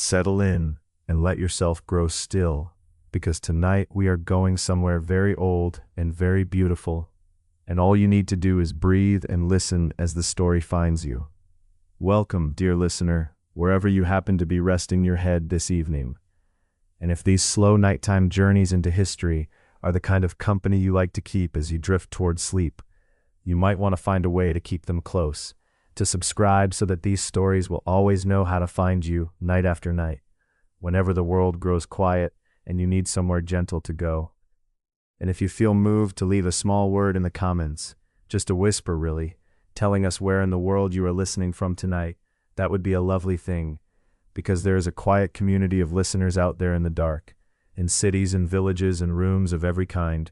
Settle in and let yourself grow still, because tonight we are going somewhere very old and very beautiful, and all you need to do is breathe and listen as the story finds you. Welcome, dear listener, wherever you happen to be resting your head this evening. And if these slow nighttime journeys into history are the kind of company you like to keep as you drift toward sleep, you might want to find a way to keep them close, to subscribe so that these stories will always know how to find you night after night, whenever the world grows quiet and you need somewhere gentle to go. And if you feel moved to leave a small word in the comments, just a whisper really, telling us where in the world you are listening from tonight, that would be a lovely thing, because there is a quiet community of listeners out there in the dark, in cities and villages and rooms of every kind,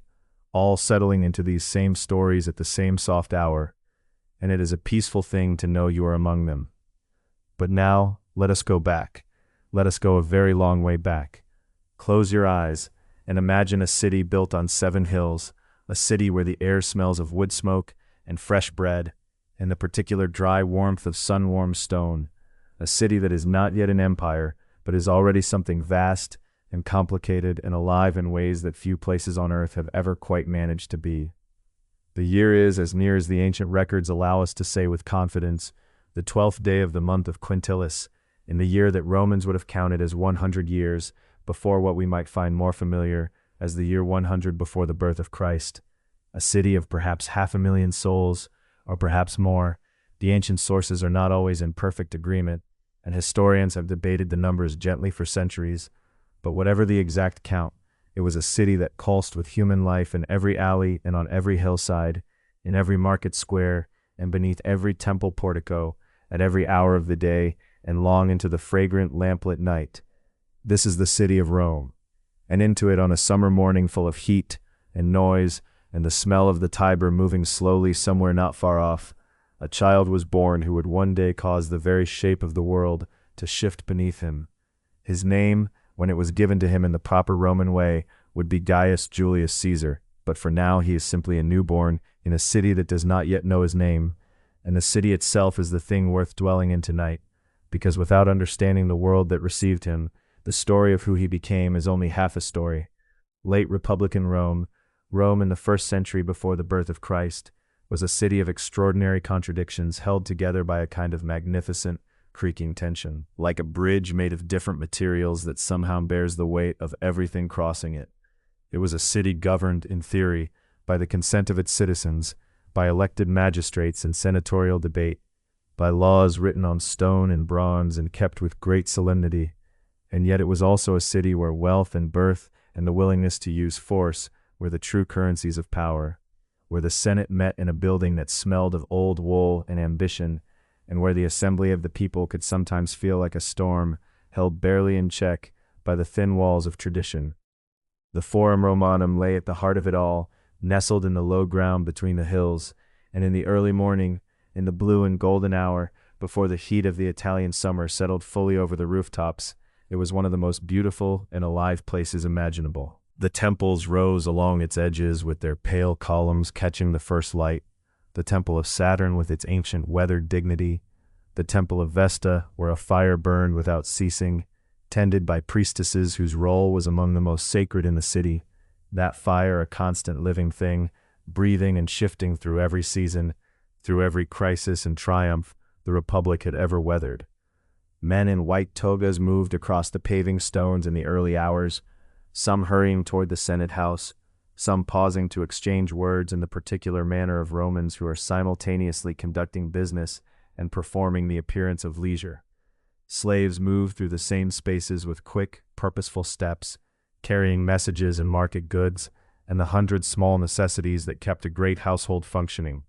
all settling into these same stories at the same soft hour, and it is a peaceful thing to know you are among them. But now, let us go back. Let us go a very long way back. Close your eyes and imagine a city built on 7 hills, a city where the air smells of wood smoke and fresh bread, and the particular dry warmth of sun-warmed stone, a city that is not yet an empire, but is already something vast and complicated and alive in ways that few places on earth have ever quite managed to be. The year is, as near as the ancient records allow us to say with confidence, the 12th day of the month of Quintilis, in the year that Romans would have counted as 100 years before what we might find more familiar as the year 100 before the birth of Christ. A city of perhaps 500,000 souls, or perhaps more. The ancient sources are not always in perfect agreement, and historians have debated the numbers gently for centuries. But whatever the exact count, it was a city that pulsed with human life in every alley and on every hillside, in every market square, and beneath every temple portico, at every hour of the day, and long into the fragrant lamplit night. This is the city of Rome, and into it on a summer morning full of heat and noise and the smell of the Tiber moving slowly somewhere not far off, a child was born who would one day cause the very shape of the world to shift beneath him. His name, when it was given to him in the proper Roman way, would be Gaius Julius Caesar, but for now he is simply a newborn in a city that does not yet know his name, and the city itself is the thing worth dwelling in tonight, because without understanding the world that received him, the story of who he became is only half a story. Late Republican Rome, Rome in the 1st century before the birth of Christ, was a city of extraordinary contradictions held together by a kind of magnificent, creaking tension, like a bridge made of different materials that somehow bears the weight of everything crossing it. It was a city governed, in theory, by the consent of its citizens, by elected magistrates and senatorial debate, by laws written on stone and bronze and kept with great solemnity, and yet it was also a city where wealth and birth and the willingness to use force were the true currencies of power, where the Senate met in a building that smelled of old wool and ambition, and where the assembly of the people could sometimes feel like a storm, held barely in check by the thin walls of tradition. The Forum Romanum lay at the heart of it all, nestled in the low ground between the hills, and in the early morning, in the blue and golden hour, before the heat of the Italian summer settled fully over the rooftops, it was one of the most beautiful and alive places imaginable. The temples rose along its edges with their pale columns catching the first light, the temple of Saturn with its ancient weathered dignity, the temple of Vesta where a fire burned without ceasing, tended by priestesses whose role was among the most sacred in the city, that fire a constant living thing, breathing and shifting through every season, through every crisis and triumph the Republic had ever weathered. Men in white togas moved across the paving stones in the early hours, some hurrying toward the Senate House, some pausing to exchange words in the particular manner of Romans who are simultaneously conducting business and performing the appearance of leisure. Slaves moved through the same spaces with quick, purposeful steps, carrying messages and market goods, and the 100 small necessities that kept a great household functioning.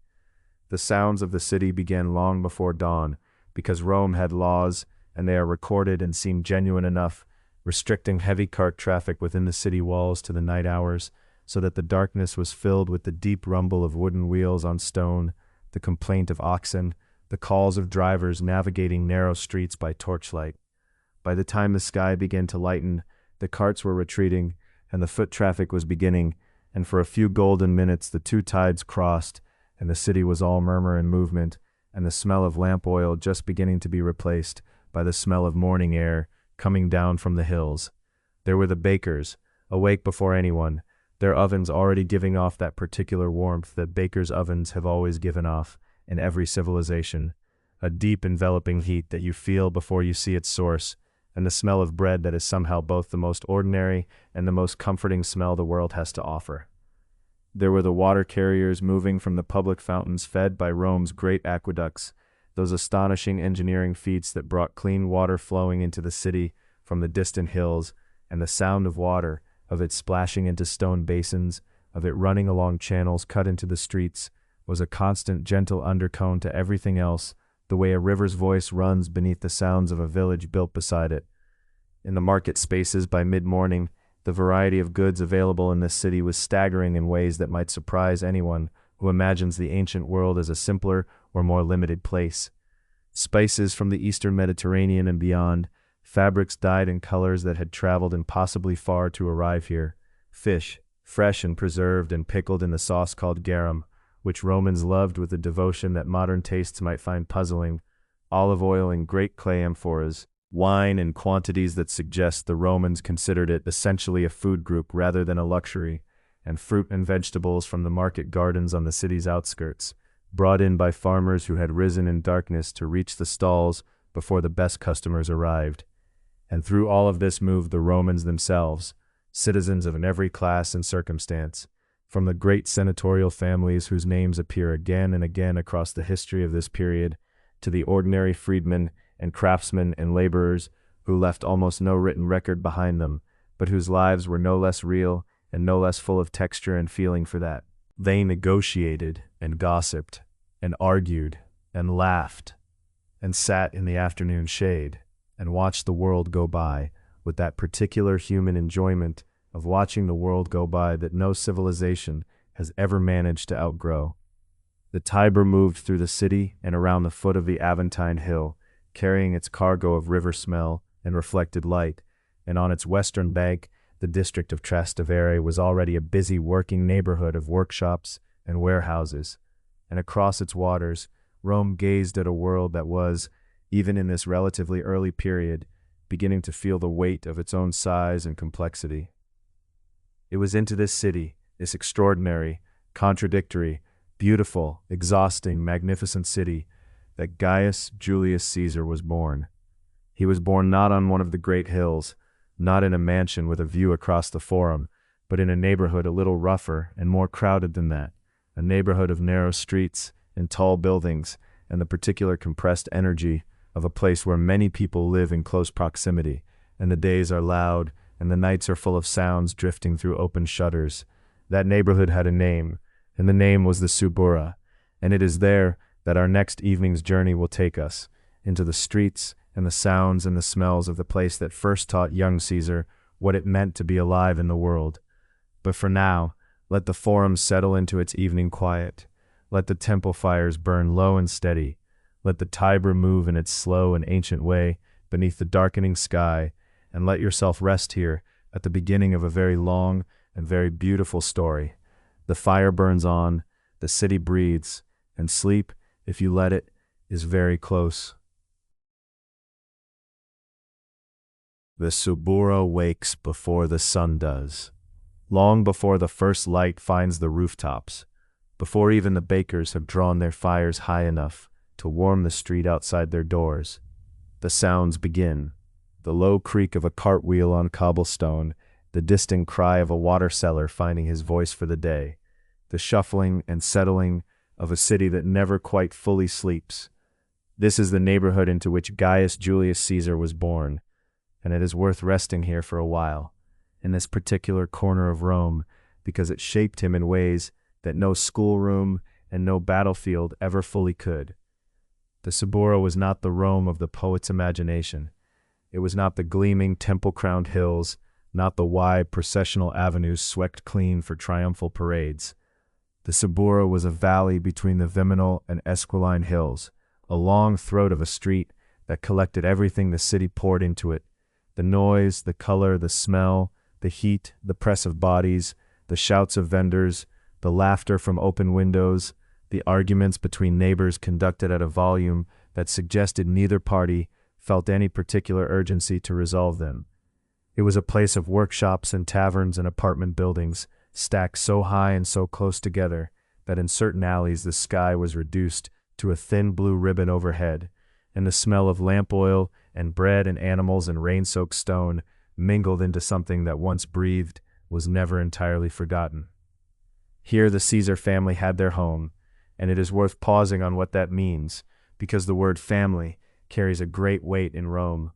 The sounds of the city began long before dawn, because Rome had laws, and they are recorded and seem genuine enough, restricting heavy cart traffic within the city walls to the night hours, so that the darkness was filled with the deep rumble of wooden wheels on stone, the complaint of oxen, the calls of drivers navigating narrow streets by torchlight. By the time the sky began to lighten, the carts were retreating, and the foot traffic was beginning, and for a few golden minutes the two tides crossed, and the city was all murmur and movement, and the smell of lamp oil just beginning to be replaced by the smell of morning air coming down from the hills. There were the bakers, awake before anyone, their ovens already giving off that particular warmth that bakers' ovens have always given off in every civilization, a deep enveloping heat that you feel before you see its source, and the smell of bread that is somehow both the most ordinary and the most comforting smell the world has to offer. There were the water carriers moving from the public fountains fed by Rome's great aqueducts, those astonishing engineering feats that brought clean water flowing into the city from the distant hills, and the sound of water, of it splashing into stone basins, of it running along channels cut into the streets, was a constant gentle undertone to everything else, the way a river's voice runs beneath the sounds of a village built beside it. In the market spaces by mid-morning, the variety of goods available in this city was staggering in ways that might surprise anyone who imagines the ancient world as a simpler or more limited place. Spices from the eastern Mediterranean and beyond, fabrics dyed in colors that had traveled impossibly far to arrive here, fish, fresh and preserved and pickled in the sauce called garum, which Romans loved with a devotion that modern tastes might find puzzling, olive oil in great clay amphoras, wine in quantities that suggest the Romans considered it essentially a food group rather than a luxury, and fruit and vegetables from the market gardens on the city's outskirts, brought in by farmers who had risen in darkness to reach the stalls before the best customers arrived. And through all of this moved the Romans themselves, citizens of every class and circumstance, from the great senatorial families whose names appear again and again across the history of this period, to the ordinary freedmen and craftsmen and laborers who left almost no written record behind them, but whose lives were no less real and no less full of texture and feeling for that. They negotiated and gossiped and argued and laughed and sat in the afternoon shade and watched the world go by with that particular human enjoyment of watching the world go by that no civilization has ever managed to outgrow. The Tiber moved through the city and around the foot of the Aventine Hill, carrying its cargo of river smell and reflected light, and on its western bank, the district of Trastevere was already a busy working neighborhood of workshops and warehouses, and across its waters, Rome gazed at a world that was, even in this relatively early period, beginning to feel the weight of its own size and complexity. It was into this city, this extraordinary, contradictory, beautiful, exhausting, magnificent city, that Gaius Julius Caesar was born. He was born not on one of the great hills, not in a mansion with a view across the Forum, but in a neighborhood a little rougher and more crowded than that, a neighborhood of narrow streets and tall buildings, and the particular compressed energy of a place where many people live in close proximity, and the days are loud, and the nights are full of sounds drifting through open shutters. That neighborhood had a name, and the name was the Subura, and it is there that our next evening's journey will take us, into the streets and the sounds and the smells of the place that first taught young Caesar what it meant to be alive in the world. But for now, let the Forum settle into its evening quiet. Let the temple fires burn low and steady. Let the Tiber move in its slow and ancient way beneath the darkening sky, and let yourself rest here at the beginning of a very long and very beautiful story. The fire burns on, the city breathes, and sleep, if you let it, is very close. The Subura wakes before the sun does, long before the first light finds the rooftops, before even the bakers have drawn their fires high enough to warm the street outside their doors. The sounds begin. The low creak of a cartwheel on cobblestone, the distant cry of a water seller finding his voice for the day, the shuffling and settling of a city that never quite fully sleeps. This is the neighborhood into which Gaius Julius Caesar was born, and it is worth resting here for a while, in this particular corner of Rome, because it shaped him in ways that no schoolroom and no battlefield ever fully could. The Subura was not the Rome of the poet's imagination. It was not the gleaming temple-crowned hills, not the wide processional avenues swept clean for triumphal parades. The Subura was a valley between the Viminal and Esquiline hills, a long throat of a street that collected everything the city poured into it: the noise, the color, the smell, the heat, the press of bodies, the shouts of vendors, the laughter from open windows, the arguments between neighbors conducted at a volume that suggested neither party felt any particular urgency to resolve them. It was a place of workshops and taverns and apartment buildings, stacked so high and so close together that in certain alleys the sky was reduced to a thin blue ribbon overhead, and the smell of lamp oil and bread and animals and rain-soaked stone mingled into something that once breathed was never entirely forgotten. Here the Caesar family had their home, and it is worth pausing on what that means, because the word family carries a great weight in Rome.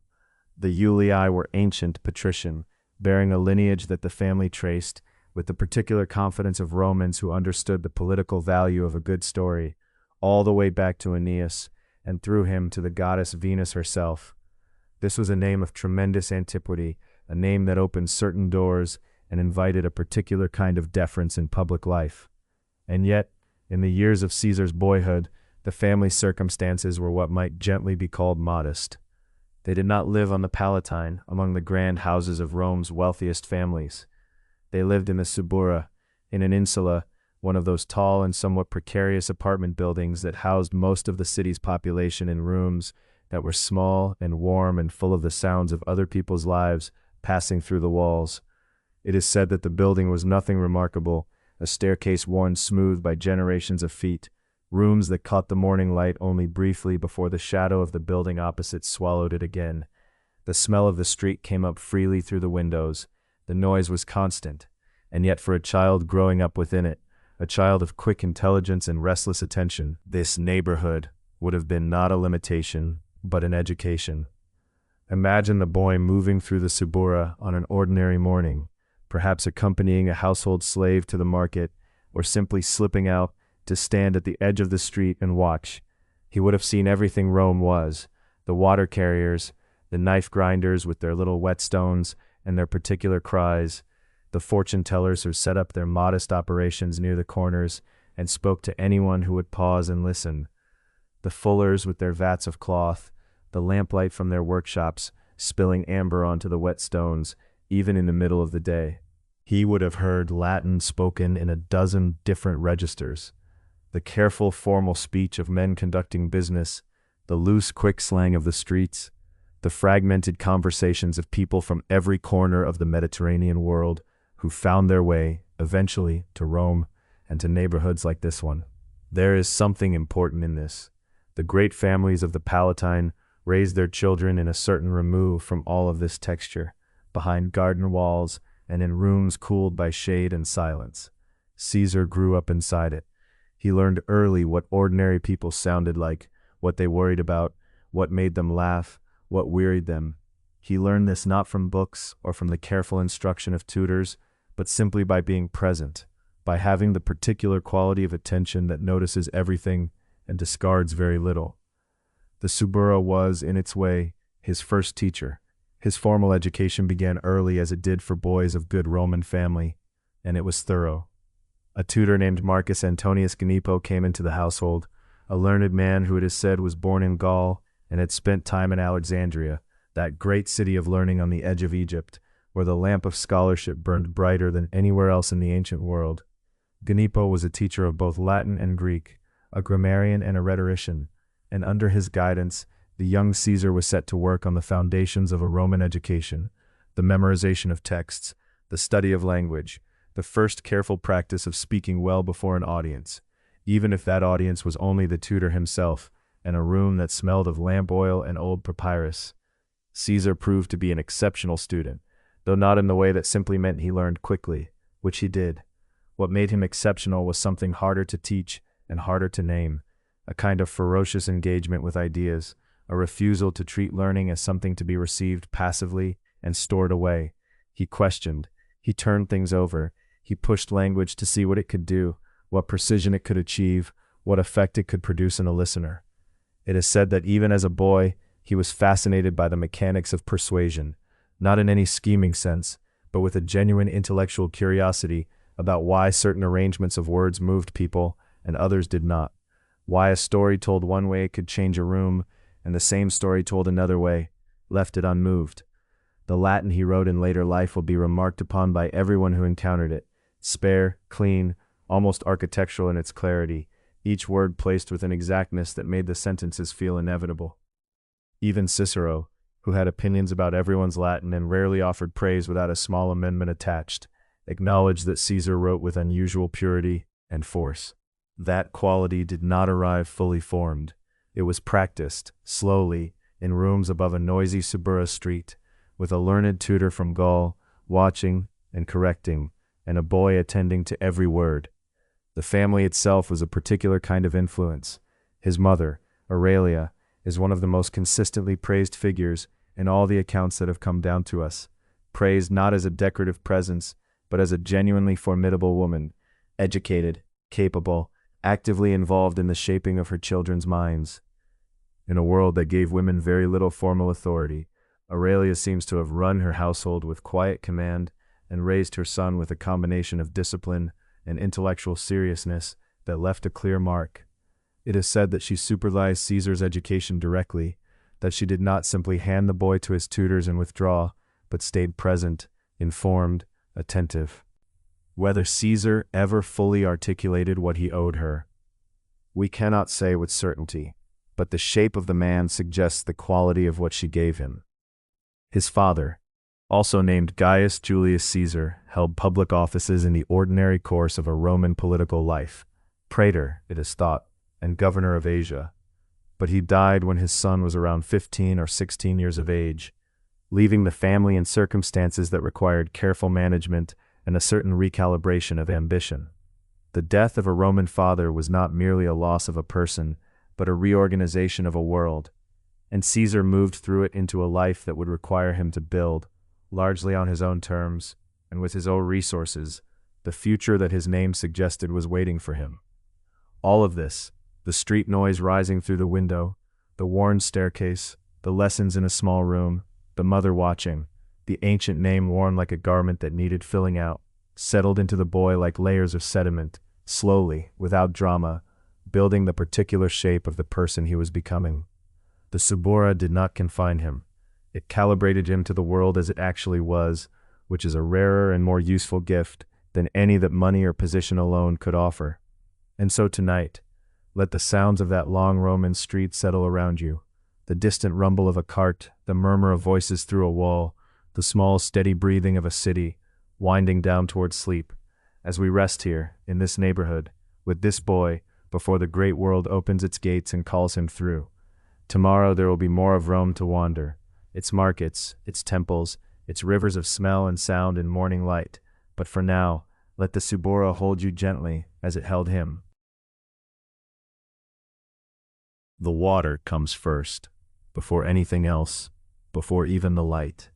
The Julii were ancient patrician, bearing a lineage that the family traced, with the particular confidence of Romans who understood the political value of a good story, all the way back to Aeneas, and through him to the goddess Venus herself. This was a name of tremendous antiquity, a name that opened certain doors and invited a particular kind of deference in public life. And yet, in the years of Caesar's boyhood, the family's circumstances were what might gently be called modest. They did not live on the Palatine, among the grand houses of Rome's wealthiest families. They lived in the Subura, in an insula, one of those tall and somewhat precarious apartment buildings that housed most of the city's population in rooms that were small and warm and full of the sounds of other people's lives passing through the walls. It is said that the building was nothing remarkable, a staircase worn smooth by generations of feet, rooms that caught the morning light only briefly before the shadow of the building opposite swallowed it again. The smell of the street came up freely through the windows. The noise was constant, and yet for a child growing up within it, a child of quick intelligence and restless attention, this neighborhood would have been not a limitation, but an education. Imagine the boy moving through the Subura on an ordinary morning, perhaps accompanying a household slave to the market, or simply slipping out to stand at the edge of the street and watch. He would have seen everything Rome was, the water carriers, the knife grinders with their little whetstones and their particular cries, the fortune tellers who set up their modest operations near the corners and spoke to anyone who would pause and listen, the fullers with their vats of cloth, the lamplight from their workshops spilling amber onto the whetstones, even in the middle of the day. He would have heard Latin spoken in a dozen different registers, the careful formal speech of men conducting business, the loose quick slang of the streets, the fragmented conversations of people from every corner of the Mediterranean world who found their way, eventually, to Rome and to neighborhoods like this one. There is something important in this. The great families of the Palatine raised their children in a certain remove from all of this texture, behind garden walls and in rooms cooled by shade and silence. Caesar grew up inside it. He learned early what ordinary people sounded like, what they worried about, what made them laugh, what wearied them. He learned this not from books or from the careful instruction of tutors, but simply by being present, by having the particular quality of attention that notices everything and discards very little. The Subura was, in its way, his first teacher. His formal education began early as it did for boys of good Roman family, and it was thorough. A tutor named Marcus Antonius Genipo came into the household, a learned man who it is said was born in Gaul and had spent time in Alexandria, that great city of learning on the edge of Egypt, where the lamp of scholarship burned brighter than anywhere else in the ancient world. Genipo was a teacher of both Latin and Greek, a grammarian and a rhetorician, and under his guidance, the young Caesar was set to work on the foundations of a Roman education, the memorization of texts, the study of language, the first careful practice of speaking well before an audience, even if that audience was only the tutor himself, and a room that smelled of lamp oil and old papyrus. Caesar proved to be an exceptional student, though not in the way that simply meant he learned quickly, which he did. What made him exceptional was something harder to teach and harder to name, a kind of ferocious engagement with ideas, a refusal to treat learning as something to be received passively and stored away. He questioned, he turned things over, he pushed language to see what it could do, what precision it could achieve, what effect it could produce in a listener. It is said that even as a boy, he was fascinated by the mechanics of persuasion, not in any scheming sense, but with a genuine intellectual curiosity about why certain arrangements of words moved people and others did not, why a story told one way could change a room, and the same story told another way left it unmoved. The Latin he wrote in later life will be remarked upon by everyone who encountered it, spare, clean, almost architectural in its clarity, each word placed with an exactness that made the sentences feel inevitable. Even Cicero, who had opinions about everyone's Latin and rarely offered praise without a small amendment attached, acknowledged that Caesar wrote with unusual purity and force. That quality did not arrive fully formed. It was practiced, slowly, in rooms above a noisy Subura street, with a learned tutor from Gaul, watching and correcting, and a boy attending to every word. The family itself was a particular kind of influence. His mother, Aurelia, is one of the most consistently praised figures in all the accounts that have come down to us, praised not as a decorative presence, but as a genuinely formidable woman, educated, capable, actively involved in the shaping of her children's minds. In a world that gave women very little formal authority, Aurelia seems to have run her household with quiet command and raised her son with a combination of discipline and intellectual seriousness that left a clear mark. It is said that she supervised Caesar's education directly, that she did not simply hand the boy to his tutors and withdraw, but stayed present, informed, attentive. Whether Caesar ever fully articulated what he owed her, we cannot say with certainty, but the shape of the man suggests the quality of what she gave him. His father, also named Gaius Julius Caesar, held public offices in the ordinary course of a Roman political life, praetor, it is thought, and governor of Asia. But he died when his son was around 15 or 16 years of age, leaving the family in circumstances that required careful management and a certain recalibration of ambition. The death of a Roman father was not merely a loss of a person, but a reorganization of a world, and Caesar moved through it into a life that would require him to build, largely on his own terms, and with his own resources, the future that his name suggested was waiting for him. All of this, the street noise rising through the window, the worn staircase, the lessons in a small room, the mother watching, the ancient name worn like a garment that needed filling out, settled into the boy like layers of sediment, slowly, without drama, building the particular shape of the person he was becoming. The Subura did not confine him. It calibrated him to the world as it actually was, which is a rarer and more useful gift than any that money or position alone could offer. And so tonight, let the sounds of that long Roman street settle around you, the distant rumble of a cart, the murmur of voices through a wall, the small steady breathing of a city, winding down toward sleep, as we rest here, in this neighborhood, with this boy, before the great world opens its gates and calls him through. Tomorrow there will be more of Rome to wander, its markets, its temples, its rivers of smell and sound in morning light, but for now, let the Subura hold you gently as it held him. The water comes first, before anything else, before even the light.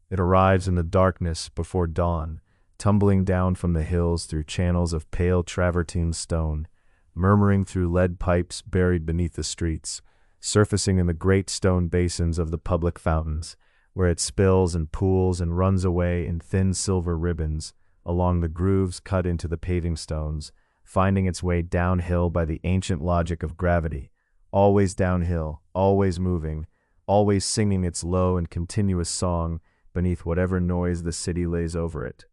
It arrives in the darkness before dawn, tumbling down from the hills through channels of pale travertine stone, murmuring through lead pipes buried beneath the streets, surfacing in the great stone basins of the public fountains, where it spills and pools and runs away in thin silver ribbons along the grooves cut into the paving stones, finding its way downhill by the ancient logic of gravity, always downhill, always moving, always singing its low and continuous song beneath whatever noise the city lays over it.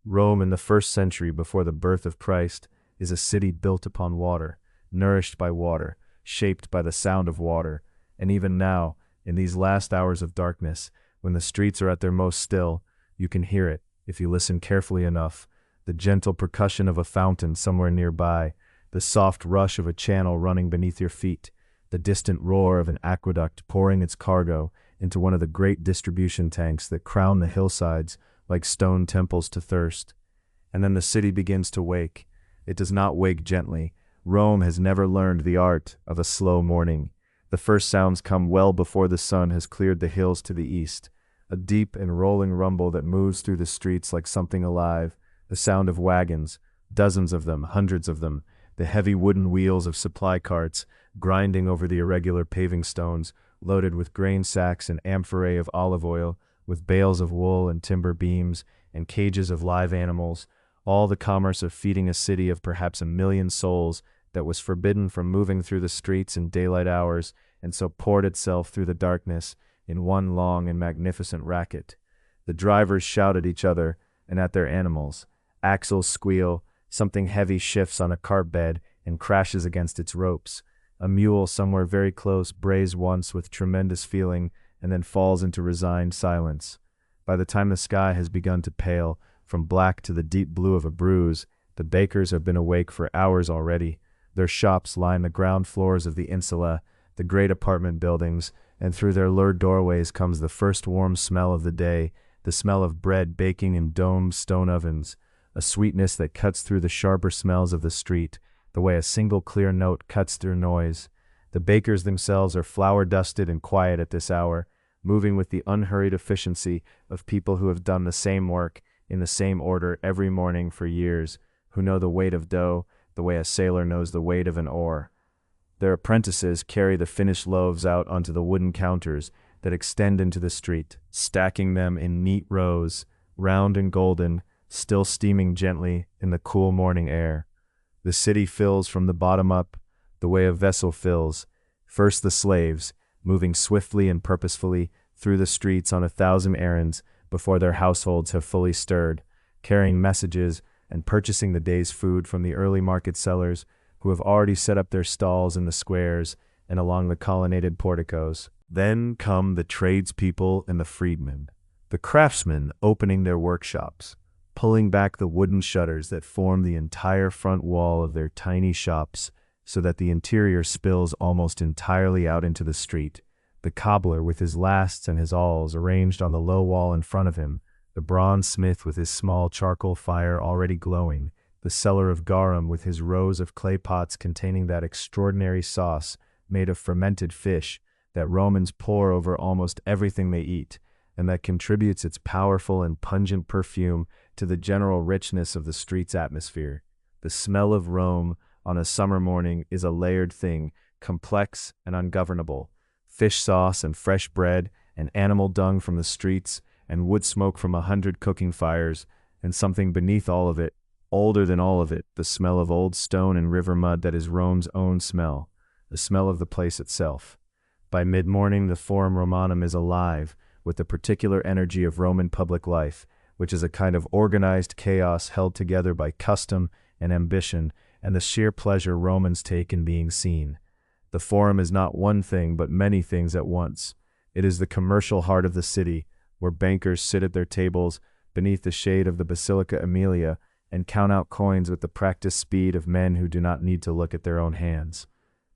Rome in the 1st century before the birth of Christ is a city built upon water, nourished by water, shaped by the sound of water, and even now, in these last hours of darkness, when the streets are at their most still, you can hear it, if you listen carefully enough, the gentle percussion of a fountain somewhere nearby, the soft rush of a channel running beneath your feet, the distant roar of an aqueduct pouring its cargo into one of the great distribution tanks that crown the hillsides like stone temples to thirst. And then the city begins to wake. It does not wake gently. Rome has never learned the art of a slow morning. The first sounds come well before the sun has cleared the hills to the east, a deep and rolling rumble that moves through the streets like something alive, the sound of wagons, dozens of them, hundreds of them, the heavy wooden wheels of supply carts grinding over the irregular paving stones, loaded with grain sacks and amphorae of olive oil, with bales of wool and timber beams and cages of live animals, all the commerce of feeding a city of perhaps 1 million souls that was forbidden from moving through the streets in daylight hours, and so poured itself through the darkness in one long and magnificent racket. The drivers shout at each other and at their animals. Axles squeal, something heavy shifts on a cart bed and crashes against its ropes. A mule somewhere very close brays once with tremendous feeling and then falls into resigned silence. By the time the sky has begun to pale, from black to the deep blue of a bruise, the bakers have been awake for hours already. Their shops line the ground floors of the insula, the great apartment buildings, and through their lurid doorways comes the first warm smell of the day, the smell of bread baking in domed stone ovens, a sweetness that cuts through the sharper smells of the street, the way a single clear note cuts through noise. The bakers themselves are flour-dusted and quiet at this hour, moving with the unhurried efficiency of people who have done the same work in the same order every morning for years, who know the weight of dough the way a sailor knows the weight of an oar. Their apprentices carry the finished loaves out onto the wooden counters that extend into the street, stacking them in neat rows, round and golden, still steaming gently in the cool morning air. The city fills from the bottom up, the way a vessel fills. First the slaves, moving swiftly and purposefully through the streets on 1,000 errands before their households have fully stirred, carrying messages and purchasing the day's food from the early market sellers who have already set up their stalls in the squares and along the colonnaded porticos. Then come the tradespeople and the freedmen, the craftsmen opening their workshops, pulling back the wooden shutters that form the entire front wall of their tiny shops so that the interior spills almost entirely out into the street, the cobbler with his lasts and his awls arranged on the low wall in front of him, the bronze smith with his small charcoal fire already glowing, the seller of garum with his rows of clay pots containing that extraordinary sauce made of fermented fish that Romans pour over almost everything they eat, and that contributes its powerful and pungent perfume to the general richness of the street's atmosphere. The smell of Rome on a summer morning is a layered thing, complex and ungovernable. Fish sauce and fresh bread and animal dung from the streets and wood smoke from 100 cooking fires, and something beneath all of it, older than all of it, the smell of old stone and river mud that is Rome's own smell, the smell of the place itself. By mid-morning the Forum Romanum is alive with the particular energy of Roman public life, which is a kind of organized chaos held together by custom and ambition and the sheer pleasure Romans take in being seen. The Forum is not one thing but many things at once. It is the commercial heart of the city, where bankers sit at their tables beneath the shade of the Basilica Aemilia and count out coins with the practiced speed of men who do not need to look at their own hands.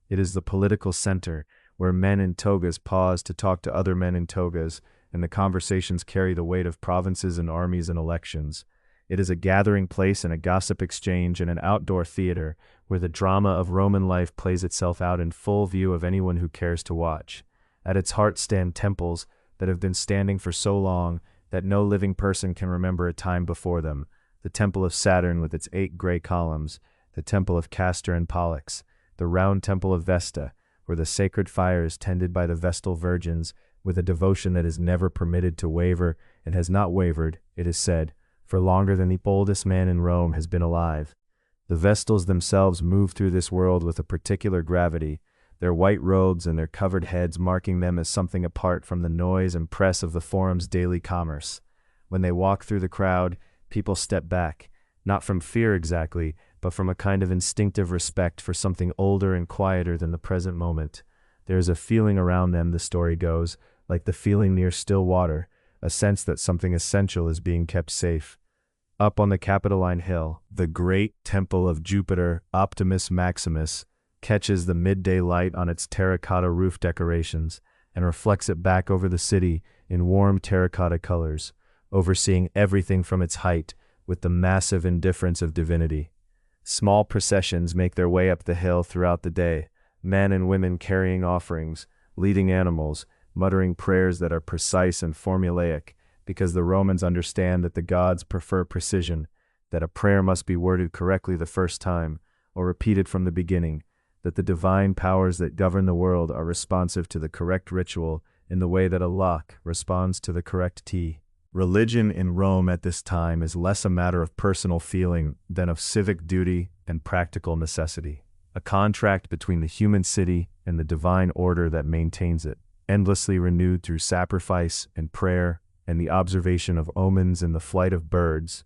It is the political center, where men in togas pause to talk to other men in togas, and the conversations carry the weight of provinces and armies and elections. It is a gathering place and a gossip exchange and an outdoor theater where the drama of Roman life plays itself out in full view of anyone who cares to watch. At its heart stand temples that have been standing for so long that no living person can remember a time before them. The temple of Saturn with its 8 gray columns, the temple of Castor and Pollux, the round temple of Vesta, where the sacred fire is tended by the Vestal virgins with a devotion that is never permitted to waver and has not wavered, it is said, for longer than the oldest man in Rome has been alive. The Vestals themselves move through this world with a particular gravity, their white robes and their covered heads marking them as something apart from the noise and press of the Forum's daily commerce. When they walk through the crowd, people step back, not from fear exactly, but from a kind of instinctive respect for something older and quieter than the present moment. There is a feeling around them, the story goes, like the feeling near still water, a sense that something essential is being kept safe. Up on the Capitoline Hill, the great temple of Jupiter, Optimus Maximus, catches the midday light on its terracotta roof decorations and reflects it back over the city in warm terracotta colors, overseeing everything from its height with the massive indifference of divinity. Small processions make their way up the hill throughout the day, men and women carrying offerings, leading animals, muttering prayers that are precise and formulaic, because the Romans understand that the gods prefer precision, that a prayer must be worded correctly the first time, or repeated from the beginning, that the divine powers that govern the world are responsive to the correct ritual in the way that a lock responds to the correct T. Religion in Rome at this time is less a matter of personal feeling than of civic duty and practical necessity, a contract between the human city and the divine order that maintains it, endlessly renewed through sacrifice and prayer and the observation of omens and the flight of birds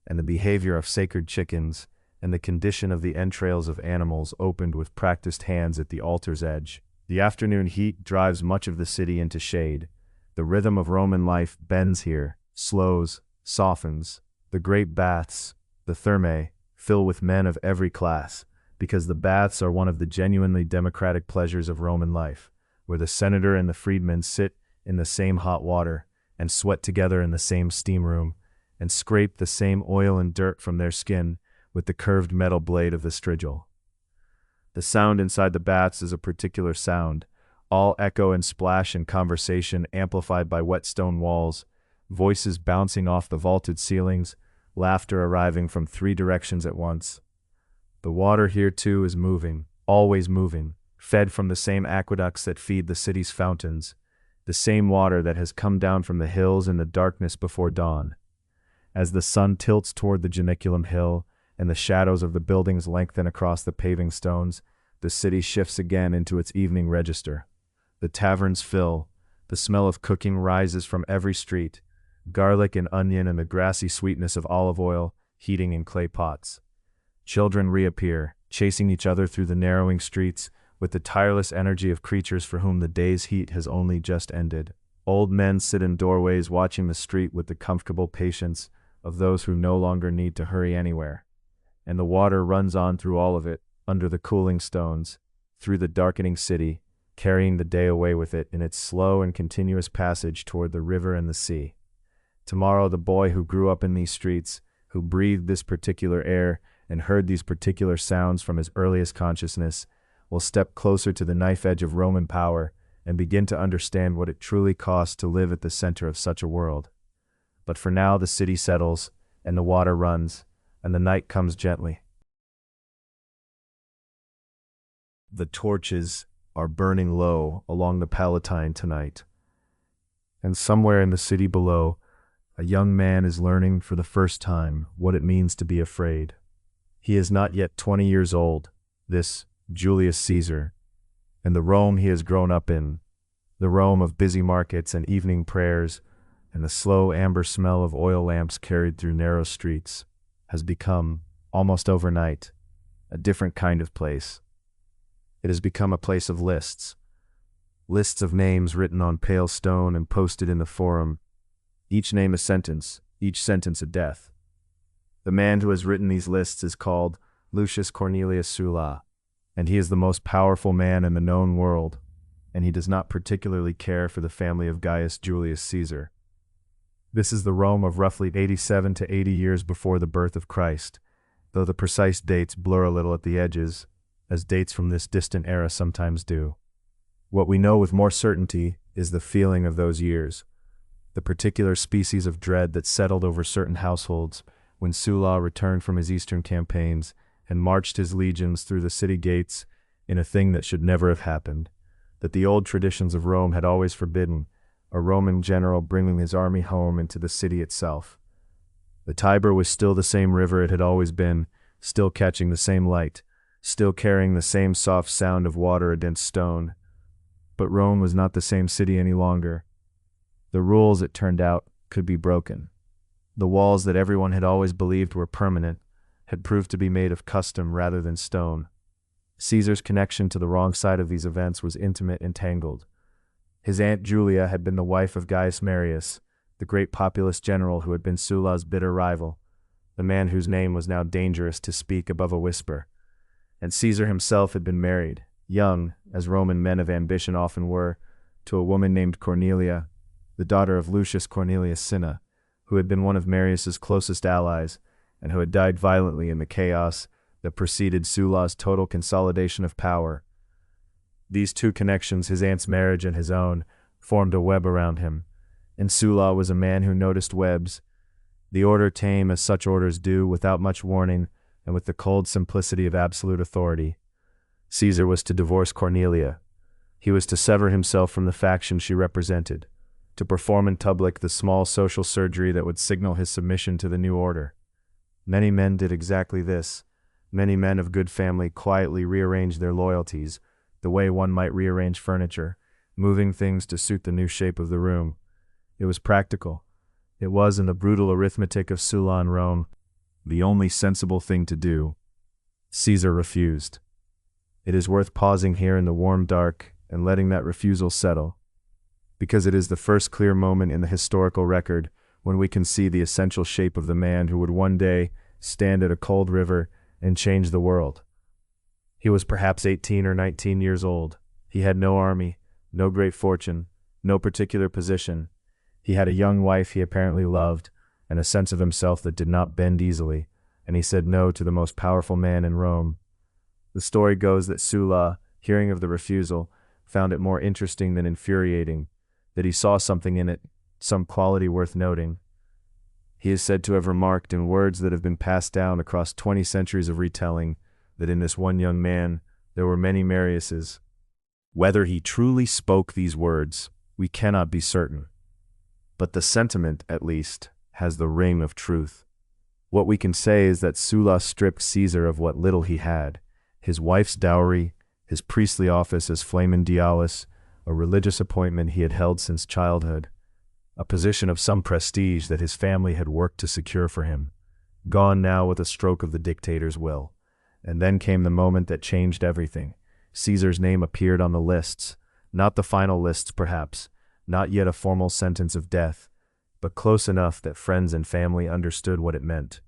and the behavior of sacred chickens and the condition of the entrails of animals opened with practiced hands at the altar's edge. The afternoon heat drives much of the city into shade. The rhythm of Roman life bends here, slows, softens. The great baths, the thermae, fill with men of every class, because the baths are one of the genuinely democratic pleasures of Roman life, where the senator and the freedman sit in the same hot water, and sweat together in the same steam room, and scrape the same oil and dirt from their skin with the curved metal blade of the strigil. The sound inside the baths is a particular sound, all echo and splash and conversation amplified by wet stone walls, voices bouncing off the vaulted ceilings, laughter arriving from 3 directions at once. The water here too is moving, always moving, fed from the same aqueducts that feed the city's fountains, the same water that has come down from the hills in the darkness before dawn. As the sun tilts toward the Janiculum hill, and the shadows of the buildings lengthen across the paving stones, the city shifts again into its evening register. The taverns fill, the smell of cooking rises from every street, garlic and onion and the grassy sweetness of olive oil heating in clay pots. Children reappear, chasing each other through the narrowing streets with the tireless energy of creatures for whom the day's heat has only just ended. Old men sit in doorways watching the street with the comfortable patience of those who no longer need to hurry anywhere. And the water runs on through all of it, under the cooling stones, through the darkening city, carrying the day away with it in its slow and continuous passage toward the river and the sea. Tomorrow the boy who grew up in these streets, who breathed this particular air and heard these particular sounds from his earliest consciousness, will step closer to the knife edge of Roman power and begin to understand what it truly costs to live at the center of such a world. But for now the city settles, and the water runs, and the night comes gently. The torches are burning low along the Palatine tonight, and somewhere in the city below, a young man is learning for the first time what it means to be afraid. He is not yet 20 years old, this Julius Caesar, and the Rome he has grown up in, the Rome of busy markets and evening prayers, and the slow amber smell of oil lamps carried through narrow streets, has become, almost overnight, a different kind of place. It has become a place of lists. Lists of names written on pale stone and posted in the forum. Each name a sentence, each sentence a death. The man who has written these lists is called Lucius Cornelius Sulla, and he is the most powerful man in the known world, and he does not particularly care for the family of Gaius Julius Caesar. This is the Rome of roughly 87 to 80 years before the birth of Christ, though the precise dates blur a little at the edges, as dates from this distant era sometimes do. What we know with more certainty is the feeling of those years, the particular species of dread that settled over certain households when Sulla returned from his eastern campaigns and marched his legions through the city gates in a thing that should never have happened, that the old traditions of Rome had always forbidden, a Roman general bringing his army home into the city itself. The Tiber was still the same river it had always been, still catching the same light, still carrying the same soft sound of water against stone. But Rome was not the same city any longer. The rules, it turned out, could be broken. The walls that everyone had always believed were permanent had proved to be made of custom rather than stone. Caesar's connection to the wrong side of these events was intimate and tangled. His aunt Julia had been the wife of Gaius Marius, the great populist general who had been Sulla's bitter rival, the man whose name was now dangerous to speak above a whisper. And Caesar himself had been married, young, as Roman men of ambition often were, to a woman named Cornelia, the daughter of Lucius Cornelius Cinna, who had been one of Marius's closest allies, and who had died violently in the chaos that preceded Sulla's total consolidation of power. These two connections, his aunt's marriage and his own, formed a web around him, and Sulla was a man who noticed webs. The order came as such orders do, without much warning, and with the cold simplicity of absolute authority. Caesar was to divorce Cornelia. He was to sever himself from the faction she represented, to perform in public the small social surgery that would signal his submission to the new order. Many men did exactly this. Many men of good family quietly rearranged their loyalties, the way one might rearrange furniture, moving things to suit the new shape of the room. It was practical. It was, in the brutal arithmetic of Sulla and Rome, the only sensible thing to do, Caesar refused. It is worth pausing here in the warm dark and letting that refusal settle, because it is the first clear moment in the historical record when we can see the essential shape of the man who would one day stand at a cold river and change the world. He was perhaps 18 or 19 years old. He had no army, no great fortune, no particular position. He had a young wife he apparently loved, and a sense of himself that did not bend easily, and he said no to the most powerful man in Rome. The story goes that Sulla, hearing of the refusal, found it more interesting than infuriating, that he saw something in it, some quality worth noting. He is said to have remarked in words that have been passed down across 20 centuries of retelling that in this one young man there were many Mariuses. Whether he truly spoke these words, we cannot be certain. But the sentiment, at least, has the ring of truth. What we can say is that Sulla stripped Caesar of what little he had: his wife's dowry, his priestly office as Flamen Dialis, a religious appointment he had held since childhood, a position of some prestige that his family had worked to secure for him, gone now with a stroke of the dictator's will. And then came the moment that changed everything. Caesar's name appeared on the lists, not the final lists perhaps, not yet a formal sentence of death, but close enough that friends and family understood what it meant.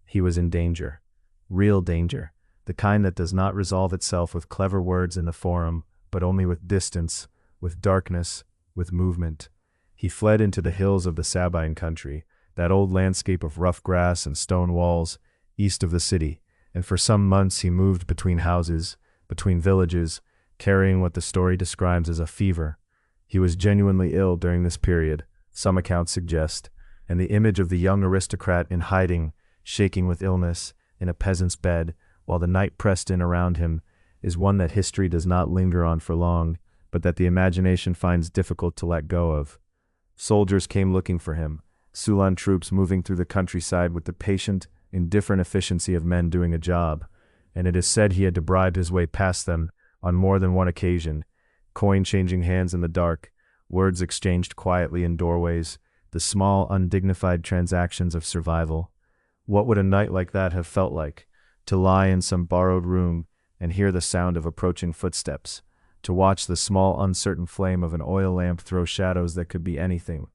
He was in danger, real danger, the kind that does not resolve itself with clever words in the forum, but only with distance, with darkness, with movement. He fled into the hills of the Sabine country, that old landscape of rough grass and stone walls, east of the city, and for some months he moved between houses, between villages, carrying what the story describes as a fever. He was genuinely ill during this period, some accounts suggest, and the image of the young aristocrat in hiding, shaking with illness, in a peasant's bed, while the night pressed in around him, is one that history does not linger on for long, but that the imagination finds difficult to let go of. Soldiers came looking for him, Sullan troops moving through the countryside with the patient, indifferent efficiency of men doing a job, and it is said he had to bribe his way past them on more than one occasion, coin changing hands in the dark, words exchanged quietly in doorways, the small, undignified transactions of survival. What would a night like that have felt like? To lie in some borrowed room and hear the sound of approaching footsteps, to watch the small, uncertain flame of an oil lamp throw shadows that could be anything.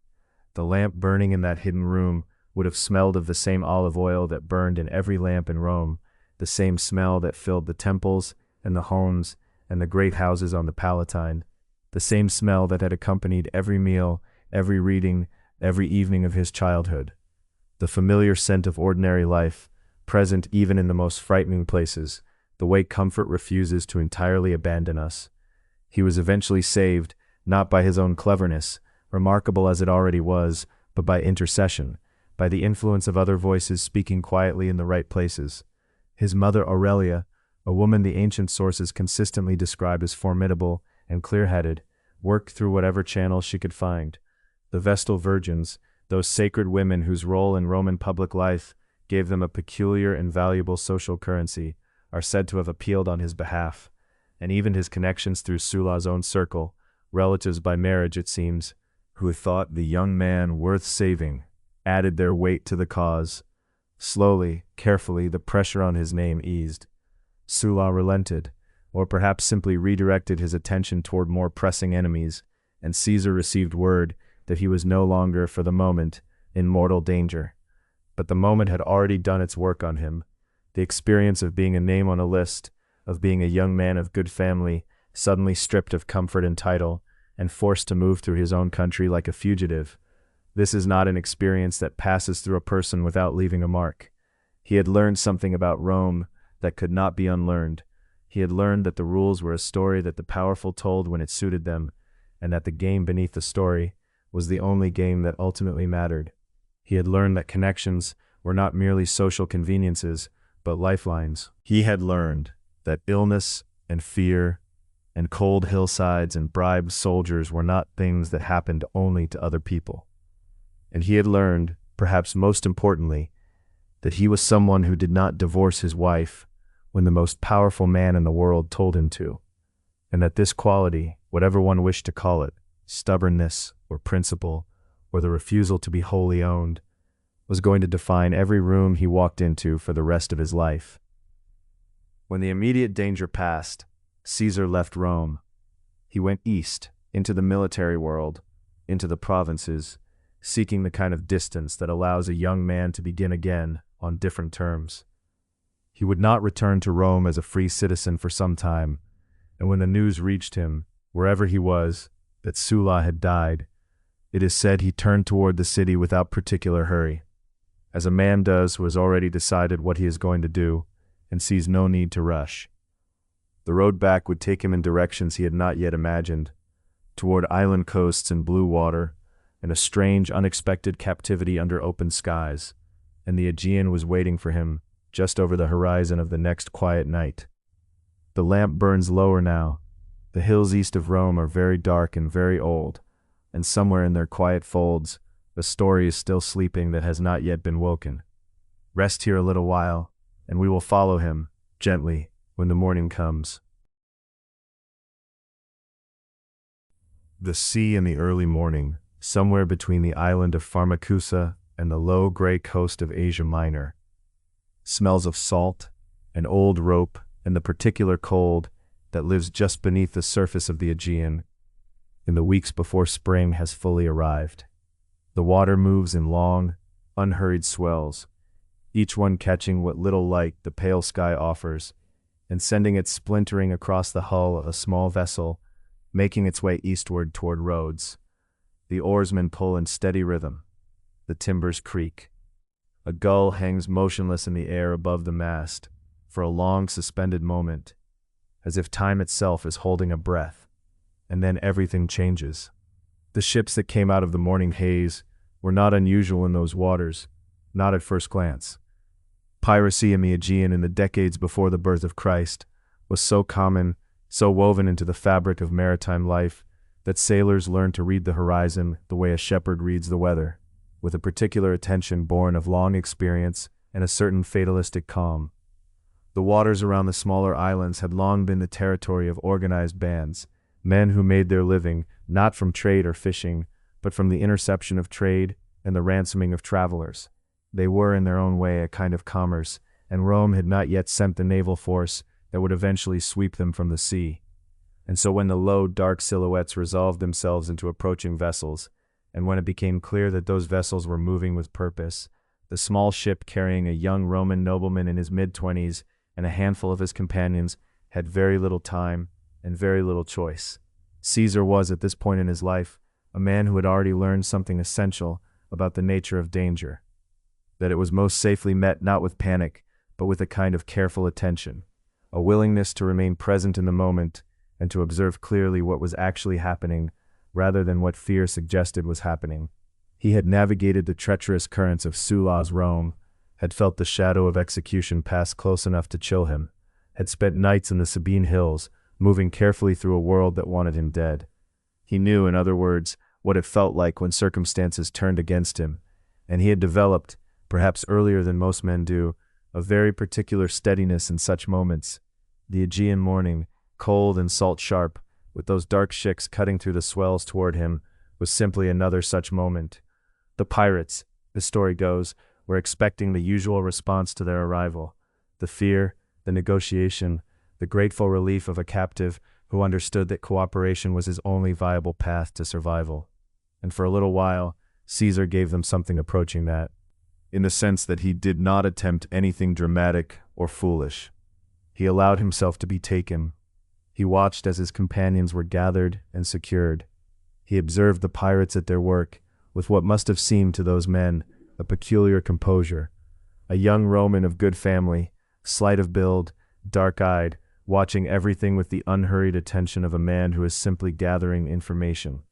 The lamp burning in that hidden room would have smelled of the same olive oil that burned in every lamp in Rome, the same smell that filled the temples and the homes and the great houses on the Palatine, the same smell that had accompanied every meal, every reading, every evening of his childhood. The familiar scent of ordinary life, present even in the most frightening places, the way comfort refuses to entirely abandon us. He was eventually saved, not by his own cleverness, remarkable as it already was, but by intercession, by the influence of other voices speaking quietly in the right places. His mother Aurelia, a woman the ancient sources consistently described as formidable and clear-headed, worked through whatever channels she could find. The Vestal Virgins, those sacred women whose role in Roman public life gave them a peculiar and valuable social currency, are said to have appealed on his behalf, and even his connections through Sulla's own circle, relatives by marriage it seems, who thought the young man worth saving, added their weight to the cause. Slowly, carefully, the pressure on his name eased. Sulla relented, or perhaps simply redirected his attention toward more pressing enemies, and Caesar received word that he was no longer, for the moment, in mortal danger. But the moment had already done its work on him. The experience of being a name on a list, of being a young man of good family, suddenly stripped of comfort and title, and forced to move through his own country like a fugitive. This is not an experience that passes through a person without leaving a mark. He had learned something about Rome that could not be unlearned. He had learned that the rules were a story that the powerful told when it suited them, and that the game beneath the story was the only game that ultimately mattered. He had learned that connections were not merely social conveniences, but lifelines. He had learned that illness and fear and cold hillsides and bribed soldiers were not things that happened only to other people. And he had learned, perhaps most importantly, that he was someone who did not divorce his wife when the most powerful man in the world told him to, and that this quality, whatever one wished to call it, stubbornness or principle, or the refusal to be wholly owned, was going to define every room he walked into for the rest of his life. When the immediate danger passed, Caesar left Rome. He went east, into the military world, into the provinces, seeking the kind of distance that allows a young man to begin again on different terms. He would not return to Rome as a free citizen for some time, and when the news reached him, wherever he was, that Sulla had died, it is said he turned toward the city without particular hurry, as a man does who has already decided what he is going to do and sees no need to rush. The road back would take him in directions he had not yet imagined, toward island coasts and blue water, and a strange, unexpected captivity under open skies, and the Aegean was waiting for him just over the horizon of the next quiet night. The lamp burns lower now. The hills east of Rome are very dark and very old, and somewhere in their quiet folds, a story is still sleeping that has not yet been woken. Rest here a little while, and we will follow him, gently, when the morning comes. The sea in the early morning, somewhere between the island of Pharmacusa and the low gray coast of Asia Minor, smells of salt, and old rope, and the particular cold that lives just beneath the surface of the Aegean in the weeks before spring has fully arrived. The water moves in long, unhurried swells, each one catching what little light the pale sky offers, and sending it splintering across the hull of a small vessel, making its way eastward toward Rhodes. The oarsmen pull in steady rhythm. The timbers creak. A gull hangs motionless in the air above the mast, for a long suspended moment, as if time itself is holding a breath, and then everything changes. The ships that came out of the morning haze were not unusual in those waters, not at first glance. Piracy in the Aegean in the decades before the birth of Christ was so common, so woven into the fabric of maritime life, that sailors learned to read the horizon the way a shepherd reads the weather, with a particular attention born of long experience and a certain fatalistic calm. The waters around the smaller islands had long been the territory of organized bands, men who made their living not from trade or fishing, but from the interception of trade and the ransoming of travelers. They were in their own way a kind of commerce, and Rome had not yet sent the naval force that would eventually sweep them from the sea. And so when the low, dark silhouettes resolved themselves into approaching vessels, and when it became clear that those vessels were moving with purpose, the small ship carrying a young Roman nobleman in his mid-20s and a handful of his companions had very little time and very little choice. Caesar was, at this point in his life, a man who had already learned something essential about the nature of danger, that it was most safely met not with panic, but with a kind of careful attention, a willingness to remain present in the moment and to observe clearly what was actually happening rather than what fear suggested was happening. He had navigated the treacherous currents of Sulla's Rome, had felt the shadow of execution pass close enough to chill him, had spent nights in the Sabine hills, moving carefully through a world that wanted him dead. He knew, in other words, what it felt like when circumstances turned against him, and he had developed, perhaps earlier than most men do, a very particular steadiness in such moments. The Aegean morning, cold and salt-sharp, with those dark ships cutting through the swells toward him, was simply another such moment. The pirates, the story goes, were expecting the usual response to their arrival, the fear, the negotiation, the grateful relief of a captive who understood that cooperation was his only viable path to survival. And for a little while, Caesar gave them something approaching that, in the sense that he did not attempt anything dramatic or foolish. He allowed himself to be taken. He watched as his companions were gathered and secured. He observed the pirates at their work, with what must have seemed to those men a peculiar composure. A young Roman of good family, slight of build, dark-eyed, watching everything with the unhurried attention of a man who is simply gathering information.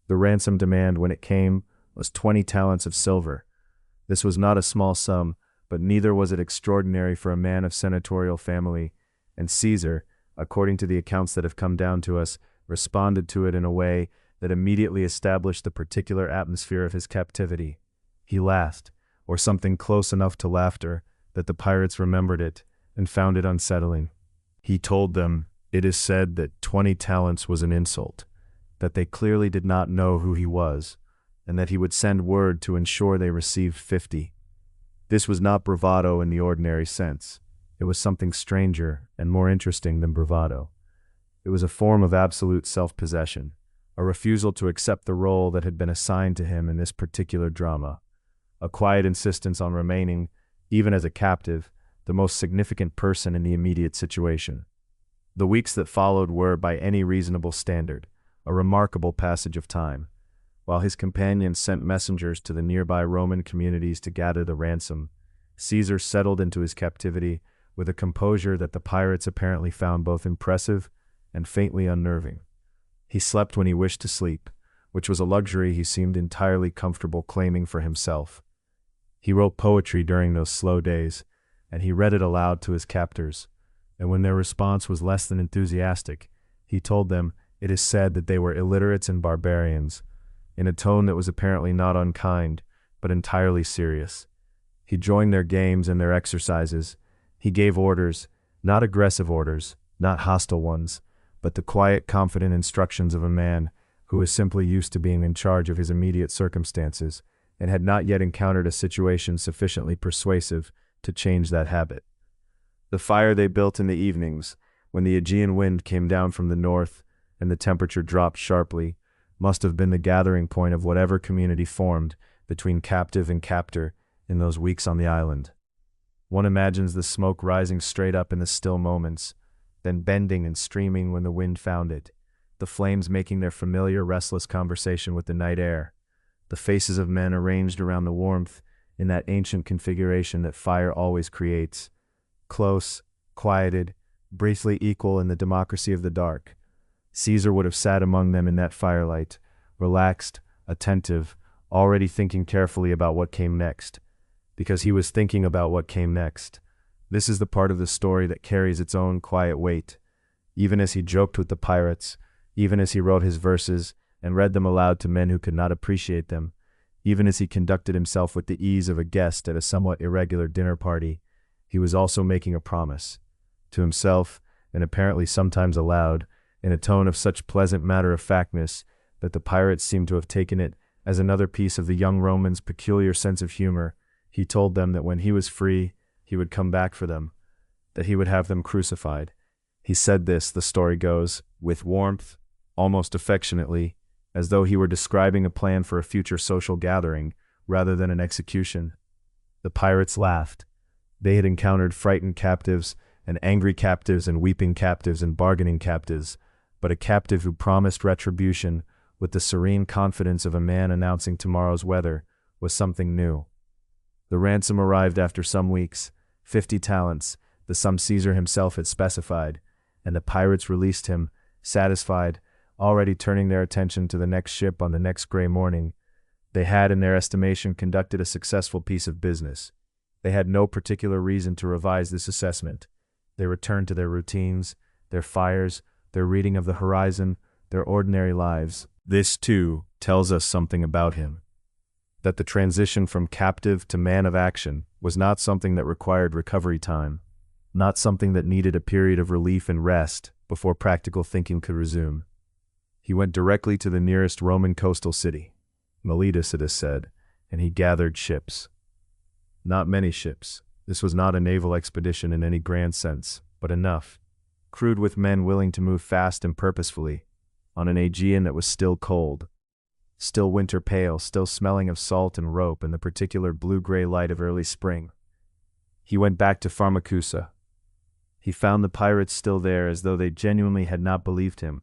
The ransom demand, when it came, was 20 talents of silver. This was not a small sum, but neither was it extraordinary for a man of senatorial family, and Caesar, according to the accounts that have come down to us, responded to it in a way that immediately established the particular atmosphere of his captivity. He laughed, or something close enough to laughter, that the pirates remembered it, and found it unsettling. He told them, it is said, that 20 talents was an insult, that they clearly did not know who he was, and that he would send word to ensure they received 50. This was not bravado in the ordinary sense. It was something stranger and more interesting than bravado. It was a form of absolute self-possession, a refusal to accept the role that had been assigned to him in this particular drama, a quiet insistence on remaining, even as a captive, the most significant person in the immediate situation. The weeks that followed were, by any reasonable standard, a remarkable passage of time. While his companions sent messengers to the nearby Roman communities to gather the ransom, Caesar settled into his captivity with a composure that the pirates apparently found both impressive and faintly unnerving. He slept when he wished to sleep, which was a luxury he seemed entirely comfortable claiming for himself. He wrote poetry during those slow days, and he read it aloud to his captors, and when their response was less than enthusiastic, he told them it is said that they were illiterates and barbarians, in a tone that was apparently not unkind, but entirely serious. He joined their games and their exercises. He gave orders, not aggressive orders, not hostile ones, but the quiet, confident instructions of a man who was simply used to being in charge of his immediate circumstances and had not yet encountered a situation sufficiently persuasive to change that habit. The fire they built in the evenings, when the Aegean wind came down from the north and the temperature dropped sharply, must have been the gathering point of whatever community formed between captive and captor in those weeks on the island. One imagines the smoke rising straight up in the still moments, then bending and streaming when the wind found it, the flames making their familiar restless conversation with the night air, the faces of men arranged around the warmth in that ancient configuration that fire always creates, close, quieted, briefly equal in the democracy of the dark. Caesar would have sat among them in that firelight, relaxed, attentive, already thinking carefully about what came next, because he was thinking about what came next. This is the part of the story that carries its own quiet weight. Even as he joked with the pirates, even as he wrote his verses and read them aloud to men who could not appreciate them, even as he conducted himself with the ease of a guest at a somewhat irregular dinner party, he was also making a promise, to himself, and apparently sometimes aloud, in a tone of such pleasant matter-of-factness that the pirates seemed to have taken it as another piece of the young Roman's peculiar sense of humor. He told them that when he was free, he would come back for them, that he would have them crucified. He said this, the story goes, with warmth, almost affectionately, as though he were describing a plan for a future social gathering rather than an execution. The pirates laughed. They had encountered frightened captives and angry captives and weeping captives and bargaining captives, but a captive who promised retribution with the serene confidence of a man announcing tomorrow's weather was something new. The ransom arrived after some weeks, 50 talents, the sum Caesar himself had specified, and the pirates released him, satisfied, already turning their attention to the next ship on the next gray morning. They had, in their estimation, conducted a successful piece of business. They had no particular reason to revise this assessment. They returned to their routines, their fires, their reading of the horizon, their ordinary lives. This, too, tells us something about him. That the transition from captive to man of action was not something that required recovery time, not something that needed a period of relief and rest before practical thinking could resume. He went directly to the nearest Roman coastal city, Miletus it is said, and he gathered ships. Not many ships. This was not a naval expedition in any grand sense, but enough, crewed with men willing to move fast and purposefully, on an Aegean that was still cold, still winter pale, still smelling of salt and rope and the particular blue-gray light of early spring. He went back to Pharmacusa. He found the pirates still there, as though they genuinely had not believed him,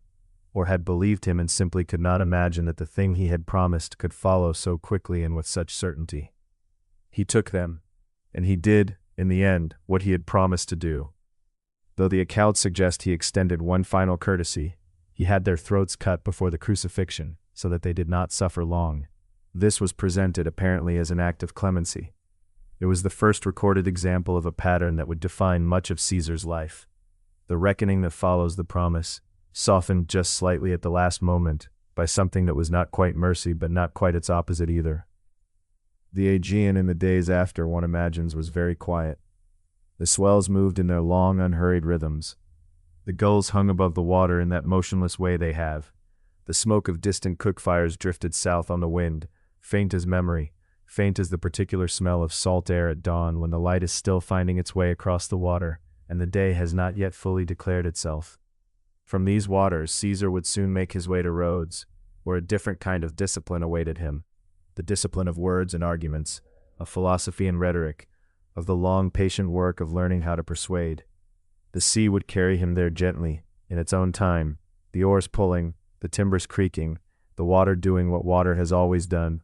or had believed him and simply could not imagine that the thing he had promised could follow so quickly and with such certainty. He took them, and he did, in the end, what he had promised to do. Though the accounts suggest he extended one final courtesy, he had their throats cut before the crucifixion, so that they did not suffer long. This was presented apparently as an act of clemency. It was the first recorded example of a pattern that would define much of Caesar's life. The reckoning that follows the promise, softened just slightly at the last moment by something that was not quite mercy but not quite its opposite either. The Aegean in the days after, one imagines, was very quiet. The swells moved in their long, unhurried rhythms. The gulls hung above the water in that motionless way they have. The smoke of distant cook fires drifted south on the wind, faint as memory, faint as the particular smell of salt air at dawn when the light is still finding its way across the water and the day has not yet fully declared itself. From these waters, Caesar would soon make his way to Rhodes, where a different kind of discipline awaited him, the discipline of words and arguments, of philosophy and rhetoric, of the long, patient work of learning how to persuade. The sea would carry him there gently, in its own time, the oars pulling, the timbers creaking, the water doing what water has always done.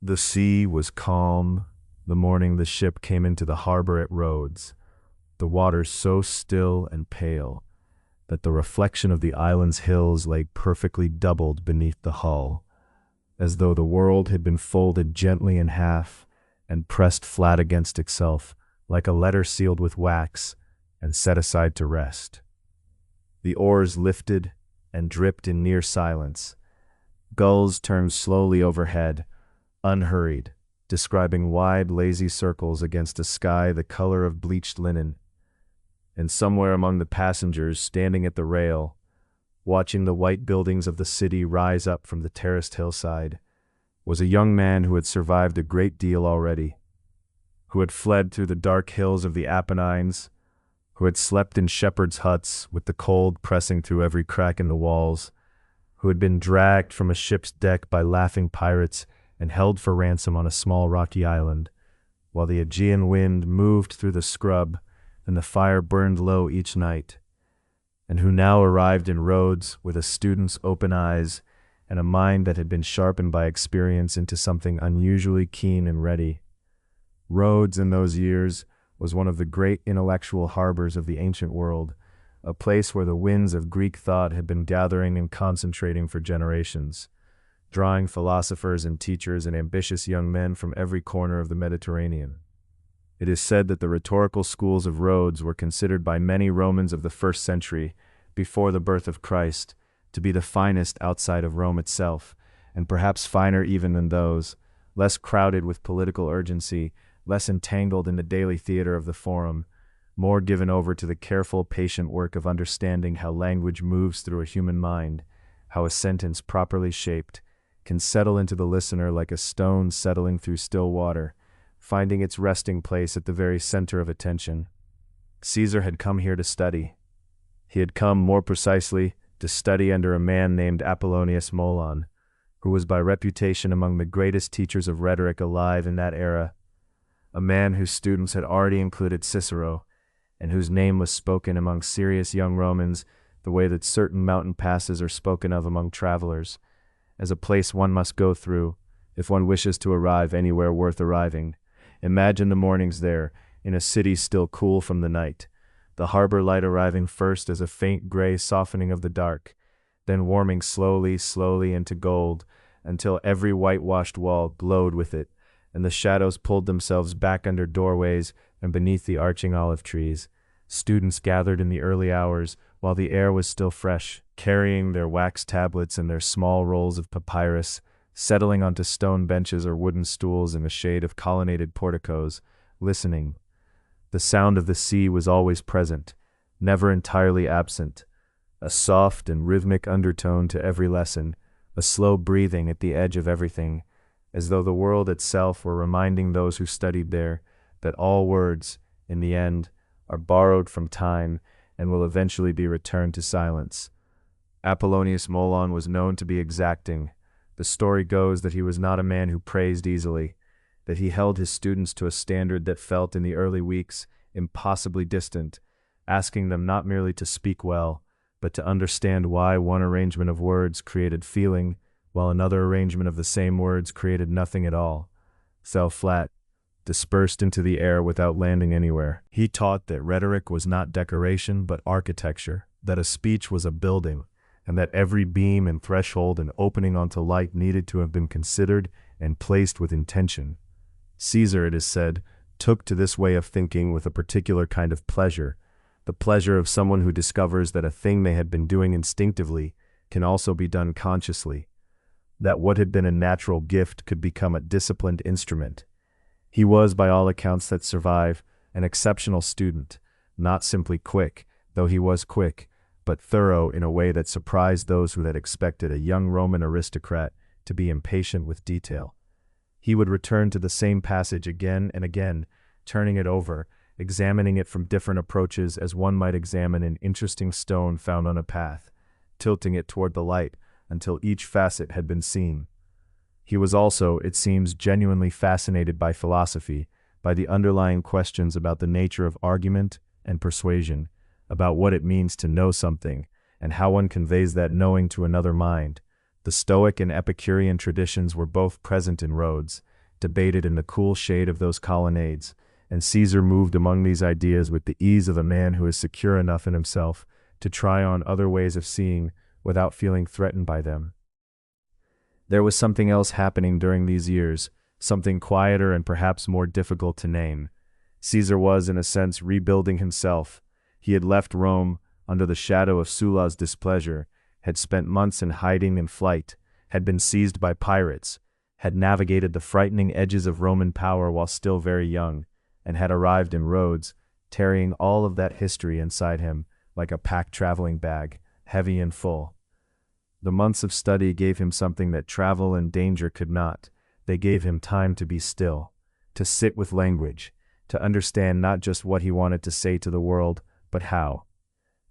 The sea was calm the morning the ship came into the harbor at Rhodes, the waters so still and pale that the reflection of the island's hills lay perfectly doubled beneath the hull, as though the world had been folded gently in half and pressed flat against itself, like a letter sealed with wax and set aside to rest. The oars lifted and dripped in near silence. Gulls turned slowly overhead, unhurried, describing wide, lazy circles against a sky the color of bleached linen. And somewhere among the passengers, standing at the rail, watching the white buildings of the city rise up from the terraced hillside, was a young man who had survived a great deal already, who had fled through the dark hills of the Apennines, who had slept in shepherds' huts with the cold pressing through every crack in the walls, who had been dragged from a ship's deck by laughing pirates and held for ransom on a small rocky island, while the Aegean wind moved through the scrub and the fire burned low each night, and who now arrived in Rhodes with a student's open eyes and a mind that had been sharpened by experience into something unusually keen and ready. Rhodes in those years was one of the great intellectual harbors of the ancient world, a place where the winds of Greek thought had been gathering and concentrating for generations, drawing philosophers and teachers and ambitious young men from every corner of the Mediterranean. It is said that the rhetorical schools of Rhodes were considered by many Romans of the first century, before the birth of Christ, to be the finest outside of Rome itself, and perhaps finer even than those, less crowded with political urgency, less entangled in the daily theater of the forum, more given over to the careful, patient work of understanding how language moves through a human mind, how a sentence properly shaped can settle into the listener like a stone settling through still water, finding its resting place at the very center of attention. Caesar had come here to study. He had come, more precisely, to study under a man named Apollonius Molon, who was by reputation among the greatest teachers of rhetoric alive in that era, a man whose students had already included Cicero, and whose name was spoken among serious young Romans the way that certain mountain passes are spoken of among travelers, as a place one must go through if one wishes to arrive anywhere worth arriving. Imagine the mornings there, in a city still cool from the night, the harbor light arriving first as a faint gray softening of the dark, then warming slowly, slowly into gold, until every whitewashed wall glowed with it, and the shadows pulled themselves back under doorways and beneath the arching olive trees. Students gathered in the early hours, while the air was still fresh, carrying their wax tablets and their small rolls of papyrus, settling onto stone benches or wooden stools in the shade of colonnaded porticos, listening. The sound of the sea was always present, never entirely absent, a soft and rhythmic undertone to every lesson, a slow breathing at the edge of everything, as though the world itself were reminding those who studied there that all words, in the end, are borrowed from time and will eventually be returned to silence. Apollonius Molon was known to be exacting. The story goes that he was not a man who praised easily, that he held his students to a standard that felt in the early weeks impossibly distant, asking them not merely to speak well, but to understand why one arrangement of words created feeling, while another arrangement of the same words created nothing at all, fell flat, dispersed into the air without landing anywhere. He taught that rhetoric was not decoration but architecture, that a speech was a building, and that every beam and threshold and opening onto light needed to have been considered and placed with intention. Caesar, it is said, took to this way of thinking with a particular kind of pleasure, the pleasure of someone who discovers that a thing they had been doing instinctively can also be done consciously, that what had been a natural gift could become a disciplined instrument. He was, by all accounts that survive, an exceptional student, not simply quick, though he was quick, but thorough in a way that surprised those who had expected a young Roman aristocrat to be impatient with detail. He would return to the same passage again and again, turning it over, examining it from different approaches as one might examine an interesting stone found on a path, tilting it toward the light until each facet had been seen. He was also, it seems, genuinely fascinated by philosophy, by the underlying questions about the nature of argument and persuasion, about what it means to know something, and how one conveys that knowing to another mind. The Stoic and Epicurean traditions were both present in Rhodes, debated in the cool shade of those colonnades, and Caesar moved among these ideas with the ease of a man who is secure enough in himself to try on other ways of seeing without feeling threatened by them. There was something else happening during these years, something quieter and perhaps more difficult to name. Caesar was, in a sense, rebuilding himself. He had left Rome under the shadow of Sulla's displeasure, had spent months in hiding and flight, had been seized by pirates, had navigated the frightening edges of Roman power while still very young, and had arrived in Rhodes, carrying all of that history inside him like a packed traveling bag, heavy and full. The months of study gave him something that travel and danger could not. They gave him time to be still, to sit with language, to understand not just what he wanted to say to the world, but how.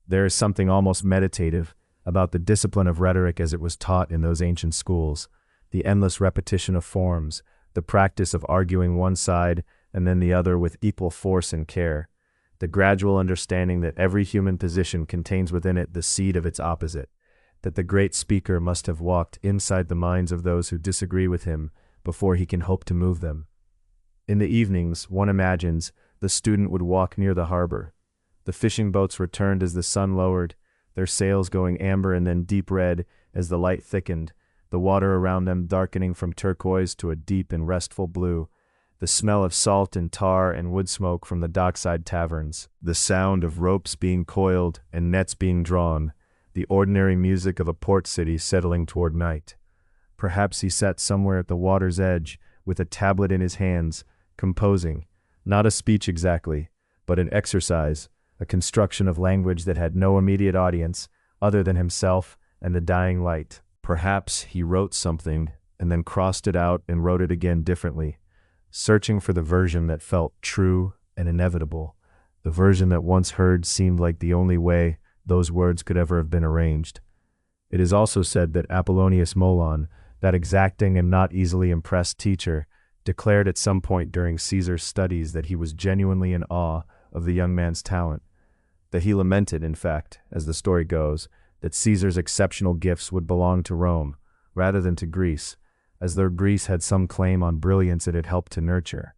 There is something almost meditative about the discipline of rhetoric as it was taught in those ancient schools, the endless repetition of forms, the practice of arguing one side and then the other with equal force and care, the gradual understanding that every human position contains within it the seed of its opposite, that the great speaker must have walked inside the minds of those who disagree with him before he can hope to move them. In the evenings, one imagines, the student would walk near the harbor. The fishing boats returned as the sun lowered, their sails going amber and then deep red as the light thickened, the water around them darkening from turquoise to a deep and restful blue, the smell of salt and tar and wood smoke from the dockside taverns, the sound of ropes being coiled and nets being drawn, the ordinary music of a port city settling toward night. Perhaps he sat somewhere at the water's edge, with a tablet in his hands, composing, not a speech exactly, but an exercise, a construction of language that had no immediate audience, other than himself and the dying light. Perhaps he wrote something, and then crossed it out and wrote it again differently, searching for the version that felt true and inevitable. The version that once heard seemed like the only way those words could ever have been arranged. It is also said that Apollonius Molon, that exacting and not easily impressed teacher, declared at some point during Caesar's studies that he was genuinely in awe of the young man's talent, that he lamented, in fact, as the story goes, that Caesar's exceptional gifts would belong to Rome, rather than to Greece, as though Greece had some claim on brilliance it had helped to nurture.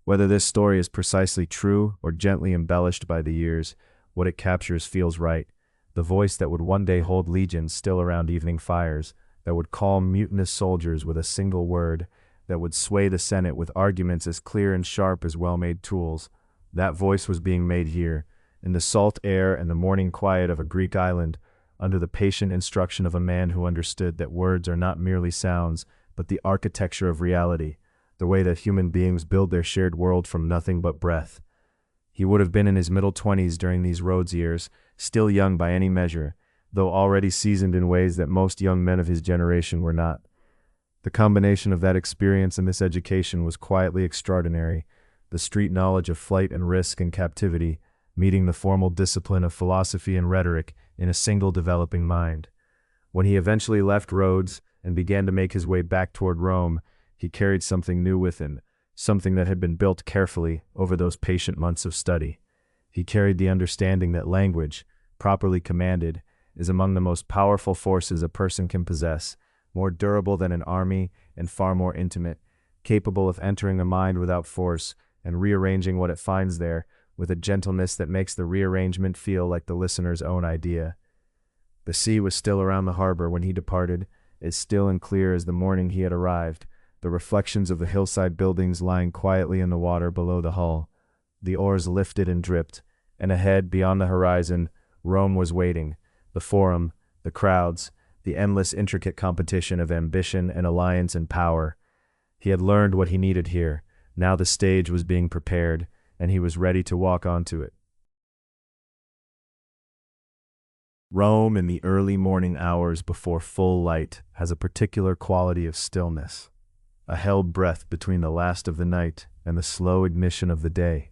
Whether this story is precisely true or gently embellished by the years, what it captures feels right, the voice that would one day hold legions still around evening fires, that would calm mutinous soldiers with a single word, that would sway the Senate with arguments as clear and sharp as well-made tools. That voice was being made here, in the salt air and the morning quiet of a Greek island, under the patient instruction of a man who understood that words are not merely sounds, but the architecture of reality, the way that human beings build their shared world from nothing but breath. He would have been in his middle 20s during these Rhodes years, still young by any measure, though already seasoned in ways that most young men of his generation were not. The combination of that experience and this education was quietly extraordinary, the street knowledge of flight and risk and captivity, meeting the formal discipline of philosophy and rhetoric in a single developing mind. When he eventually left Rhodes and began to make his way back toward Rome, he carried something new with him, something that had been built carefully over those patient months of study. He carried the understanding that language, properly commanded, is among the most powerful forces a person can possess, more durable than an army and far more intimate, capable of entering a mind without force and rearranging what it finds there with a gentleness that makes the rearrangement feel like the listener's own idea. The sea was still around the harbor when he departed, as still and clear as the morning he had arrived, the reflections of the hillside buildings lying quietly in the water below the hull. The oars lifted and dripped, and ahead, beyond the horizon, Rome was waiting, the forum, the crowds, the endless intricate competition of ambition and alliance and power. He had learned what he needed here. Now the stage was being prepared, and he was ready to walk onto it. Rome in the early morning hours before full light has a particular quality of stillness, a held breath between the last of the night and the slow ignition of the day,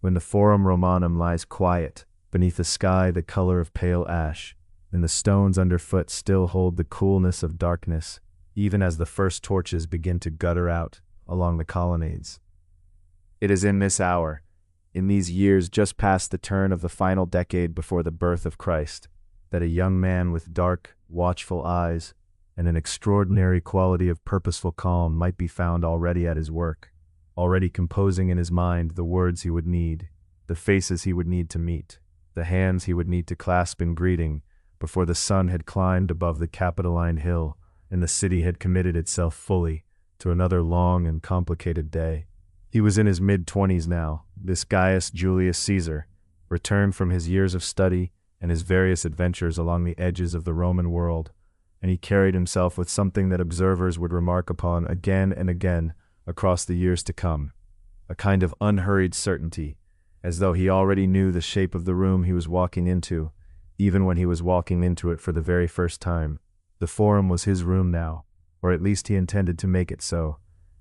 when the Forum Romanum lies quiet beneath a sky the color of pale ash, and the stones underfoot still hold the coolness of darkness, even as the first torches begin to gutter out along the colonnades. It is in this hour, in these years just past the turn of the final decade before the birth of Christ, that a young man with dark, watchful eyes and an extraordinary quality of purposeful calm might be found already at his work, already composing in his mind the words he would need, the faces he would need to meet, the hands he would need to clasp in greeting, before the sun had climbed above the Capitoline Hill and the city had committed itself fully to another long and complicated day. He was in his mid-20s now, this Gaius Julius Caesar, returned from his years of study and his various adventures along the edges of the Roman world, and he carried himself with something that observers would remark upon again and again across the years to come, a kind of unhurried certainty, as though he already knew the shape of the room he was walking into, even when he was walking into it for the very first time. The Forum was his room now, or at least he intended to make it so,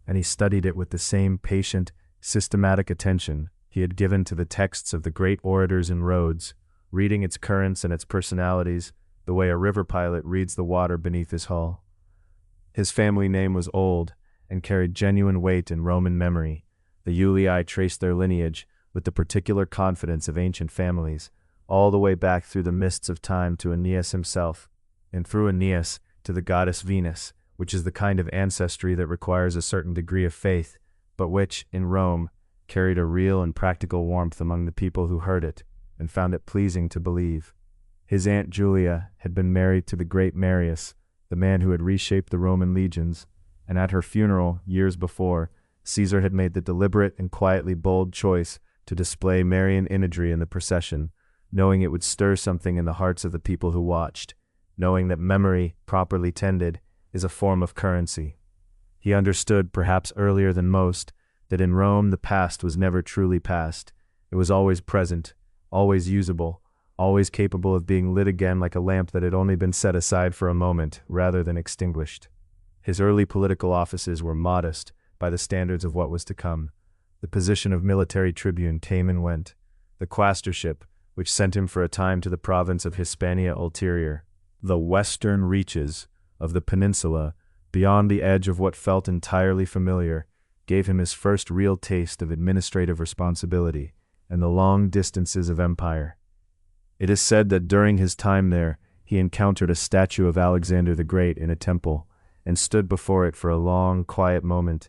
and he studied it with the same patient, systematic attention he had given to the texts of the great orators in Rhodes, reading its currents and its personalities, the way a river pilot reads the water beneath his hull. His family name was old, and carried genuine weight in Roman memory. The Julii traced their lineage with the particular confidence of ancient families, all the way back through the mists of time to Aeneas himself, and through Aeneas to the goddess Venus, which is the kind of ancestry that requires a certain degree of faith, but which, in Rome, carried a real and practical warmth among the people who heard it, and found it pleasing to believe. His Aunt Julia had been married to the great Marius, the man who had reshaped the Roman legions, and at her funeral, years before, Caesar had made the deliberate and quietly bold choice to display Marian imagery in the procession, knowing it would stir something in the hearts of the people who watched, knowing that memory, properly tended, is a form of currency. He understood, perhaps earlier than most, that in Rome the past was never truly past. It was always present, always usable, always capable of being lit again like a lamp that had only been set aside for a moment rather than extinguished. His early political offices were modest by the standards of what was to come. The position of military tribune came and went. The quaestorship, which sent him for a time to the province of Hispania Ulterior, the western reaches of the peninsula, beyond the edge of what felt entirely familiar, gave him his first real taste of administrative responsibility and the long distances of empire. It is said that during his time there, he encountered a statue of Alexander the Great in a temple, and stood before it for a long, quiet moment,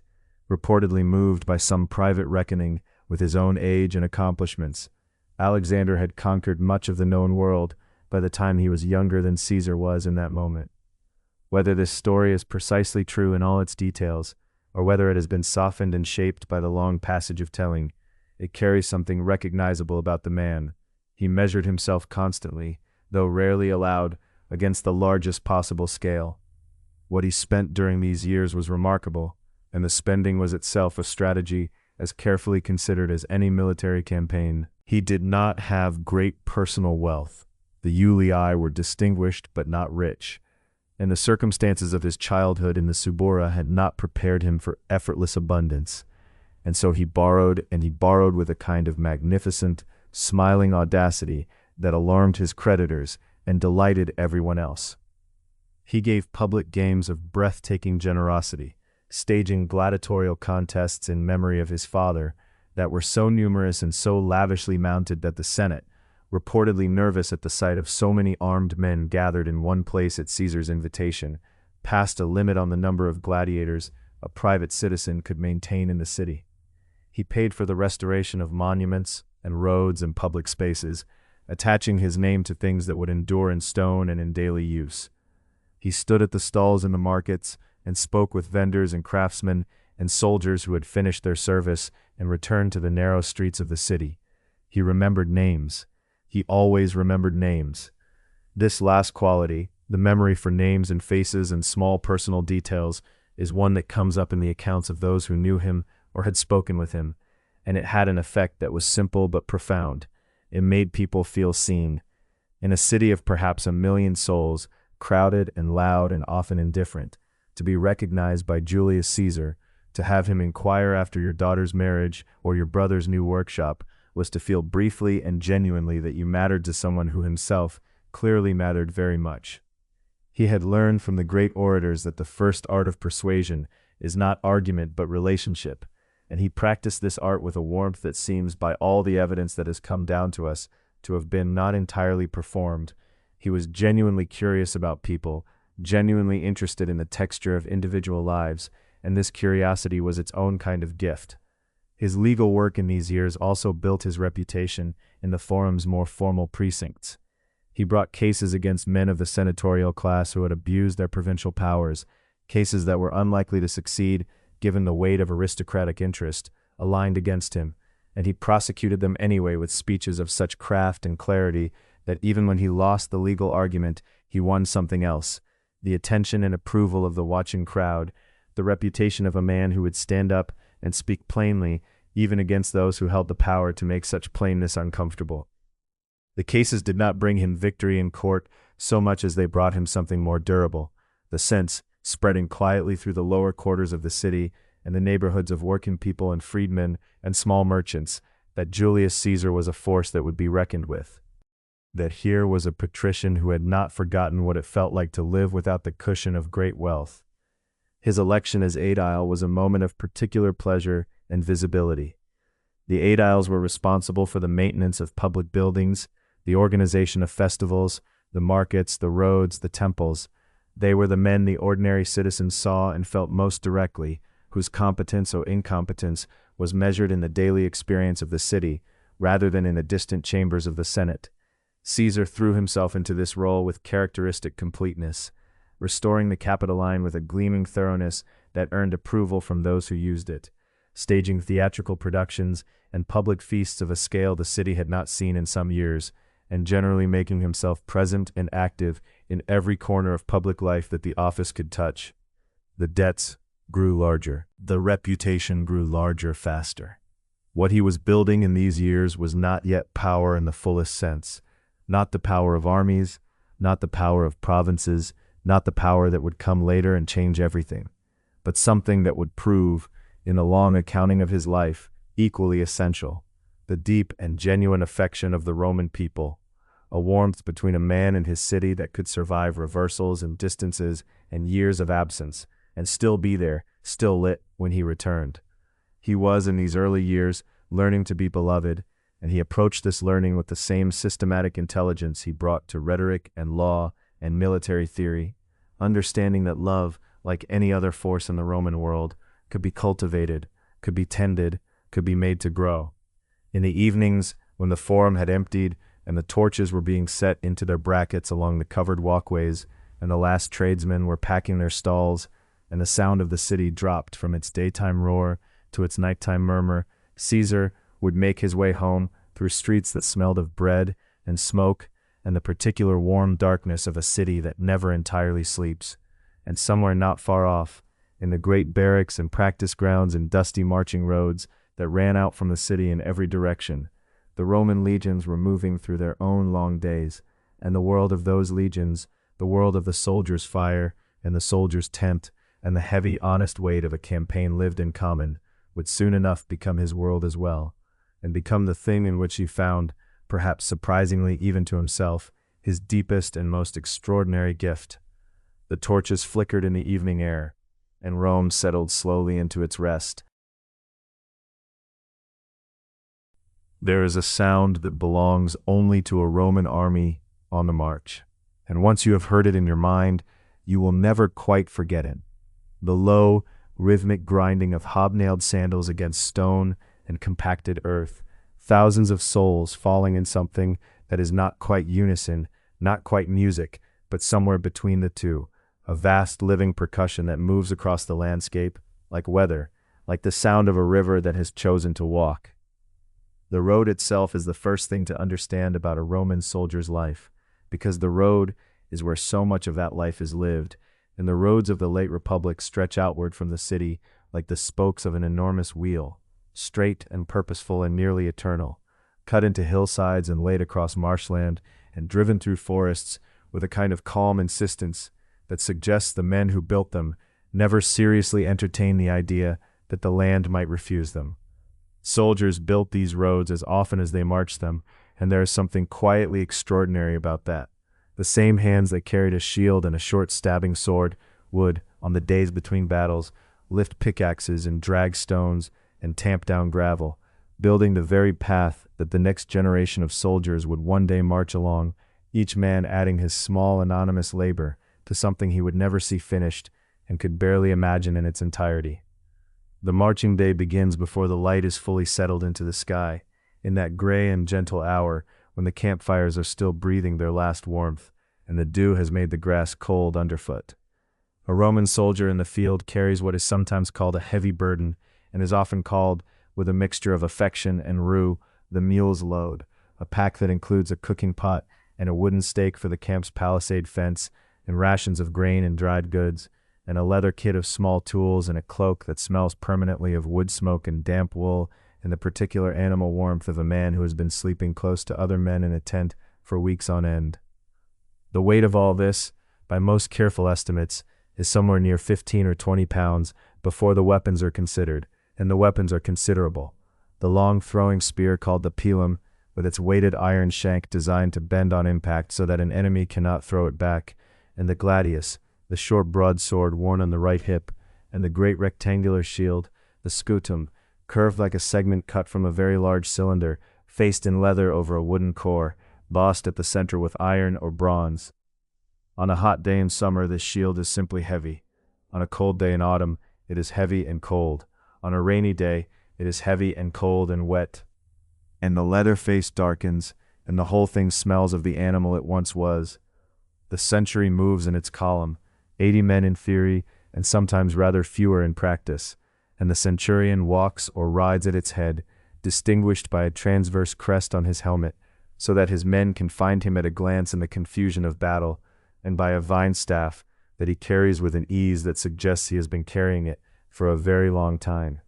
reportedly moved by some private reckoning with his own age and accomplishments. Alexander had conquered much of the known world by the time he was younger than Caesar was in that moment. Whether this story is precisely true in all its details, or whether it has been softened and shaped by the long passage of telling, it carries something recognizable about the man. He measured himself constantly, though rarely aloud, against the largest possible scale. What he spent during these years was remarkable, and the spending was itself a strategy as carefully considered as any military campaign. He did not have great personal wealth. The Julii were distinguished but not rich, and the circumstances of his childhood in the Subura had not prepared him for effortless abundance, and so he borrowed, and he borrowed with a kind of magnificent, smiling audacity that alarmed his creditors and delighted everyone else. He gave public games of breathtaking generosity, staging gladiatorial contests in memory of his father that were so numerous and so lavishly mounted that the Senate, reportedly nervous at the sight of so many armed men gathered in one place at Caesar's invitation, passed a limit on the number of gladiators a private citizen could maintain in the city. He paid for the restoration of monuments and roads and public spaces, attaching his name to things that would endure in stone and in daily use. He stood at the stalls in the markets and spoke with vendors and craftsmen and soldiers who had finished their service and returned to the narrow streets of the city. He remembered names. He always remembered names. This last quality, the memory for names and faces and small personal details, is one that comes up in the accounts of those who knew him or had spoken with him, and it had an effect that was simple but profound. It made people feel seen, In a city of perhaps 1,000,000 souls, crowded and loud and often indifferent, to be recognized by Julius Caesar, to have him inquire after your daughter's marriage or your brother's new workshop, was to feel briefly and genuinely that you mattered to someone who himself clearly mattered very much. He had learned from the great orators that the first art of persuasion is not argument but relationship, and he practiced this art with a warmth that seems, by all the evidence that has come down to us, to have been not entirely performed. He was genuinely curious about people, genuinely interested in the texture of individual lives, and this curiosity was its own kind of gift. His legal work in these years also built his reputation in the forum's more formal precincts. He brought cases against men of the senatorial class who had abused their provincial powers, cases that were unlikely to succeed given the weight of aristocratic interest aligned against him, and he prosecuted them anyway with speeches of such craft and clarity that even when he lost the legal argument, he won something else: the attention and approval of the watching crowd, the reputation of a man who would stand up and speak plainly, even against those who held the power to make such plainness uncomfortable. The cases did not bring him victory in court so much as they brought him something more durable: the sense, spreading quietly through the lower quarters of the city and the neighborhoods of working people and freedmen and small merchants, that Julius Caesar was a force that would be reckoned with. That here was a patrician who had not forgotten what it felt like to live without the cushion of great wealth. His election as aedile was a moment of particular pleasure and visibility. The aediles were responsible for the maintenance of public buildings, the organization of festivals, the markets, the roads, the temples. They were the men the ordinary citizens saw and felt most directly, whose competence or incompetence was measured in the daily experience of the city, rather than in the distant chambers of the Senate. Caesar threw himself into this role with characteristic completeness, restoring the Capitoline with a gleaming thoroughness that earned approval from those who used it, staging theatrical productions and public feasts of a scale the city had not seen in some years, and generally making himself present and active in every corner of public life that the office could touch. The debts grew larger. The reputation grew larger faster. What he was building in these years was not yet power in the fullest sense, not the power of armies, not the power of provinces, not the power that would come later and change everything, but something that would prove, in a long accounting of his life, equally essential: the deep and genuine affection of the Roman people, a warmth between a man and his city that could survive reversals and distances and years of absence, and still be there, still lit, when he returned. He was, in these early years, learning to be beloved, and he approached this learning with the same systematic intelligence he brought to rhetoric and law and military theory, understanding that love, like any other force in the Roman world, could be cultivated, could be tended, could be made to grow. In the evenings, when the forum had emptied and the torches were being set into their brackets along the covered walkways, and the last tradesmen were packing their stalls, and the sound of the city dropped from its daytime roar to its nighttime murmur, Caesar would make his way home through streets that smelled of bread and smoke and the particular warm darkness of a city that never entirely sleeps. And somewhere not far off, in the great barracks and practice grounds and dusty marching roads that ran out from the city in every direction, the Roman legions were moving through their own long days, and the world of those legions, the world of the soldier's fire and the soldier's tent, and the heavy, honest weight of a campaign lived in common, would soon enough become his world as well, and become the thing in which he found, perhaps surprisingly even to himself, his deepest and most extraordinary gift. The torches flickered in the evening air, and Rome settled slowly into its rest. There is a sound that belongs only to a Roman army on the march, and once you have heard it in your mind, you will never quite forget it. The low, rhythmic grinding of hobnailed sandals against stone and compacted earth, thousands of souls falling in something that is not quite unison, not quite music, but somewhere between the two, a vast living percussion that moves across the landscape, like weather, like the sound of a river that has chosen to walk. The road itself is the first thing to understand about a Roman soldier's life, because the road is where so much of that life is lived, and the roads of the late Republic stretch outward from the city like the spokes of an enormous wheel, straight and purposeful and nearly eternal, cut into hillsides and laid across marshland and driven through forests with a kind of calm insistence that suggests the men who built them never seriously entertained the idea that the land might refuse them. Soldiers built these roads as often as they marched them, and there is something quietly extraordinary about that. The same hands that carried a shield and a short stabbing sword would, on the days between battles, lift pickaxes and drag stones and tamp down gravel, building the very path that the next generation of soldiers would one day march along, each man adding his small anonymous labor to something he would never see finished and could barely imagine in its entirety. The marching day begins before the light is fully settled into the sky, in that gray and gentle hour when the campfires are still breathing their last warmth, and the dew has made the grass cold underfoot. A Roman soldier in the field carries what is sometimes called a heavy burden, and is often called, with a mixture of affection and rue, the mule's load, a pack that includes a cooking pot and a wooden stake for the camp's palisade fence, and rations of grain and dried goods, and a leather kit of small tools, and a cloak that smells permanently of wood smoke and damp wool, and the particular animal warmth of a man who has been sleeping close to other men in a tent for weeks on end. The weight of all this, by most careful estimates, is somewhere near 15 or 20 pounds before the weapons are considered, and the weapons are considerable. The long throwing spear called the pilum, with its weighted iron shank designed to bend on impact so that an enemy cannot throw it back, and the gladius, the short broadsword worn on the right hip, and the great rectangular shield, the scutum, curved like a segment cut from a very large cylinder, faced in leather over a wooden core, bossed at the center with iron or bronze. On a hot day in summer, this shield is simply heavy. On a cold day in autumn, it is heavy and cold. On a rainy day, it is heavy and cold and wet. And the leather face darkens, and the whole thing smells of the animal it once was. The century moves in its column, 80 men in theory, and sometimes rather fewer in practice, and the centurion walks or rides at its head, distinguished by a transverse crest on his helmet, so that his men can find him at a glance in the confusion of battle, and by a vine staff that he carries with an ease that suggests he has been carrying it for a very long time.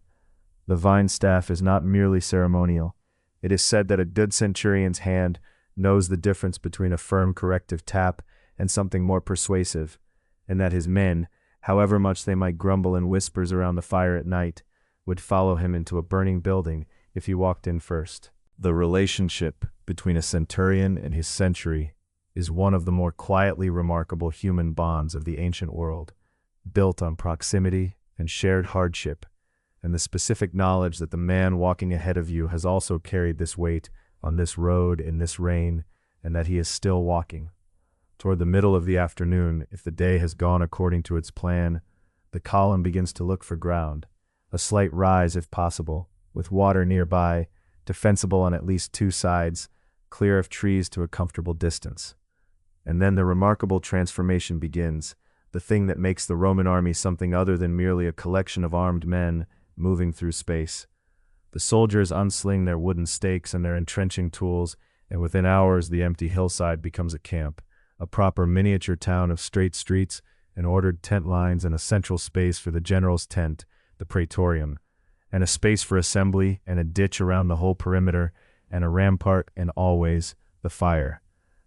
The vine staff is not merely ceremonial. It is said that a good centurion's hand knows the difference between a firm corrective tap and something more persuasive, and that his men, however much they might grumble in whispers around the fire at night, would follow him into a burning building if he walked in first. The relationship between a centurion and his century is one of the more quietly remarkable human bonds of the ancient world, built on proximity and shared hardship, and the specific knowledge that the man walking ahead of you has also carried this weight on this road in this rain, and that he is still walking. Toward the middle of the afternoon, if the day has gone according to its plan, the column begins to look for ground, a slight rise if possible, with water nearby, defensible on at least two sides, clear of trees to a comfortable distance. And then the remarkable transformation begins, the thing that makes the Roman army something other than merely a collection of armed men moving through space. The soldiers unsling their wooden stakes and their entrenching tools, and within hours the empty hillside becomes a camp, a proper miniature town of straight streets and ordered tent lines, and a central space for the general's tent, the praetorium, and a space for assembly, and a ditch around the whole perimeter, and a rampart, and always the fire.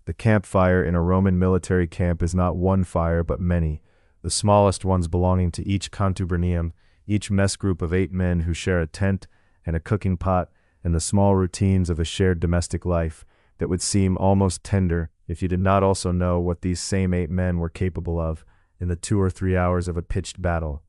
The campfire in a Roman military camp is not one fire but many, the smallest ones belonging to each contubernium, each mess group of 8 men who share a tent and a cooking pot, and the small routines of a shared domestic life that would seem almost tender if you did not also know what these same 8 men were capable of in the 2 or 3 hours of a pitched battle.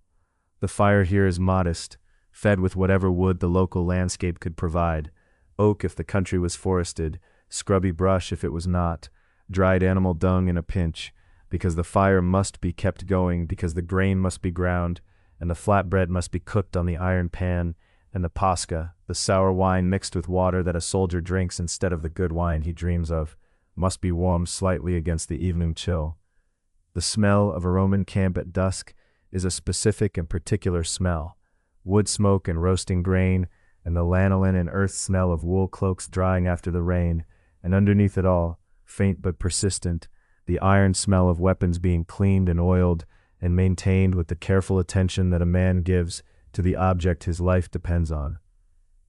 The fire here is modest, fed with whatever wood the local landscape could provide, oak if the country was forested, scrubby brush if it was not, dried animal dung in a pinch, because the fire must be kept going, because the grain must be ground, and the flatbread must be cooked on the iron pan, and the pasca, the sour wine mixed with water that a soldier drinks instead of the good wine he dreams of, must be warmed slightly against the evening chill. The smell of a Roman camp at dusk is a specific and particular smell, wood smoke and roasting grain, and the lanolin and earth smell of wool cloaks drying after the rain, and underneath it all, faint but persistent, the iron smell of weapons being cleaned and oiled and maintained with the careful attention that a man gives to the object his life depends on.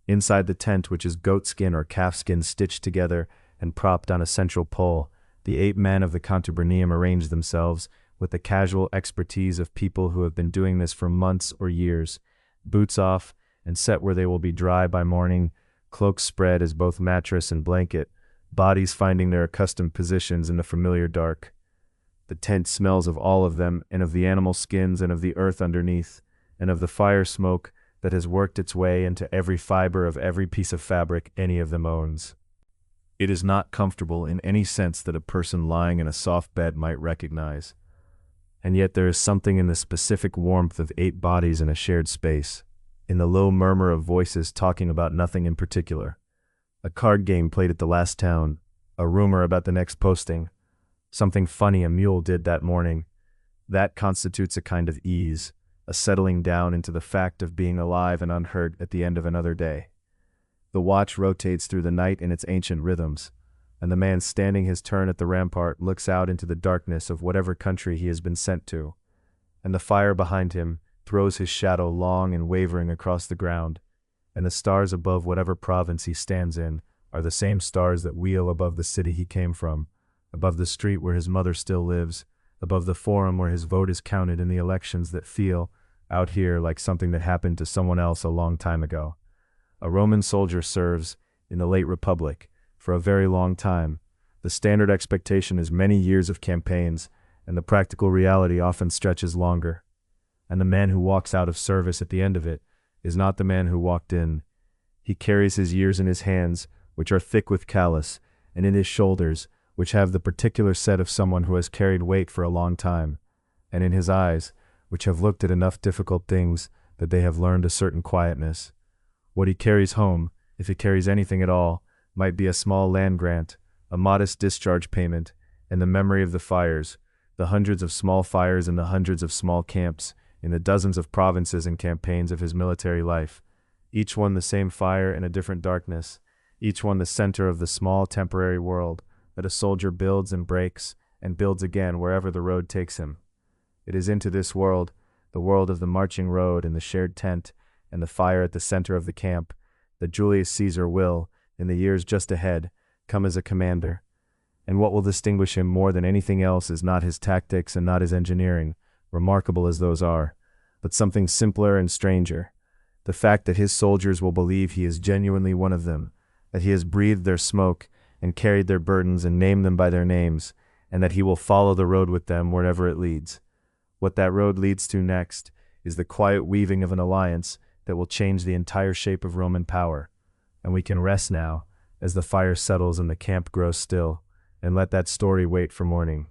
Inside the tent, which is goatskin or calfskin stitched together and propped on a central pole, the 8 men of the Contubernium arranged themselves with the casual expertise of people who have been doing this for months or years, boots off and set where they will be dry by morning, cloaks spread as both mattress and blanket, bodies finding their accustomed positions in the familiar dark. The tent smells of all of them, and of the animal skins, and of the earth underneath, and of the fire smoke that has worked its way into every fiber of every piece of fabric any of them owns. It is not comfortable in any sense that a person lying in a soft bed might recognize, and yet there is something in the specific warmth of 8 bodies in a shared space, in the low murmur of voices talking about nothing in particular. A card game played at the last town, a rumor about the next posting, something funny a mule did that morning. That constitutes a kind of ease, a settling down into the fact of being alive and unhurt at the end of another day. The watch rotates through the night in its ancient rhythms, and the man standing his turn at the rampart looks out into the darkness of whatever country he has been sent to, and the fire behind him throws his shadow long and wavering across the ground, and the stars above whatever province he stands in are the same stars that wheel above the city he came from, above the street where his mother still lives, above the forum where his vote is counted in the elections that feel, out here, like something that happened to someone else a long time ago. A Roman soldier serves, in the late Republic, for a very long time. The standard expectation is many years of campaigns, and the practical reality often stretches longer. And the man who walks out of service at the end of it is not the man who walked in. He carries his years in his hands, which are thick with callus, and in his shoulders, which have the particular set of someone who has carried weight for a long time, and in his eyes, which have looked at enough difficult things that they have learned a certain quietness. What he carries home, if it carries anything at all, might be a small land grant, a modest discharge payment, and the memory of the fires, the hundreds of small fires and the hundreds of small camps, in the dozens of provinces and campaigns of his military life, each one the same fire in a different darkness, each one the center of the small temporary world that a soldier builds and breaks and builds again wherever the road takes him. It is into this world, the world of the marching road and the shared tent and the fire at the center of the camp, that Julius Caesar will, in the years just ahead, come as a commander. And what will distinguish him more than anything else is not his tactics and not his engineering, remarkable as those are, but something simpler and stranger. The fact that his soldiers will believe he is genuinely one of them, that he has breathed their smoke and carried their burdens and named them by their names, and that he will follow the road with them wherever it leads. What that road leads to next is the quiet weaving of an alliance that will change the entire shape of Roman power, and we can rest now, as the fire settles and the camp grows still, and let that story wait for morning.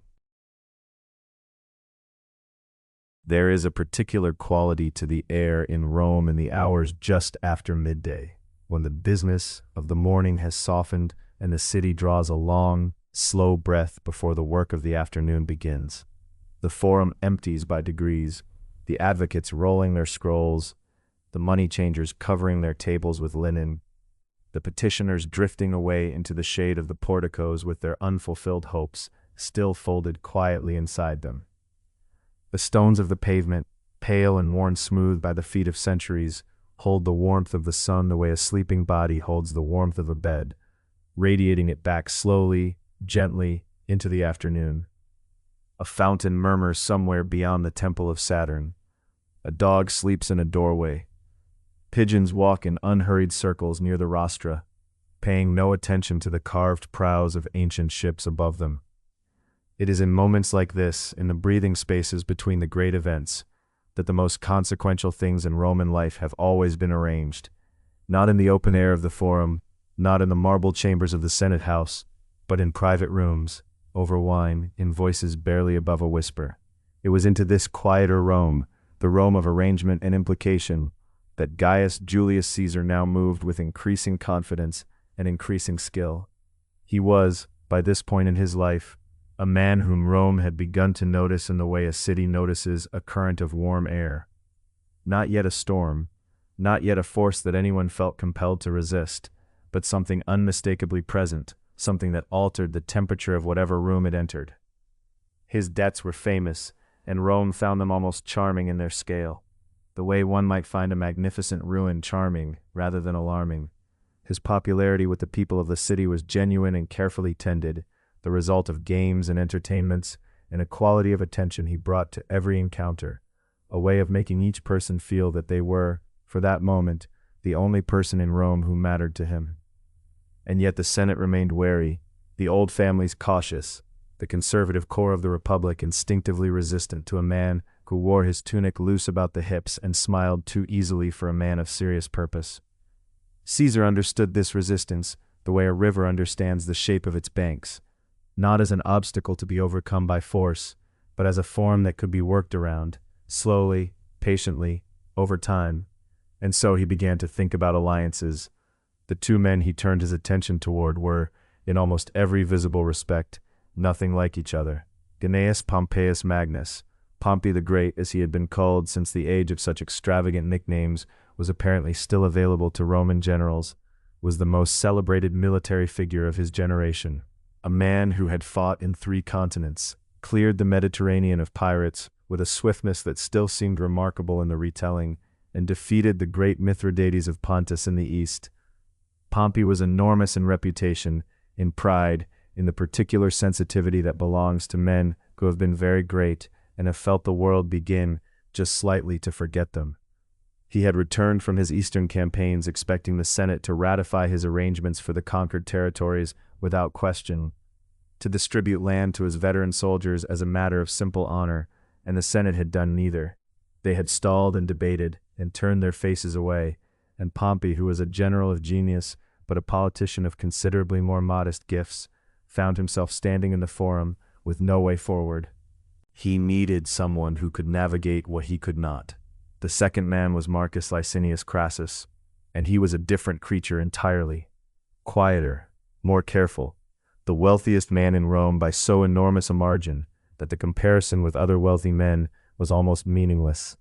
There is a particular quality to the air in Rome in the hours just after midday, when the business of the morning has softened and the city draws a long, slow breath before the work of the afternoon begins. The forum empties by degrees, the advocates rolling their scrolls, the money changers covering their tables with linen, the petitioners drifting away into the shade of the porticos with their unfulfilled hopes still folded quietly inside them. The stones of the pavement, pale and worn smooth by the feet of centuries, hold the warmth of the sun the way a sleeping body holds the warmth of a bed, radiating it back slowly, gently, into the afternoon. A fountain murmurs somewhere beyond the temple of Saturn. A dog sleeps in a doorway. Pigeons walk in unhurried circles near the rostra, paying no attention to the carved prows of ancient ships above them. It is in moments like this, in the breathing spaces between the great events, that the most consequential things in Roman life have always been arranged, not in the open air of the forum, not in the marble chambers of the Senate House, but in private rooms, over wine, in voices barely above a whisper. It was into this quieter Rome, the Rome of arrangement and implication, that Gaius Julius Caesar now moved with increasing confidence and increasing skill. He was, by this point in his life, a man whom Rome had begun to notice in the way a city notices a current of warm air. Not yet a storm, not yet a force that anyone felt compelled to resist, but something unmistakably present, something that altered the temperature of whatever room it entered. His debts were famous, and Rome found them almost charming in their scale, the way one might find a magnificent ruin charming rather than alarming. His popularity with the people of the city was genuine and carefully tended, the result of games and entertainments, and a quality of attention he brought to every encounter, a way of making each person feel that they were, for that moment, the only person in Rome who mattered to him. And yet the Senate remained wary, the old families cautious, the conservative core of the Republic instinctively resistant to a man who wore his tunic loose about the hips and smiled too easily for a man of serious purpose. Caesar understood this resistance the way a river understands the shape of its banks, not as an obstacle to be overcome by force, but as a form that could be worked around, slowly, patiently, over time. And so he began to think about alliances. The two men he turned his attention toward were, in almost every visible respect, nothing like each other. Gnaeus Pompeius Magnus, Pompey the Great as he had been called since the age of such extravagant nicknames was apparently still available to Roman generals, was the most celebrated military figure of his generation. A man who had fought in 3 continents, cleared the Mediterranean of pirates with a swiftness that still seemed remarkable in the retelling, and defeated the great Mithridates of Pontus in the east. Pompey was enormous in reputation, in pride, in the particular sensitivity that belongs to men who have been very great and have felt the world begin, just slightly, to forget them. He had returned from his eastern campaigns expecting the Senate to ratify his arrangements for the conquered territories without question, to distribute land to his veteran soldiers as a matter of simple honor, and the Senate had done neither. They had stalled and debated, and turned their faces away, and Pompey, who was a general of genius, but a politician of considerably more modest gifts, found himself standing in the forum with no way forward. He needed someone who could navigate what he could not. The second man was Marcus Licinius Crassus, and he was a different creature entirely. Quieter, more careful, the wealthiest man in Rome by so enormous a margin that the comparison with other wealthy men was almost meaningless.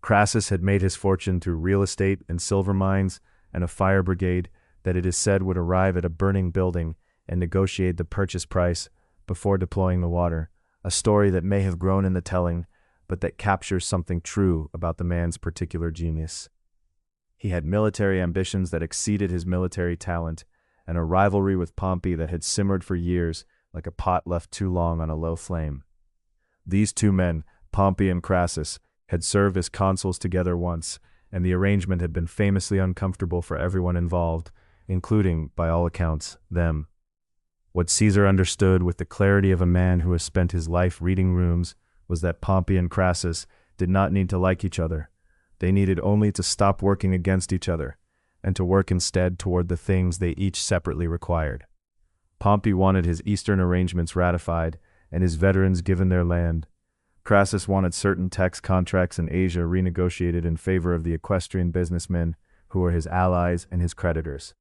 Crassus had made his fortune through real estate and silver mines and a fire brigade that it is said would arrive at a burning building and negotiate the purchase price before deploying the water, a story that may have grown in the telling, but that captures something true about the man's particular genius. He had military ambitions that exceeded his military talent, and a rivalry with Pompey that had simmered for years like a pot left too long on a low flame. These two men, Pompey and Crassus, had served as consuls together once, and the arrangement had been famously uncomfortable for everyone involved, including, by all accounts, them. What Caesar understood with the clarity of a man who has spent his life reading rooms was that Pompey and Crassus did not need to like each other. They needed only to stop working against each other, and to work instead toward the things they each separately required. Pompey wanted his eastern arrangements ratified, and his veterans given their land. Crassus wanted certain tax contracts in Asia renegotiated in favor of the equestrian businessmen who were his allies and his creditors.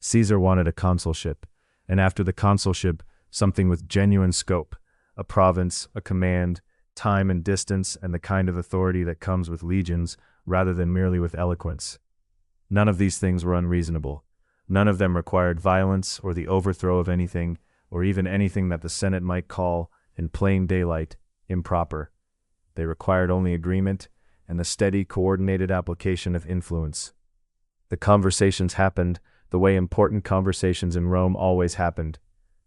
Caesar wanted a consulship, and after the consulship, something with genuine scope, a province, a command, time and distance, and the kind of authority that comes with legions rather than merely with eloquence. None of these things were unreasonable. None of them required violence or the overthrow of anything, or even anything that the Senate might call, in plain daylight, improper. They required only agreement and the steady, coordinated application of influence. The conversations happened the way important conversations in Rome always happened,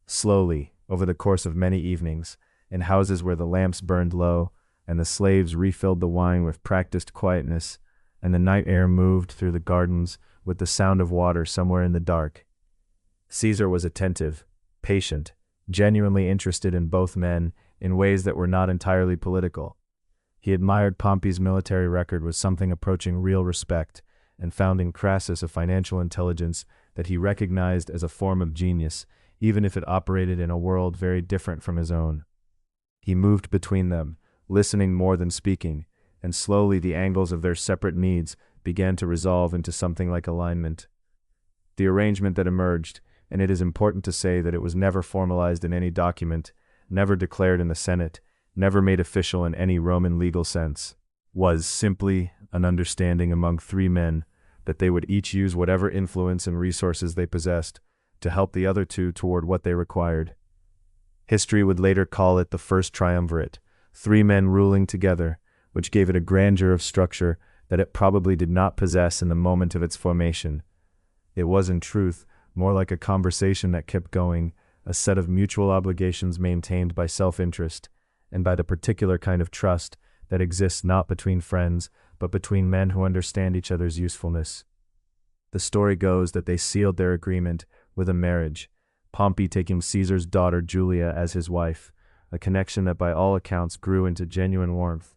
slowly, over the course of many evenings, in houses where the lamps burned low, and the slaves refilled the wine with practiced quietness, and the night air moved through the gardens with the sound of water somewhere in the dark. Caesar was attentive, patient, genuinely interested in both men in ways that were not entirely political. He admired Pompey's military record with something approaching real respect, and found in Crassus a financial intelligence that he recognized as a form of genius, even if it operated in a world very different from his own. He moved between them, listening more than speaking, and slowly the angles of their separate needs began to resolve into something like alignment. The arrangement that emerged, and it is important to say that it was never formalized in any document, never declared in the Senate, never made official in any Roman legal sense, was simply an understanding among 3 men that they would each use whatever influence and resources they possessed to help the other 2 toward what they required. History would later call it the First Triumvirate, 3 men ruling together, which gave it a grandeur of structure that it probably did not possess in the moment of its formation. It was, in truth, more like a conversation that kept going, a set of mutual obligations maintained by self-interest, and by the particular kind of trust that exists not between friends, but between men who understand each other's usefulness. The story goes that they sealed their agreement with a marriage, Pompey taking Caesar's daughter Julia as his wife, a connection that by all accounts grew into genuine warmth,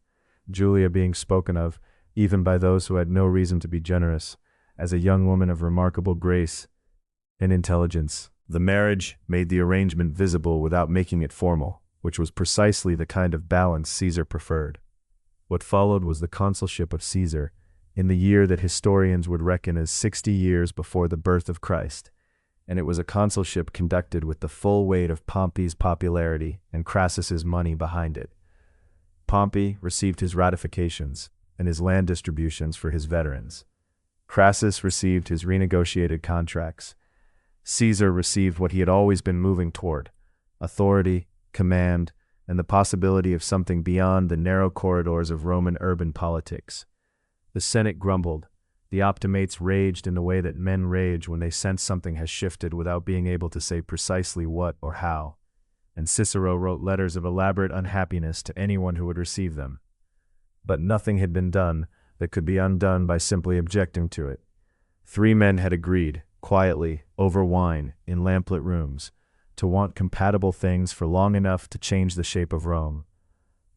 Julia being spoken of, even by those who had no reason to be generous, as a young woman of remarkable grace and intelligence. The marriage made the arrangement visible without making it formal, which was precisely the kind of balance Caesar preferred. What followed was the consulship of Caesar, in the year that historians would reckon as 60 years before the birth of Christ, and it was a consulship conducted with the full weight of Pompey's popularity and Crassus's money behind it. Pompey received his ratifications and his land distributions for his veterans. Crassus received his renegotiated contracts. Caesar received what he had always been moving toward: authority, command, and the possibility of something beyond the narrow corridors of Roman urban politics. The Senate grumbled. The optimates raged in the way that men rage when they sense something has shifted without being able to say precisely what or how. And Cicero wrote letters of elaborate unhappiness to anyone who would receive them. But nothing had been done that could be undone by simply objecting to it. 3 men had agreed, quietly, over wine, in lamplit rooms, to want compatible things for long enough to change the shape of Rome.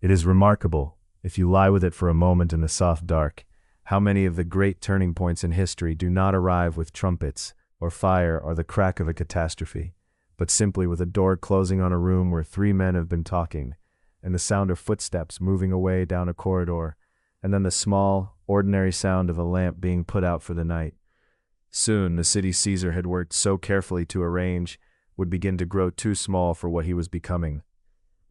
It is remarkable, if you lie with it for a moment in the soft dark, how many of the great turning points in history do not arrive with trumpets, or fire, or the crack of a catastrophe, but simply with a door closing on a room where 3 men have been talking, and the sound of footsteps moving away down a corridor, and then the small, ordinary sound of a lamp being put out for the night. Soon the city Caesar had worked so carefully to arrange would begin to grow too small for what he was becoming.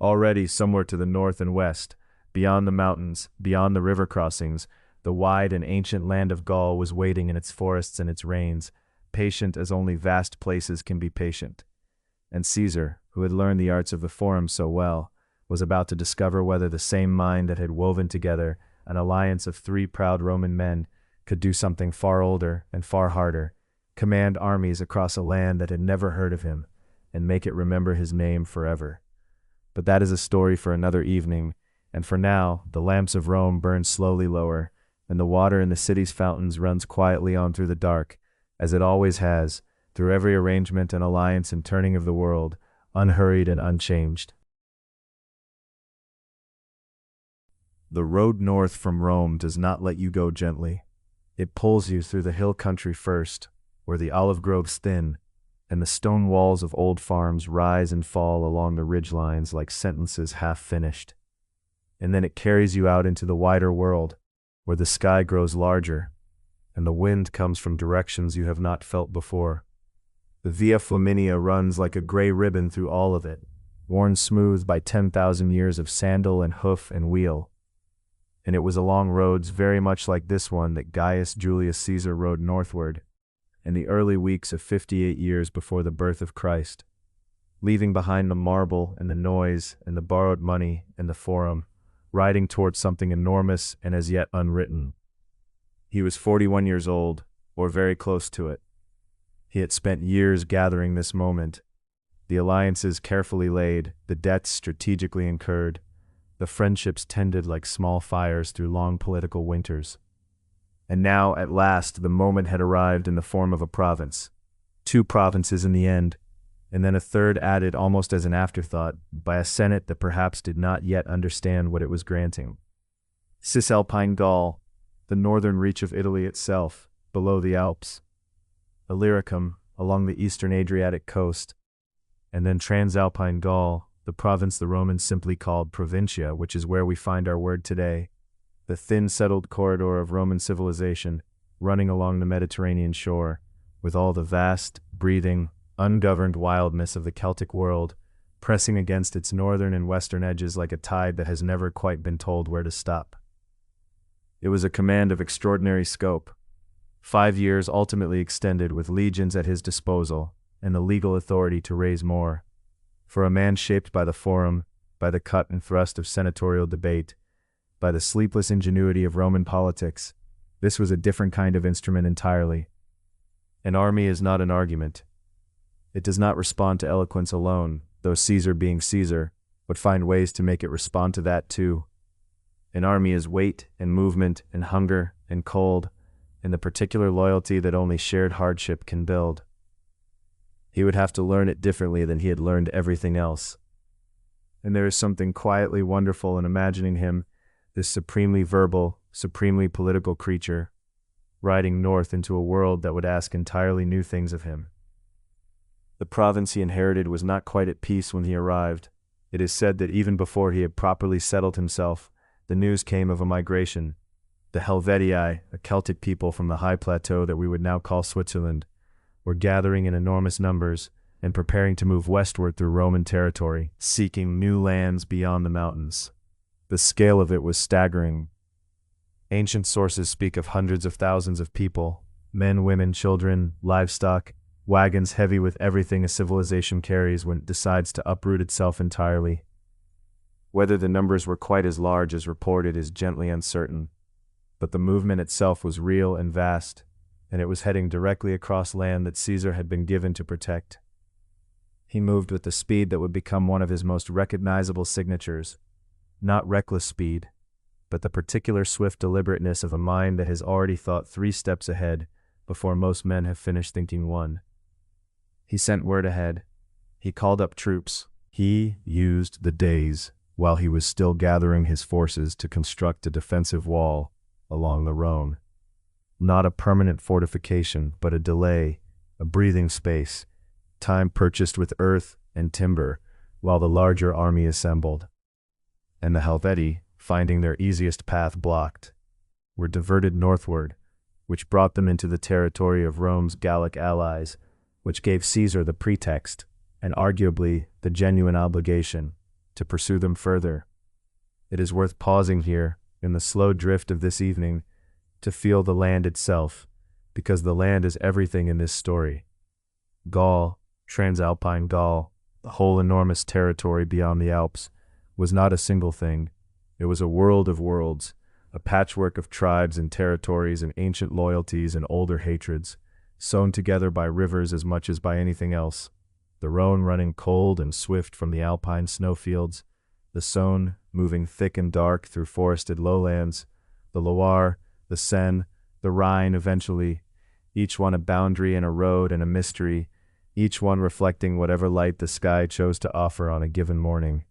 Already, somewhere to the north and west, beyond the mountains, beyond the river crossings, the wide and ancient land of Gaul was waiting in its forests and its rains, patient as only vast places can be patient. And Caesar, who had learned the arts of the forum so well, was about to discover whether the same mind that had woven together an alliance of 3 proud Roman men could do something far older and far harder, command armies across a land that had never heard of him, and make it remember his name forever. But that is a story for another evening, and for now the lamps of Rome burn slowly lower, and the water in the city's fountains runs quietly on through the dark, as it always has, through every arrangement and alliance and turning of the world, unhurried and unchanged. The road north from Rome does not let you go gently. It pulls you through the hill country first, where the olive groves thin, and the stone walls of old farms rise and fall along the ridgelines like sentences half finished. And then it carries you out into the wider world, where the sky grows larger, and the wind comes from directions you have not felt before. The Via Flaminia runs like a gray ribbon through all of it, worn smooth by 10,000 years of sandal and hoof and wheel. And it was along roads very much like this one that Gaius Julius Caesar rode northward in the early weeks of 58 years before the birth of Christ, leaving behind the marble and the noise and the borrowed money and the forum, riding towards something enormous and as yet unwritten. He was 41 years old, or very close to it. He had spent years gathering this moment, the alliances carefully laid, the debts strategically incurred, the friendships tended like small fires through long political winters. And now, at last, the moment had arrived in the form of a province. 2 provinces in the end, and then a third added almost as an afterthought by a Senate that perhaps did not yet understand what it was granting. Cisalpine Gaul, the northern reach of Italy itself, below the Alps. Illyricum, along the eastern Adriatic coast, and then Transalpine Gaul, the province the Romans simply called Provincia, which is where we find our word today, the thin settled corridor of Roman civilization running along the Mediterranean shore, with all the vast, breathing, ungoverned wildness of the Celtic world, pressing against its northern and western edges like a tide that has never quite been told where to stop. It was a command of extraordinary scope. 5 years ultimately extended with legions at his disposal and the legal authority to raise more. For a man shaped by the forum, by the cut and thrust of senatorial debate, by the sleepless ingenuity of Roman politics, this was a different kind of instrument entirely. An army is not an argument. It does not respond to eloquence alone, though Caesar, being Caesar, would find ways to make it respond to that too. An army is weight and movement and hunger and cold, and the particular loyalty that only shared hardship can build. He would have to learn it differently than he had learned everything else. And there is something quietly wonderful in imagining him, this supremely verbal, supremely political creature, riding north into a world that would ask entirely new things of him. The province he inherited was not quite at peace when he arrived. It is said that even before he had properly settled himself, the news came of a migration. The Helvetii, a Celtic people from the high plateau that we would now call Switzerland, were gathering in enormous numbers and preparing to move westward through Roman territory, seeking new lands beyond the mountains. The scale of it was staggering. Ancient sources speak of hundreds of thousands of people, men, women, children, livestock, wagons heavy with everything a civilization carries when it decides to uproot itself entirely. Whether the numbers were quite as large as reported is gently uncertain, but the movement itself was real and vast, and it was heading directly across land that Caesar had been given to protect. He moved with the speed that would become one of his most recognizable signatures, not reckless speed, but the particular swift deliberateness of a mind that has already thought 3 steps ahead before most men have finished thinking 1. He sent word ahead. He called up troops. He used the days while he was still gathering his forces to construct a defensive wall along the Rhone. Not a permanent fortification, but a delay, a breathing space, time purchased with earth and timber, while the larger army assembled. And the Helvetii, finding their easiest path blocked, were diverted northward, which brought them into the territory of Rome's Gallic allies, which gave Caesar the pretext, and arguably the genuine obligation, to pursue them further. It is worth pausing here, in the slow drift of this evening, to feel the land itself, because the land is everything in this story. Gaul, Transalpine Gaul, the whole enormous territory beyond the Alps, was not a single thing. It was a world of worlds, a patchwork of tribes and territories and ancient loyalties and older hatreds, sewn together by rivers as much as by anything else. The Rhone running cold and swift from the alpine snowfields, the Saône moving thick and dark through forested lowlands, the Loire, the Seine, the Rhine eventually, each one a boundary and a road and a mystery, each one reflecting whatever light the sky chose to offer on a given morning.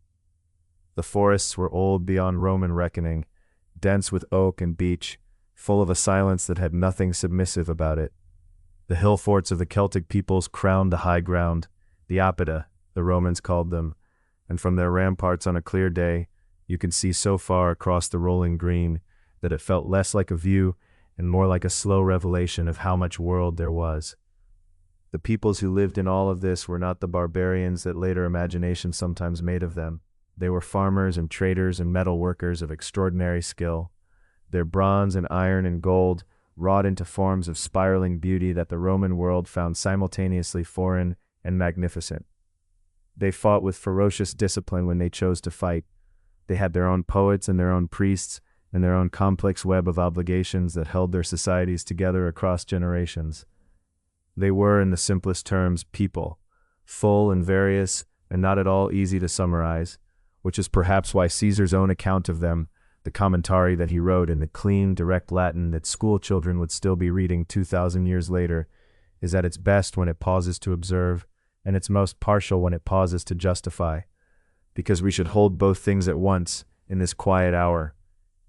The forests were old beyond Roman reckoning, dense with oak and beech, full of a silence that had nothing submissive about it. The hill forts of the Celtic peoples crowned the high ground, the Apida, the Romans called them, and from their ramparts on a clear day, you could see so far across the rolling green that it felt less like a view and more like a slow revelation of how much world there was. The peoples who lived in all of this were not the barbarians that later imagination sometimes made of them. They were farmers and traders and metal workers of extraordinary skill. Their bronze and iron and gold wrought into forms of spiraling beauty that the Roman world found simultaneously foreign and magnificent. They fought with ferocious discipline when they chose to fight. They had their own poets and their own priests and their own complex web of obligations that held their societies together across generations. They were, in the simplest terms, people, full and various and not at all easy to summarize, which is perhaps why Caesar's own account of them, the commentary that he wrote in the clean, direct Latin that school children would still be reading 2,000 years later, is at its best when it pauses to observe, and its most partial when it pauses to justify. Because we should hold both things at once in this quiet hour.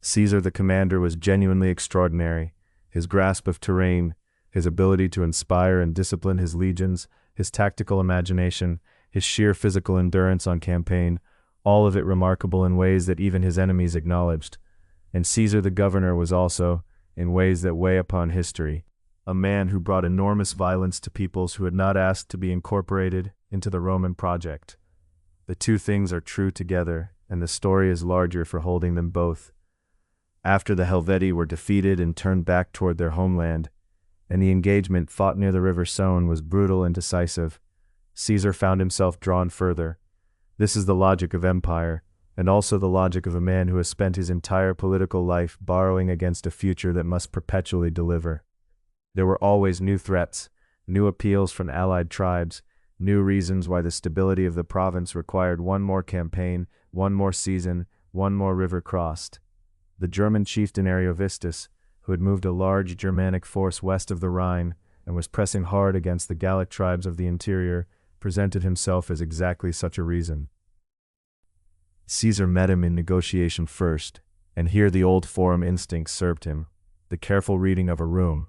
Caesar the commander was genuinely extraordinary. His grasp of terrain, his ability to inspire and discipline his legions, his tactical imagination, his sheer physical endurance on campaign, all of it remarkable in ways that even his enemies acknowledged. And Caesar the governor was also, in ways that weigh upon history, a man who brought enormous violence to peoples who had not asked to be incorporated into the Roman project. The two things are true together, and the story is larger for holding them both. After the Helvetii were defeated and turned back toward their homeland, and the engagement fought near the river Saône was brutal and decisive, Caesar found himself drawn further. This is the logic of empire, and also the logic of a man who has spent his entire political life borrowing against a future that must perpetually deliver. There were always new threats, New appeals from allied tribes, new reasons why the stability of the province required one more campaign, one more season, one more river crossed. The German chieftain Ariovistus, who had moved a large Germanic force west of the Rhine and was pressing hard against the Gallic tribes of the interior, presented himself as exactly such a reason. Caesar met him in negotiation first, and here the old forum instinct served him, the careful reading of a room,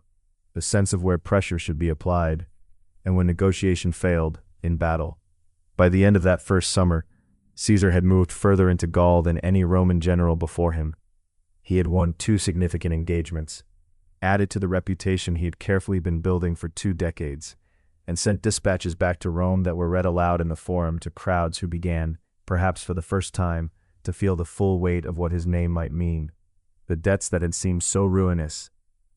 the sense of where pressure should be applied, and when negotiation failed, in battle. By the end of that first summer, Caesar had moved further into Gaul than any Roman general before him. He had won 2 significant engagements, added to the reputation he had carefully been building for 2 decades, and sent dispatches back to Rome that were read aloud in the forum to crowds who began, perhaps for the first time, to feel the full weight of what his name might mean. The debts that had seemed so ruinous,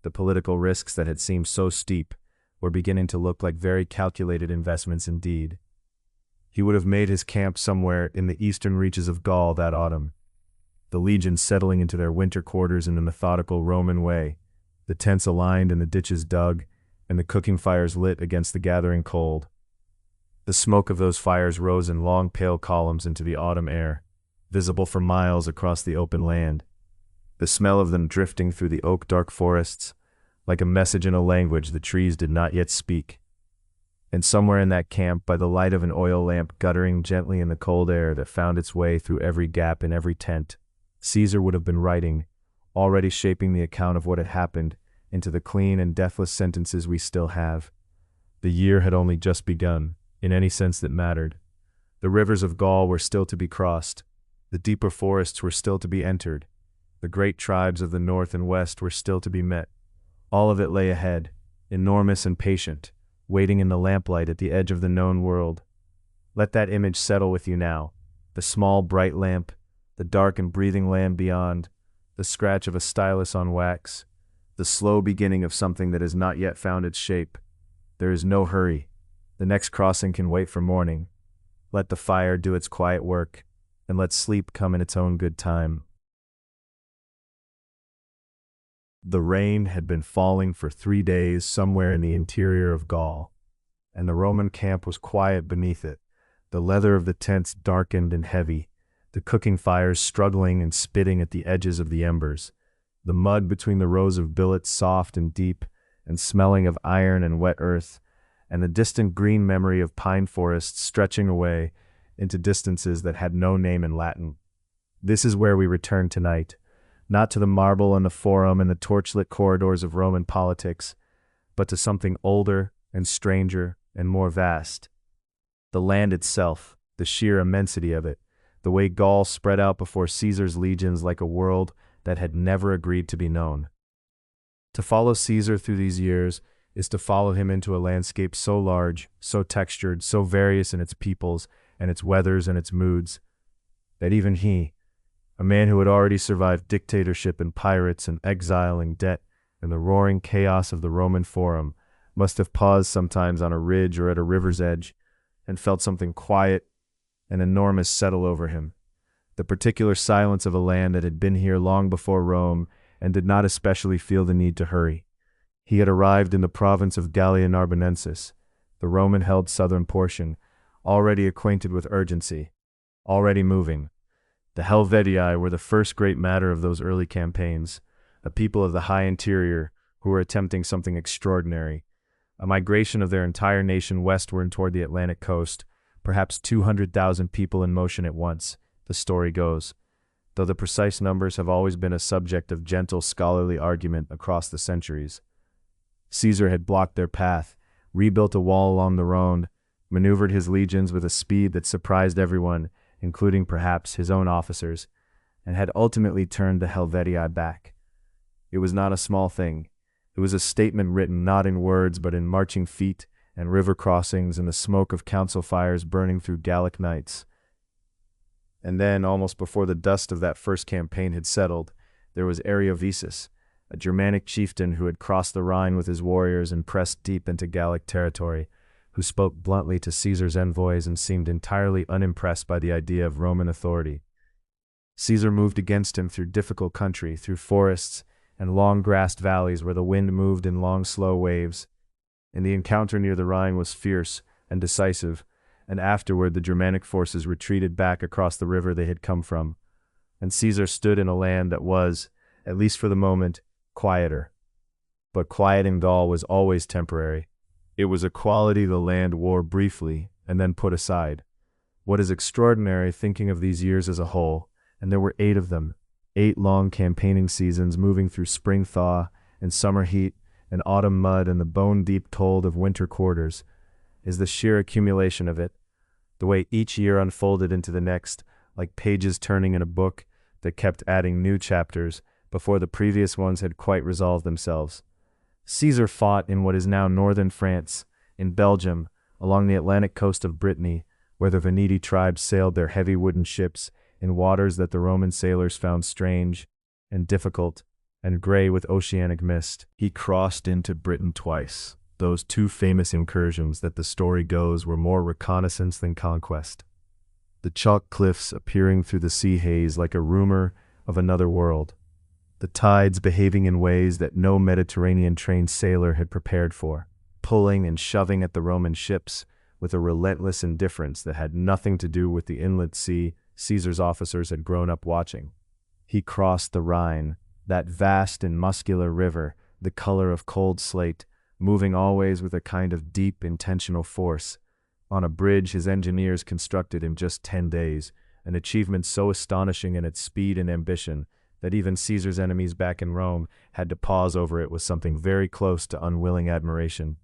the political risks that had seemed so steep, were beginning to look like very calculated investments indeed. He would have made his camp somewhere in the eastern reaches of Gaul that autumn, the legions settling into their winter quarters in the methodical Roman way, the tents aligned and the ditches dug, and the cooking fires lit against the gathering cold. The smoke of those fires rose in long pale columns into the autumn air, visible for miles across the open land, the smell of them drifting through the oak-dark forests, like a message in a language the trees did not yet speak. And somewhere in that camp, by the light of an oil lamp guttering gently in the cold air that found its way through every gap in every tent, Caesar would have been writing, already shaping the account of what had happened into the clean and deathless sentences we still have. The year had only just begun, in any sense that mattered. The rivers of Gaul were still to be crossed. The deeper forests were still to be entered. The great tribes of the north and west were still to be met. All of it lay ahead, enormous and patient, waiting in the lamplight at the edge of the known world. Let that image settle with you now. The small, bright lamp, the dark and breathing land beyond, the scratch of a stylus on wax, the slow beginning of something that has not yet found its shape. There is no hurry. The next crossing can wait for morning. Let the fire do its quiet work, and let sleep come in its own good time. The rain had been falling for 3 days somewhere in the interior of Gaul, and the Roman camp was quiet beneath it, the leather of the tents darkened and heavy, the cooking fires struggling and spitting at the edges of the embers, the mud between the rows of billets soft and deep, and smelling of iron and wet earth, and the distant green memory of pine forests stretching away into distances that had no name in Latin. This is where we return tonight, not to the marble and the forum and the torchlit corridors of Roman politics, but to something older and stranger and more vast. The land itself, the sheer immensity of it, the way Gaul spread out before Caesar's legions like a world that had never agreed to be known. To follow Caesar through these years is to follow him into a landscape so large, so textured, so various in its peoples and its weathers and its moods, that even he, a man who had already survived dictatorship and pirates and exile and debt and the roaring chaos of the Roman Forum, must have paused sometimes on a ridge or at a river's edge and felt something quiet and enormous settle over him, the particular silence of a land that had been here long before Rome and did not especially feel the need to hurry. He had arrived in the province of Gallia Narbonensis, the Roman-held southern portion, already acquainted with urgency, already moving. The Helvetii were the first great matter of those early campaigns, a people of the high interior who were attempting something extraordinary, a migration of their entire nation westward toward the Atlantic coast, perhaps 200,000 people in motion at once, the story goes, though the precise numbers have always been a subject of gentle scholarly argument across the centuries. Caesar had blocked their path, rebuilt a wall along the Rhone, maneuvered his legions with a speed that surprised everyone, including perhaps his own officers, and had ultimately turned the Helvetii back. It was not a small thing. It was a statement written not in words but in marching feet and river crossings and the smoke of council fires burning through Gallic nights. And then, almost before the dust of that first campaign had settled, there was Ariovistus, a Germanic chieftain who had crossed the Rhine with his warriors and pressed deep into Gallic territory, who spoke bluntly to Caesar's envoys and seemed entirely unimpressed by the idea of Roman authority. Caesar moved against him through difficult country, through forests and long grassed valleys where the wind moved in long slow waves, and the encounter near the Rhine was fierce and decisive, and afterward the Germanic forces retreated back across the river they had come from, and Caesar stood in a land that was, at least for the moment, quieter. But quiet in Gaul was always temporary. It was a quality the land wore briefly and then put aside. What is extraordinary, thinking of these years as a whole, and there were 8 of them, 8 long campaigning seasons moving through spring thaw and summer heat and autumn mud and the bone-deep cold of winter quarters, is the sheer accumulation of it, the way each year unfolded into the next, like pages turning in a book that kept adding new chapters before the previous ones had quite resolved themselves. Caesar fought in what is now northern France, in Belgium, along the Atlantic coast of Brittany, where the Veneti tribes sailed their heavy wooden ships in waters that the Roman sailors found strange and difficult and gray with oceanic mist. He crossed into Britain twice. Those 2 famous incursions that the story goes were more reconnaissance than conquest. The chalk cliffs appearing through the sea haze like a rumor of another world. The tides behaving in ways that no Mediterranean-trained sailor had prepared for, pulling and shoving at the Roman ships with a relentless indifference that had nothing to do with the inland sea Caesar's officers had grown up watching. He crossed the Rhine, that vast and muscular river, the color of cold slate, moving always with a kind of deep, intentional force, on a bridge his engineers constructed in just 10 days, an achievement so astonishing in its speed and ambition that even Caesar's enemies back in Rome had to pause over it with something very close to unwilling admiration.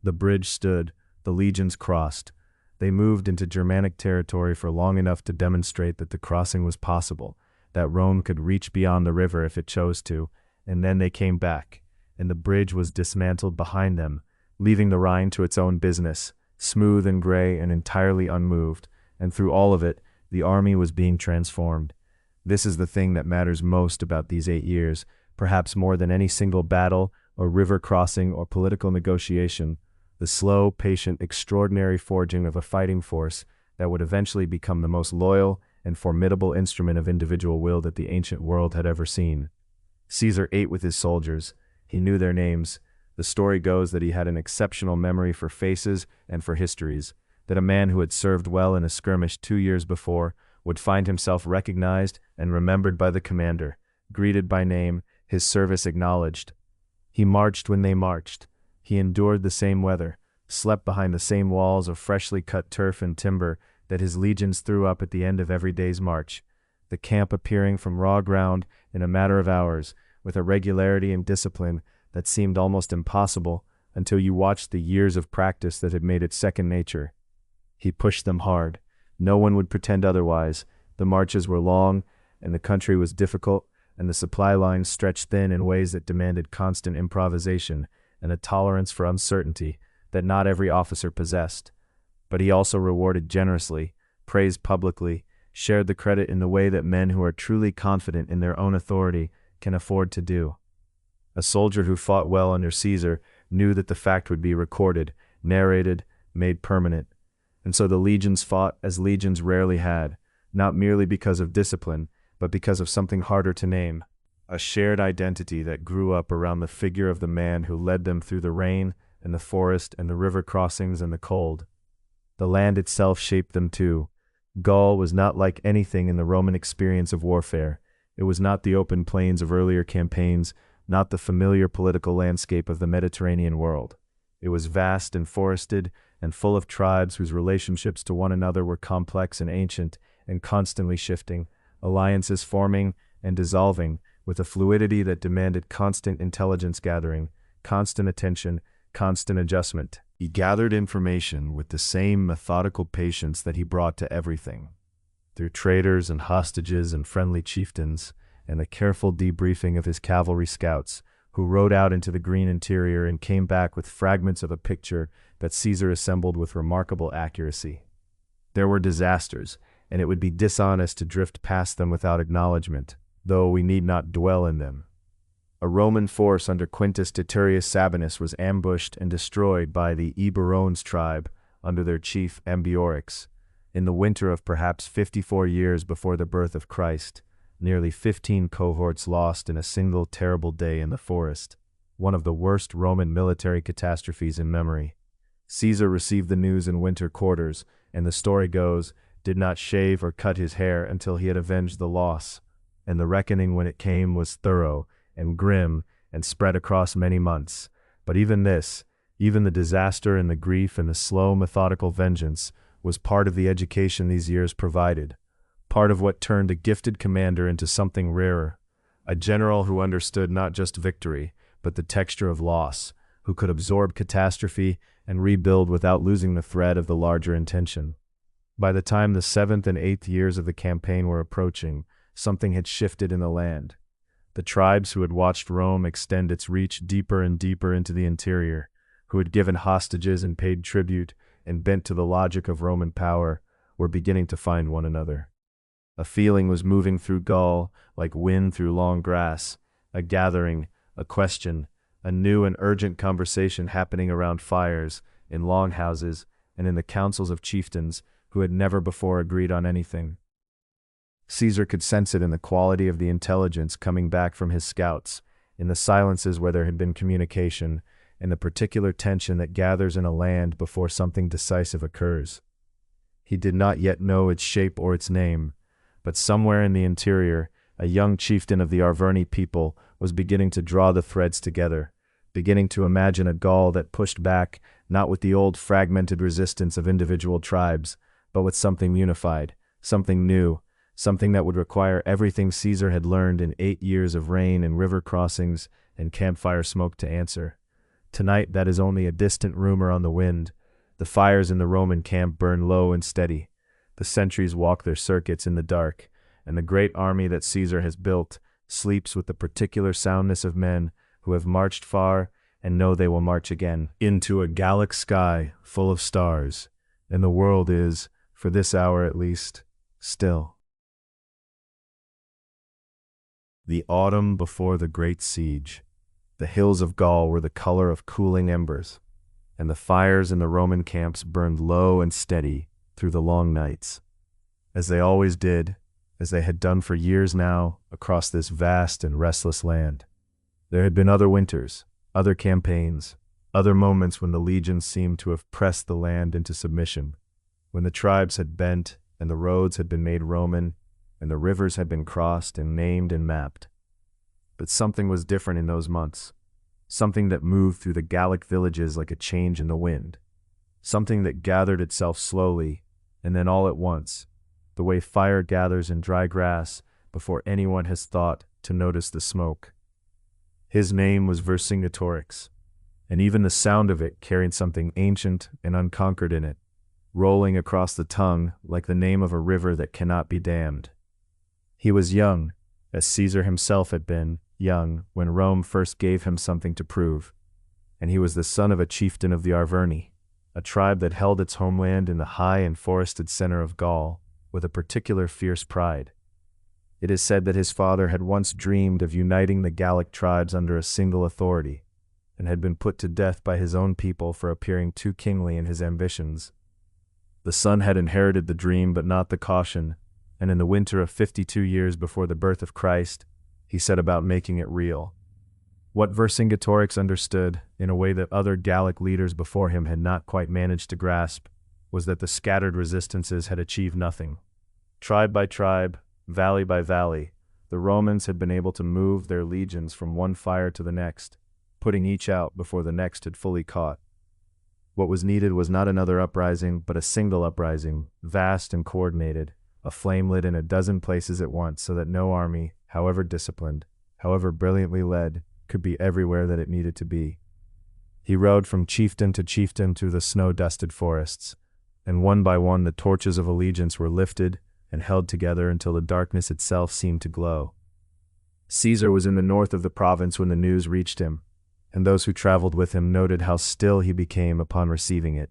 The bridge stood, the legions crossed. They moved into Germanic territory for long enough to demonstrate that the crossing was possible, that Rome could reach beyond the river if it chose to, and then they came back, and the bridge was dismantled behind them, leaving the Rhine to its own business, smooth and gray and entirely unmoved, and through all of it, the army was being transformed. This is the thing that matters most about these 8 years, perhaps more than any single battle or river crossing or political negotiation, the slow, patient, extraordinary forging of a fighting force that would eventually become the most loyal and formidable instrument of individual will that the ancient world had ever seen. Caesar ate with his soldiers. He knew their names. The story goes that he had an exceptional memory for faces and for histories, that a man who had served well in a skirmish 2 years before would find himself recognized and remembered by the commander, greeted by name, his service acknowledged. He marched when they marched. He endured the same weather, slept behind the same walls of freshly cut turf and timber that his legions threw up at the end of every day's march, the camp appearing from raw ground in a matter of hours, with a regularity and discipline that seemed almost impossible until you watched the years of practice that had made it second nature. He pushed them hard. No one would pretend otherwise. The marches were long, and the country was difficult, and the supply lines stretched thin in ways that demanded constant improvisation and a tolerance for uncertainty that not every officer possessed. But he also rewarded generously, praised publicly, shared the credit in the way that men who are truly confident in their own authority can afford to do. A soldier who fought well under Caesar knew that the fact would be recorded, narrated, made permanent. And so the legions fought as legions rarely had, not merely because of discipline, but because of something harder to name, a shared identity that grew up around the figure of the man who led them through the rain and the forest and the river crossings and the cold. The land itself shaped them too. Gaul was not like anything in the Roman experience of warfare. It was not the open plains of earlier campaigns, not the familiar political landscape of the Mediterranean world. It was vast and forested and full of tribes whose relationships to one another were complex and ancient and constantly shifting, alliances forming and dissolving with a fluidity that demanded constant intelligence gathering, constant attention, constant adjustment. He gathered information with the same methodical patience that he brought to everything, through traders and hostages and friendly chieftains, and the careful debriefing of his cavalry scouts, who rode out into the green interior and came back with fragments of a picture that Caesar assembled with remarkable accuracy. There were disasters, and it would be dishonest to drift past them without acknowledgement, though we need not dwell in them. A Roman force under Quintus Titurius Sabinus was ambushed and destroyed by the Eburones tribe under their chief Ambiorix, in the winter of perhaps 54 years before the birth of Christ, nearly 15 cohorts lost in a single terrible day in the forest. one of the worst Roman military catastrophes in memory. Caesar received the news in winter quarters, and the story goes, did not shave or cut his hair until he had avenged the loss, and the reckoning when it came was thorough and grim and spread across many months. But even this, even the disaster and the grief and the slow, methodical vengeance, was part of the education these years provided, part of what turned a gifted commander into something rarer, a general who understood not just victory, but the texture of loss, who could absorb catastrophe and rebuild without losing the thread of the larger intention. By the time the 7th and 8th years of the campaign were approaching, something had shifted in the land. The tribes who had watched Rome extend its reach deeper and deeper into the interior, who had given hostages and paid tribute and bent to the logic of Roman power, were beginning to find one another. A feeling was moving through Gaul like wind through long grass, a gathering, a question, a new and urgent conversation happening around fires, in longhouses, and in the councils of chieftains who had never before agreed on anything. Caesar could sense it in the quality of the intelligence coming back from his scouts, in the silences where there had been communication, and the particular tension that gathers in a land before something decisive occurs. He did not yet know its shape or its name, but somewhere in the interior, a young chieftain of the Arverni people was beginning to draw the threads together, beginning to imagine a Gaul that pushed back, not with the old fragmented resistance of individual tribes, but with something unified, something new, something that would require everything Caesar had learned in 8 years of rain and river crossings and campfire smoke to answer. Tonight that is only a distant rumor on the wind. The fires in the Roman camp burn low and steady. The sentries walk their circuits in the dark, and the great army that Caesar has built sleeps with the particular soundness of men who have marched far and know they will march again, into a Gallic sky full of stars, and the world is, for this hour at least, still. The autumn before the great siege. The hills of Gaul were the color of cooling embers, and the fires in the Roman camps burned low and steady through the long nights, as they always did, as they had done for years now, across this vast and restless land. There had been other winters, other campaigns, other moments when the legions seemed to have pressed the land into submission, when the tribes had bent and the roads had been made Roman, and the rivers had been crossed and named and mapped. But something was different in those months, something that moved through the Gallic villages like a change in the wind, something that gathered itself slowly, and then all at once, the way fire gathers in dry grass before anyone has thought to notice the smoke. His name was Vercingetorix, and even the sound of it carried something ancient and unconquered in it, rolling across the tongue like the name of a river that cannot be dammed. He was young, as Caesar himself had been young when Rome first gave him something to prove, and he was the son of a chieftain of the Arverni, a tribe that held its homeland in the high and forested center of Gaul with a particular fierce pride. It is said that his father had once dreamed of uniting the Gallic tribes under a single authority, and had been put to death by his own people for appearing too kingly in his ambitions. The son had inherited the dream but not the caution, and in the winter of 52 years before the birth of Christ, he set about making it real. What Vercingetorix understood, in a way that other Gallic leaders before him had not quite managed to grasp, was that the scattered resistances had achieved nothing. Tribe by tribe, valley by valley, the Romans had been able to move their legions from one fire to the next, putting each out before the next had fully caught. What was needed was not another uprising, but a single uprising, vast and coordinated, a flame lit in a dozen places at once so that no army, however disciplined, however brilliantly led, could be everywhere that it needed to be. He rode from chieftain to chieftain through the snow-dusted forests, and one by one the torches of allegiance were lifted and held together until the darkness itself seemed to glow. Caesar was in the north of the province when the news reached him, and those who traveled with him noted how still he became upon receiving it,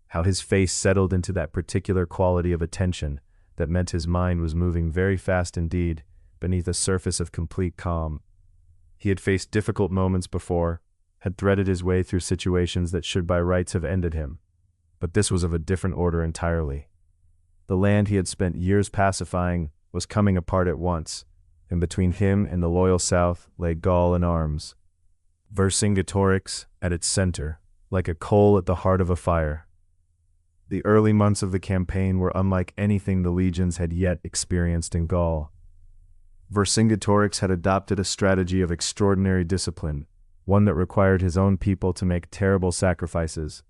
how his face settled into that particular quality of attention that meant his mind was moving very fast indeed beneath a surface of complete calm. He had faced difficult moments before, had threaded his way through situations that should by rights have ended him, but this was of a different order entirely. The land he had spent years pacifying was coming apart at once, and between him and the loyal south lay Gaul in arms. Vercingetorix at its center, like a coal at the heart of a fire. The early months of the campaign were unlike anything the legions had yet experienced in Gaul. Vercingetorix had adopted a strategy of extraordinary discipline, one that required his own people to make terrible sacrifices.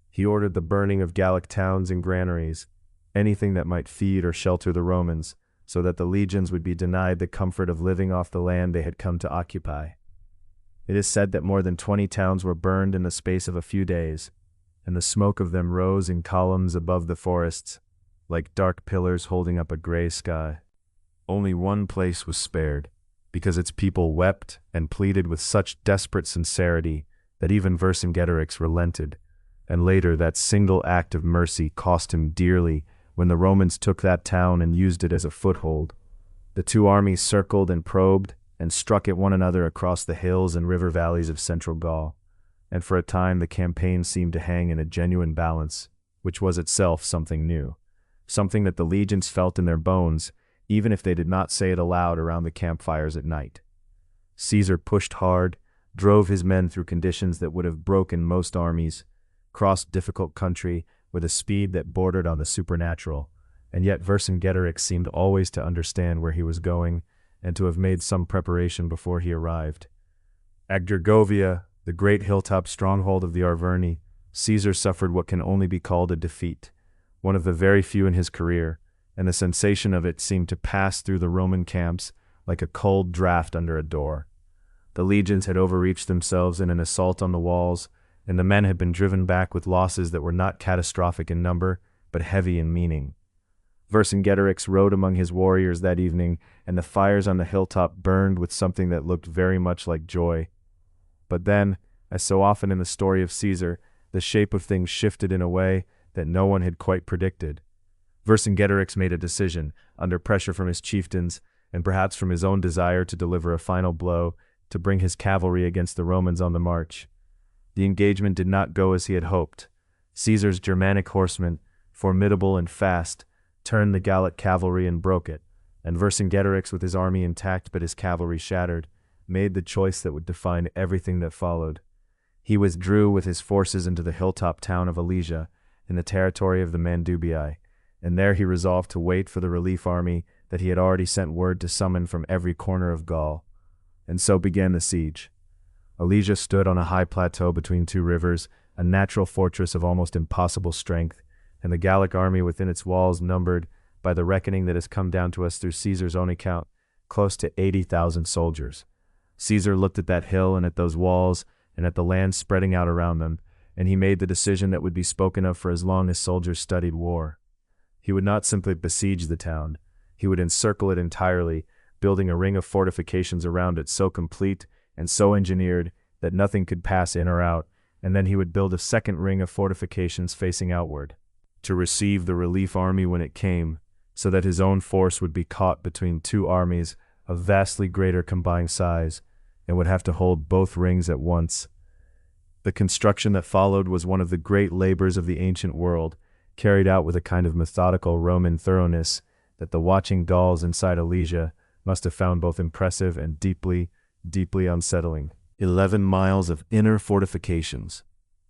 He ordered the burning of Gallic towns and granaries, anything that might feed or shelter the Romans, so that the legions would be denied the comfort of living off the land they had come to occupy. It is said that more than 20 towns were burned in the space of a few days, and the smoke of them rose in columns above the forests, like dark pillars holding up a gray sky. Only one place was spared, because its people wept and pleaded with such desperate sincerity that even Vercingetorix relented, and later that single act of mercy cost him dearly when the Romans took that town and used it as a foothold. The two armies circled and probed and struck at one another across the hills and river valleys of central Gaul, and for a time the campaign seemed to hang in a genuine balance, which was itself something new, something that the legions felt in their bones, even if they did not say it aloud around the campfires at night. Caesar pushed hard, drove his men through conditions that would have broken most armies, crossed difficult country with a speed that bordered on the supernatural, and yet Vercingetorix seemed always to understand where he was going and to have made some preparation before he arrived. At Gergovia, the great hilltop stronghold of the Arverni, Caesar suffered what can only be called a defeat, one of the very few in his career, and the sensation of it seemed to pass through the Roman camps like a cold draft under a door. The legions had overreached themselves in an assault on the walls, and the men had been driven back with losses that were not catastrophic in number, but heavy in meaning. Vercingetorix rode among his warriors that evening, and the fires on the hilltop burned with something that looked very much like joy. But then, as so often in the story of Caesar, the shape of things shifted in a way that no one had quite predicted. Vercingetorix made a decision, under pressure from his chieftains, and perhaps from his own desire to deliver a final blow, to bring his cavalry against the Romans on the march. The engagement did not go as he had hoped. Caesar's Germanic horsemen, formidable and fast, turned the Gallic cavalry and broke it, and Vercingetorix, with his army intact but his cavalry shattered, made the choice that would define everything that followed. He withdrew with his forces into the hilltop town of Alesia, in the territory of the Mandubii, and there he resolved to wait for the relief army that he had already sent word to summon from every corner of Gaul. And so began the siege. Alesia stood on a high plateau between two rivers, a natural fortress of almost impossible strength, and the Gallic army within its walls numbered, by the reckoning that has come down to us through Caesar's own account, close to 80,000 soldiers. Caesar looked at that hill and at those walls and at the land spreading out around them, and he made the decision that would be spoken of for as long as soldiers studied war. He would not simply besiege the town. He would encircle it entirely, building a ring of fortifications around it so complete and so engineered that nothing could pass in or out, and then he would build a second ring of fortifications facing outward, to receive the relief army when it came, so that his own force would be caught between two armies of vastly greater combined size, and would have to hold both rings at once. The construction that followed was one of the great labors of the ancient world, carried out with a kind of methodical Roman thoroughness that the watching Gauls inside Alesia must have found both impressive and deeply, deeply unsettling. 11 miles of inner fortifications,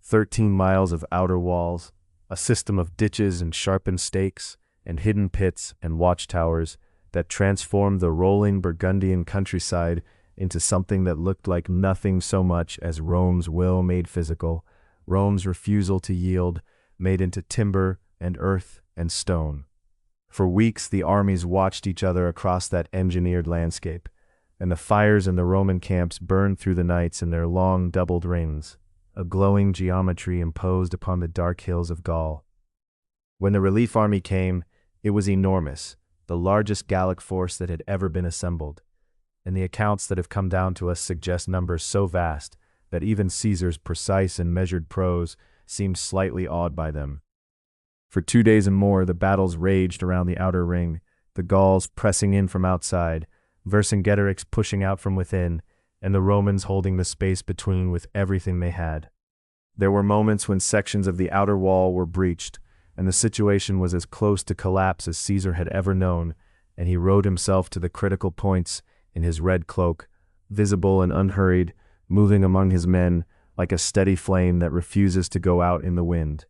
13 miles of outer walls, a system of ditches and sharpened stakes, and hidden pits and watchtowers that transformed the rolling Burgundian countryside into something that looked like nothing so much as Rome's will made physical, Rome's refusal to yield, made into timber and earth and stone. For weeks the armies watched each other across that engineered landscape, and the fires in the Roman camps burned through the nights in their long doubled rings, a glowing geometry imposed upon the dark hills of Gaul. When the relief army came, it was enormous, the largest Gallic force that had ever been assembled, and the accounts that have come down to us suggest numbers so vast that even Caesar's precise and measured prose seemed slightly awed by them. For 2 days and more the battles raged around the outer ring, the Gauls pressing in from outside, Vercingetorix pushing out from within, and the Romans holding the space between with everything they had. There were moments when sections of the outer wall were breached, and the situation was as close to collapse as Caesar had ever known, and he rode himself to the critical points in his red cloak, visible and unhurried, moving among his men like a steady flame that refuses to go out in the wind.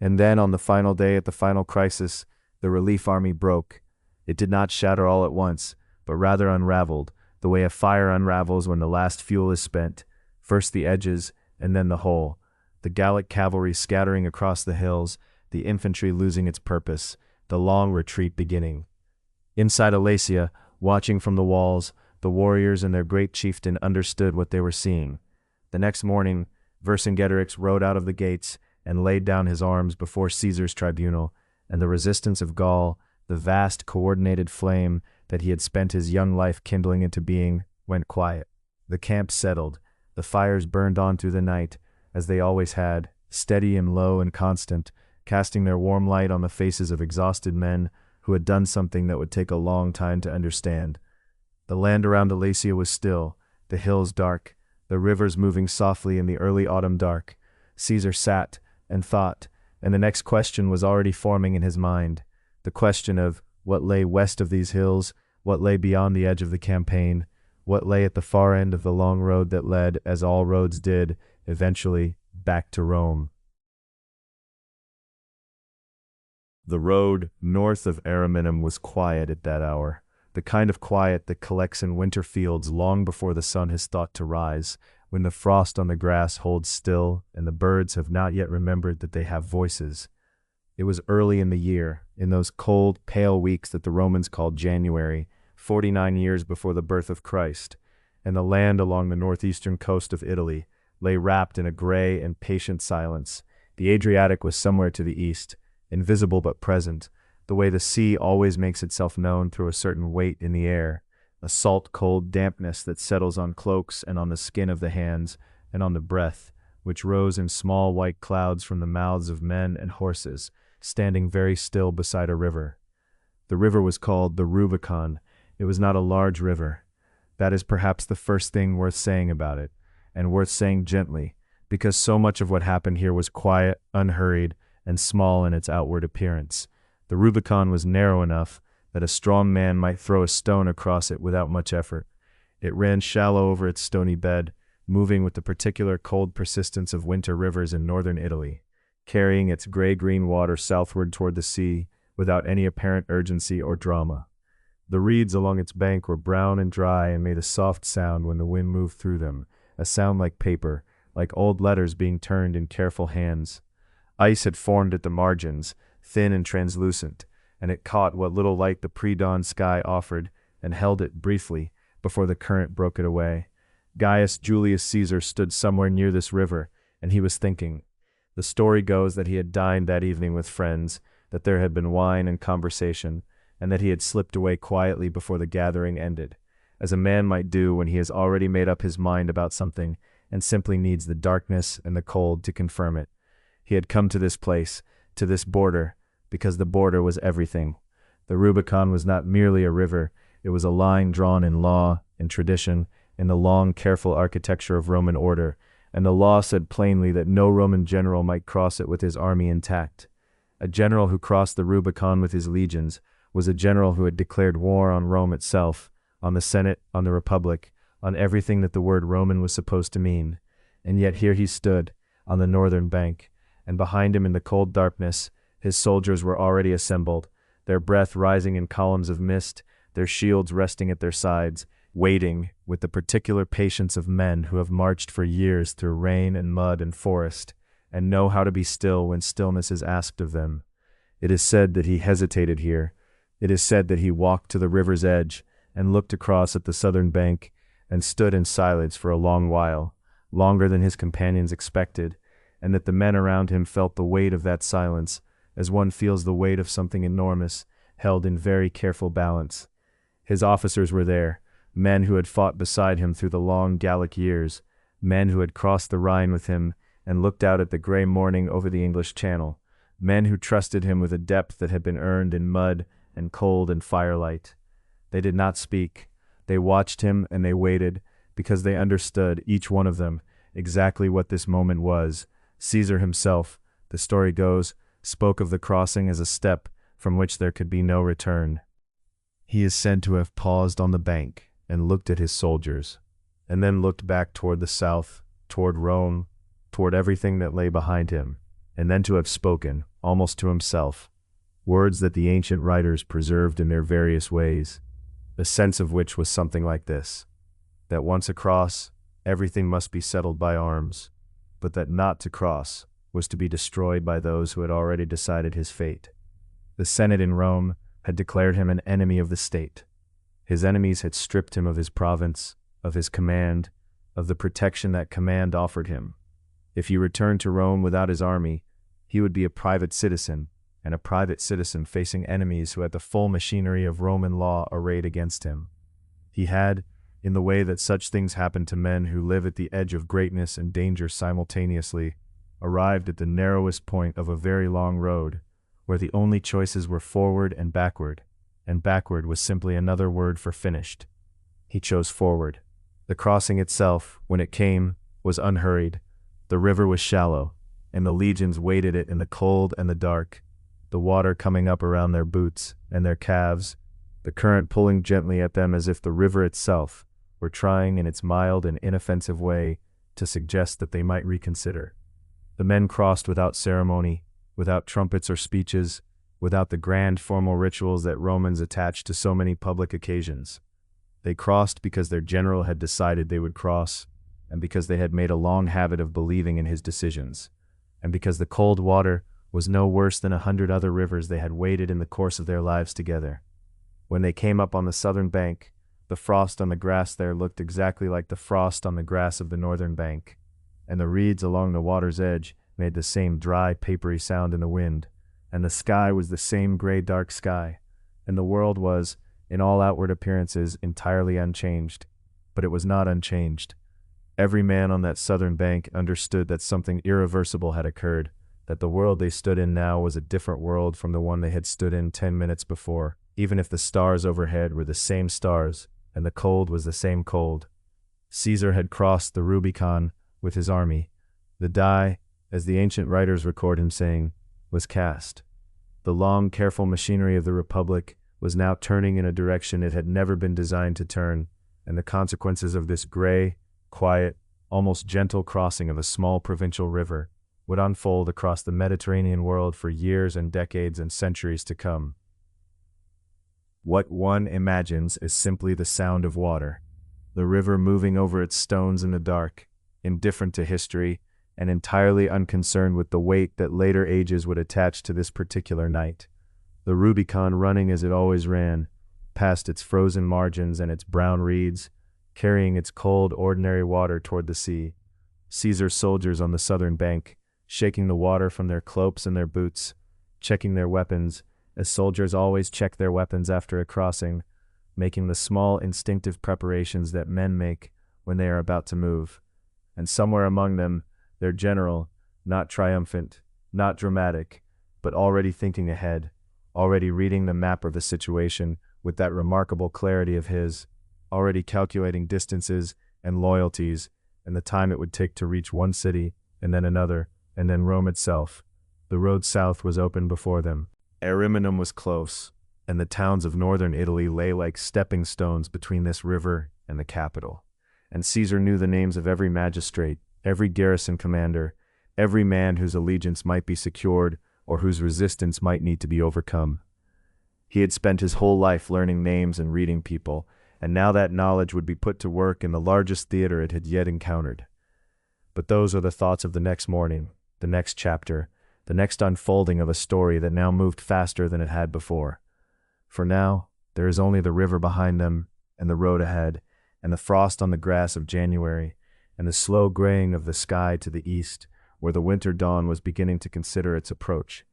And then on the final day, at the final crisis, the relief army broke. It did not shatter all at once, but rather unraveled, the way a fire unravels when the last fuel is spent, first the edges, and then the whole. The Gallic cavalry scattering across the hills, the infantry losing its purpose, the long retreat beginning. Inside Alesia, watching from the walls, the warriors and their great chieftain understood what they were seeing. The next morning, Vercingetorix rode out of the gates and laid down his arms before Caesar's tribunal, and the resistance of Gaul, the vast coordinated flame that he had spent his young life kindling into being, went quiet. The camp settled, the fires burned on through the night, as they always had, steady and low and constant, casting their warm light on the faces of exhausted men who had done something that would take a long time to understand. The land around Alesia was still, the hills dark, the rivers moving softly in the early autumn dark. Caesar sat and thought, and the next question was already forming in his mind, the question of what lay west of these hills, what lay beyond the edge of the campaign, what lay at the far end of the long road that led, as all roads did, eventually, back to Rome. The road north of Ariminum was quiet at that hour, the kind of quiet that collects in winter fields long before the sun has thought to rise, when the frost on the grass holds still and the birds have not yet remembered that they have voices. It was early in the year, in those cold, pale weeks that the Romans called January, 49 years before the birth of Christ, and the land along the northeastern coast of Italy lay wrapped in a gray and patient silence. The Adriatic was somewhere to the east, invisible but present, the way the sea always makes itself known through a certain weight in the air, a salt, cold dampness that settles on cloaks and on the skin of the hands and on the breath, which rose in small white clouds from the mouths of men and horses, standing very still beside a river. The river was called the Rubicon. It was not a large river. That is perhaps the first thing worth saying about it, and worth saying gently, because so much of what happened here was quiet, unhurried, and small in its outward appearance. The Rubicon was narrow enough that a strong man might throw a stone across it without much effort. It ran shallow over its stony bed, moving with the particular cold persistence of winter rivers in northern Italy, carrying its gray-green water southward toward the sea without any apparent urgency or drama. The reeds along its bank were brown and dry and made a soft sound when the wind moved through them, a sound like paper, like old letters being turned in careful hands. Ice had formed at the margins, thin and translucent, and it caught what little light the pre-dawn sky offered and held it briefly before the current broke it away. Gaius Julius Caesar stood somewhere near this river, and he was thinking. The story goes that he had dined that evening with friends, that there had been wine and conversation, and that he had slipped away quietly before the gathering ended, as a man might do when he has already made up his mind about something and simply needs the darkness and the cold to confirm it. He had come to this place, to this border, because the border was everything. The Rubicon was not merely a river, it was a line drawn in law, in tradition, in the long, careful architecture of Roman order, and the law said plainly that no Roman general might cross it with his army intact. A general who crossed the Rubicon with his legions was a general who had declared war on Rome itself, on the Senate, on the Republic, on everything that the word Roman was supposed to mean. And yet here he stood, on the northern bank, and behind him in the cold darkness, his soldiers were already assembled, their breath rising in columns of mist, their shields resting at their sides, waiting with the particular patience of men who have marched for years through rain and mud and forest, and know how to be still when stillness is asked of them. It is said that he hesitated here. It is said that he walked to the river's edge and looked across at the southern bank and stood in silence for a long while, longer than his companions expected, and that the men around him felt the weight of that silence, as one feels the weight of something enormous, held in very careful balance. His officers were there, men who had fought beside him through the long Gallic years, men who had crossed the Rhine with him and looked out at the gray morning over the English Channel, men who trusted him with a depth that had been earned in mud and cold and firelight. They did not speak. They watched him and they waited, because they understood, each one of them, exactly what this moment was. Caesar himself, the story goes, spoke of the crossing as a step from which there could be no return. He is said to have paused on the bank and looked at his soldiers. and then looked back toward the south, toward Rome, toward everything that lay behind him, and then to have spoken, almost to himself, words that the ancient writers preserved in their various ways, the sense of which was something like this: that once across, everything must be settled by arms, but that not to cross was to be destroyed by those who had already decided his fate. The Senate in Rome had declared him an enemy of the state. His enemies had stripped him of his province, of his command, of the protection that command offered him. If he returned to Rome without his army, he would be a private citizen, and a private citizen facing enemies who had the full machinery of Roman law arrayed against him. He had, in the way that such things happen to men who live at the edge of greatness and danger simultaneously, arrived at the narrowest point of a very long road, where the only choices were forward and backward was simply another word for finished. He chose forward. The crossing itself, when it came, was unhurried. The river was shallow, and the legions waded it in the cold and the dark, the water coming up around their boots and their calves, the current pulling gently at them as if the river itself were trying in its mild and inoffensive way to suggest that they might reconsider. The men crossed without ceremony, without trumpets or speeches, without the grand formal rituals that Romans attached to so many public occasions. They crossed because their general had decided they would cross, and because they had made a long habit of believing in his decisions, and because the cold water was no worse than 100 other rivers they had waded in the course of their lives together. When they came up on the southern bank, the frost on the grass there looked exactly like the frost on the grass of the northern bank, and the reeds along the water's edge made the same dry, papery sound in the wind, and the sky was the same gray, dark sky, and the world was, in all outward appearances, entirely unchanged. But it was not unchanged. Every man on that southern bank understood that something irreversible had occurred, that the world they stood in now was a different world from the one they had stood in 10 minutes before, even if the stars overhead were the same stars, and the cold was the same cold. Caesar had crossed the Rubicon with his army. The die, as the ancient writers record him saying, was cast. The long, careful machinery of the Republic was now turning in a direction it had never been designed to turn, and the consequences of this gray, quiet, almost gentle crossing of a small provincial river would unfold across the Mediterranean world for years and decades and centuries to come. What one imagines is simply the sound of water, the river moving over its stones in the dark, indifferent to history, and entirely unconcerned with the weight that later ages would attach to this particular night. The Rubicon running as it always ran, past its frozen margins and its brown reeds, carrying its cold, ordinary water toward the sea. Caesar's soldiers on the southern bank, shaking the water from their cloaks and their boots, checking their weapons, as soldiers always check their weapons after a crossing, making the small instinctive preparations that men make when they are about to move. And somewhere among them, their general, not triumphant, not dramatic, but already thinking ahead, already reading the map of the situation with that remarkable clarity of his, already calculating distances and loyalties and the time it would take to reach one city, and then another, and then Rome itself. The road south was open before them. Ariminum was close, and the towns of northern Italy lay like stepping stones between this river and the capital. And Caesar knew the names of every magistrate, every garrison commander, every man whose allegiance might be secured or whose resistance might need to be overcome. He had spent his whole life learning names and reading people, and now that knowledge would be put to work in the largest theater it had yet encountered. But those are the thoughts of the next morning, the next chapter, the next unfolding of a story that now moved faster than it had before. For now, there is only the river behind them, and the road ahead, and the frost on the grass of January, and the slow graying of the sky to the east, where the winter dawn was beginning to consider its approach.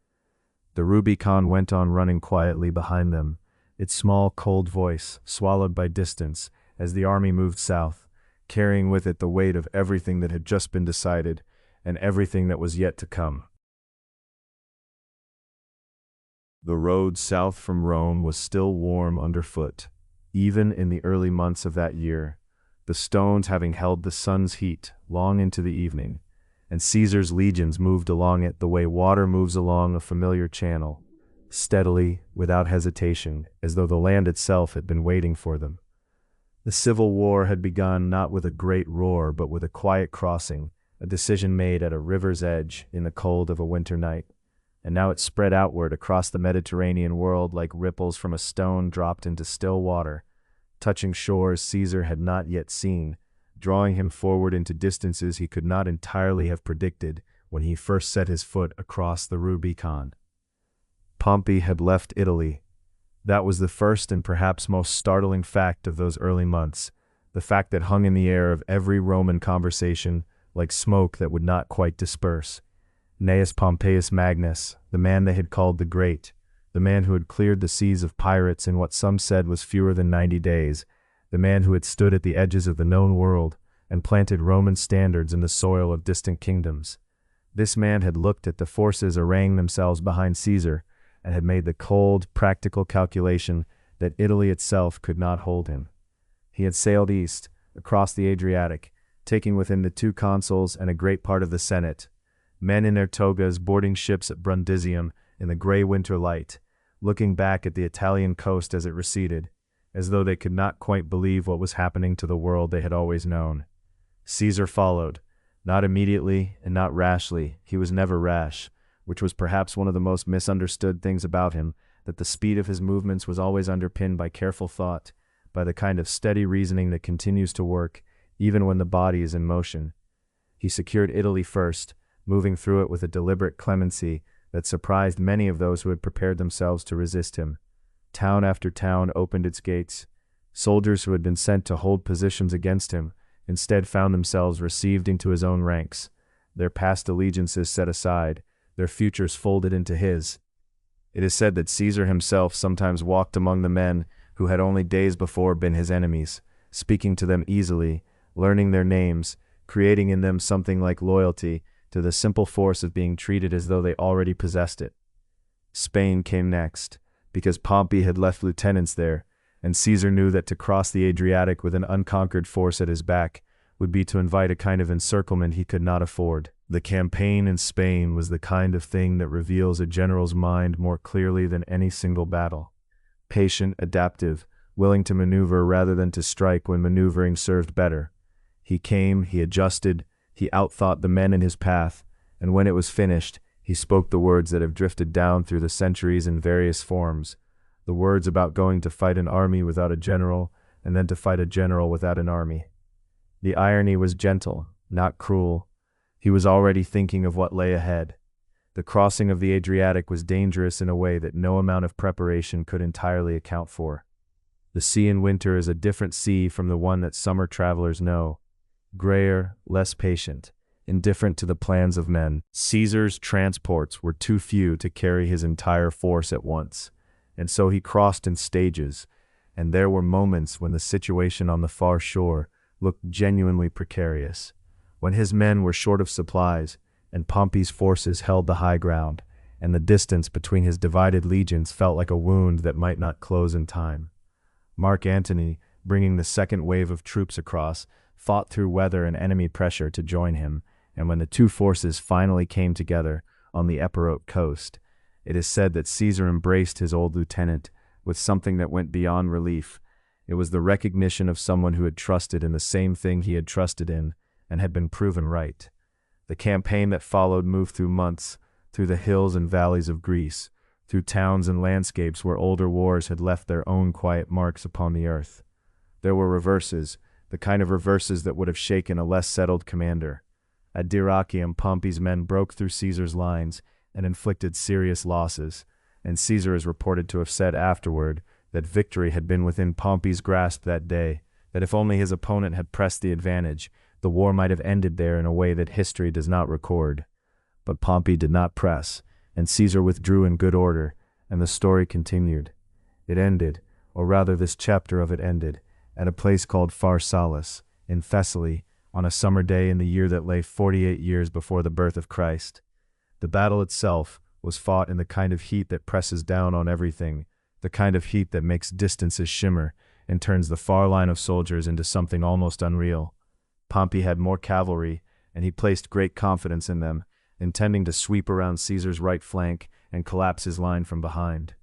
The Rubicon went on running quietly behind them, its small, cold voice swallowed by distance as the army moved south, carrying with it the weight of everything that had just been decided and everything that was yet to come. The road south from Rome was still warm underfoot, even in the early months of that year, the stones having held the sun's heat long into the evening, and Caesar's legions moved along it the way water moves along a familiar channel, steadily, without hesitation, as though the land itself had been waiting for them. The civil war had begun not with a great roar, but with a quiet crossing, a decision made at a river's edge in the cold of a winter night. And now it spread outward across the Mediterranean world like ripples from a stone dropped into still water, touching shores Caesar had not yet seen, drawing him forward into distances he could not entirely have predicted when he first set his foot across the Rubicon. Pompey had left Italy. That was the first and perhaps most startling fact of those early months, the fact that hung in the air of every Roman conversation like smoke that would not quite disperse. Gnaeus Pompeius Magnus, the man they had called the Great, the man who had cleared the seas of pirates in what some said was fewer than 90 days, the man who had stood at the edges of the known world and planted Roman standards in the soil of distant kingdoms. This man had looked at the forces arraying themselves behind Caesar and had made the cold, practical calculation that Italy itself could not hold him. He had sailed east, across the Adriatic, taking with him the 2 consuls and a great part of the Senate, men in their togas boarding ships at Brundisium in the gray winter light, looking back at the Italian coast as it receded, as though they could not quite believe what was happening to the world they had always known. Caesar followed, not immediately and not rashly. He was never rash, which was perhaps one of the most misunderstood things about him, that the speed of his movements was always underpinned by careful thought, by the kind of steady reasoning that continues to work, even when the body is in motion. He secured Italy first, moving through it with a deliberate clemency that surprised many of those who had prepared themselves to resist him. Town after town opened its gates. Soldiers who had been sent to hold positions against him instead found themselves received into his own ranks, their past allegiances set aside, their futures folded into his. It is said that Caesar himself sometimes walked among the men who had only days before been his enemies, speaking to them easily, learning their names, creating in them something like loyalty to the simple force of being treated as though they already possessed it. Spain came next, because Pompey had left lieutenants there, and Caesar knew that to cross the Adriatic with an unconquered force at his back would be to invite a kind of encirclement he could not afford. The campaign in Spain was the kind of thing that reveals a general's mind more clearly than any single battle. Patient, adaptive, willing to maneuver rather than to strike when maneuvering served better. He came, he adjusted, he outthought the men in his path, and when it was finished, he spoke the words that have drifted down through the centuries in various forms, the words about going to fight an army without a general, and then to fight a general without an army. The irony was gentle, not cruel. He was already thinking of what lay ahead. The crossing of the Adriatic was dangerous in a way that no amount of preparation could entirely account for. The sea in winter is a different sea from the one that summer travelers know. Grayer, less patient, indifferent to the plans of men. Caesar's transports were too few to carry his entire force at once, and so he crossed in stages, and there were moments when the situation on the far shore looked genuinely precarious, when his men were short of supplies, and Pompey's forces held the high ground, and the distance between his divided legions felt like a wound that might not close in time. Mark Antony, bringing the second wave of troops across, fought through weather and enemy pressure to join him, and when the 2 forces finally came together on the Epirote coast, it is said that Caesar embraced his old lieutenant with something that went beyond relief. It was the recognition of someone who had trusted in the same thing he had trusted in and had been proven right. The campaign that followed moved through months, through the hills and valleys of Greece, through towns and landscapes where older wars had left their own quiet marks upon the earth. There were reverses, the kind of reverses that would have shaken a less settled commander. At Dyrrhachium, Pompey's men broke through Caesar's lines and inflicted serious losses, and Caesar is reported to have said afterward that victory had been within Pompey's grasp that day, that if only his opponent had pressed the advantage, the war might have ended there in a way that history does not record. But Pompey did not press, and Caesar withdrew in good order, and the story continued. It ended, or rather this chapter of it ended, at a place called Pharsalus, in Thessaly, on a summer day in the year that lay 48 years before the birth of Christ. The battle itself was fought in the kind of heat that presses down on everything, the kind of heat that makes distances shimmer and turns the far line of soldiers into something almost unreal. Pompey had more cavalry, and he placed great confidence in them, intending to sweep around Caesar's right flank and collapse his line from behind.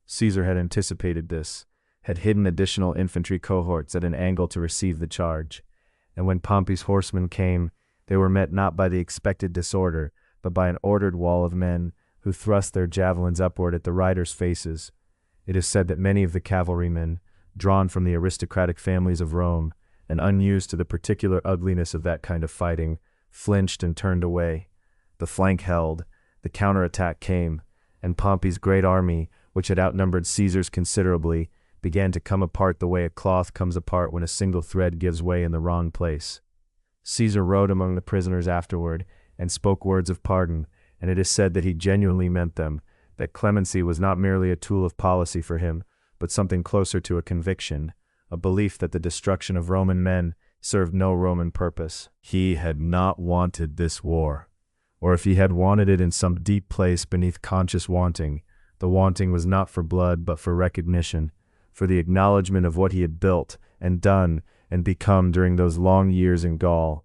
Caesar had anticipated this. had hidden additional infantry cohorts at an angle to receive the charge. And when Pompey's horsemen came, they were met not by the expected disorder, but by an ordered wall of men who thrust their javelins upward at the riders' faces. It is said that many of the cavalrymen, drawn from the aristocratic families of Rome, and unused to the particular ugliness of that kind of fighting, flinched and turned away. The flank held, the counterattack came, and Pompey's great army, which had outnumbered Caesar's considerably, began to come apart the way a cloth comes apart when a single thread gives way in the wrong place. Caesar rode among the prisoners afterward, and spoke words of pardon, and it is said that he genuinely meant them, that clemency was not merely a tool of policy for him, but something closer to a conviction, a belief that the destruction of Roman men served no Roman purpose. He had not wanted this war, or if he had wanted it in some deep place beneath conscious wanting, the wanting was not for blood but for recognition, for the acknowledgement of what he had built and done and become during those long years in Gaul.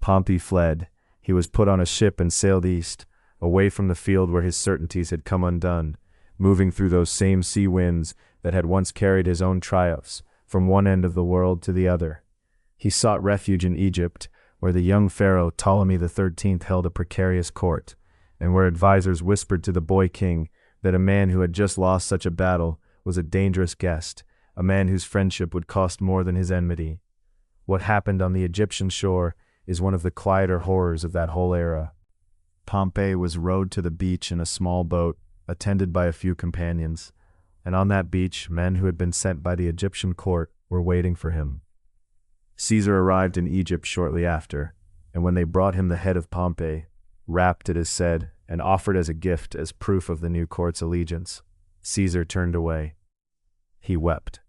Pompey fled. He was put on a ship and sailed east, away from the field where his certainties had come undone, moving through those same sea winds that had once carried his own triumphs from one end of the world to the other. He sought refuge in Egypt, where the young pharaoh Ptolemy XIII held a precarious court, and where advisers whispered to the boy king that a man who had just lost such a battle was a dangerous guest, a man whose friendship would cost more than his enmity. What happened on the Egyptian shore is one of the quieter horrors of that whole era. Pompey was rowed to the beach in a small boat, attended by a few companions, and on that beach men who had been sent by the Egyptian court were waiting for him. Caesar arrived in Egypt shortly after, and when they brought him the head of Pompey, wrapped, it is said, and offered as a gift as proof of the new court's allegiance, Caesar turned away. He wept.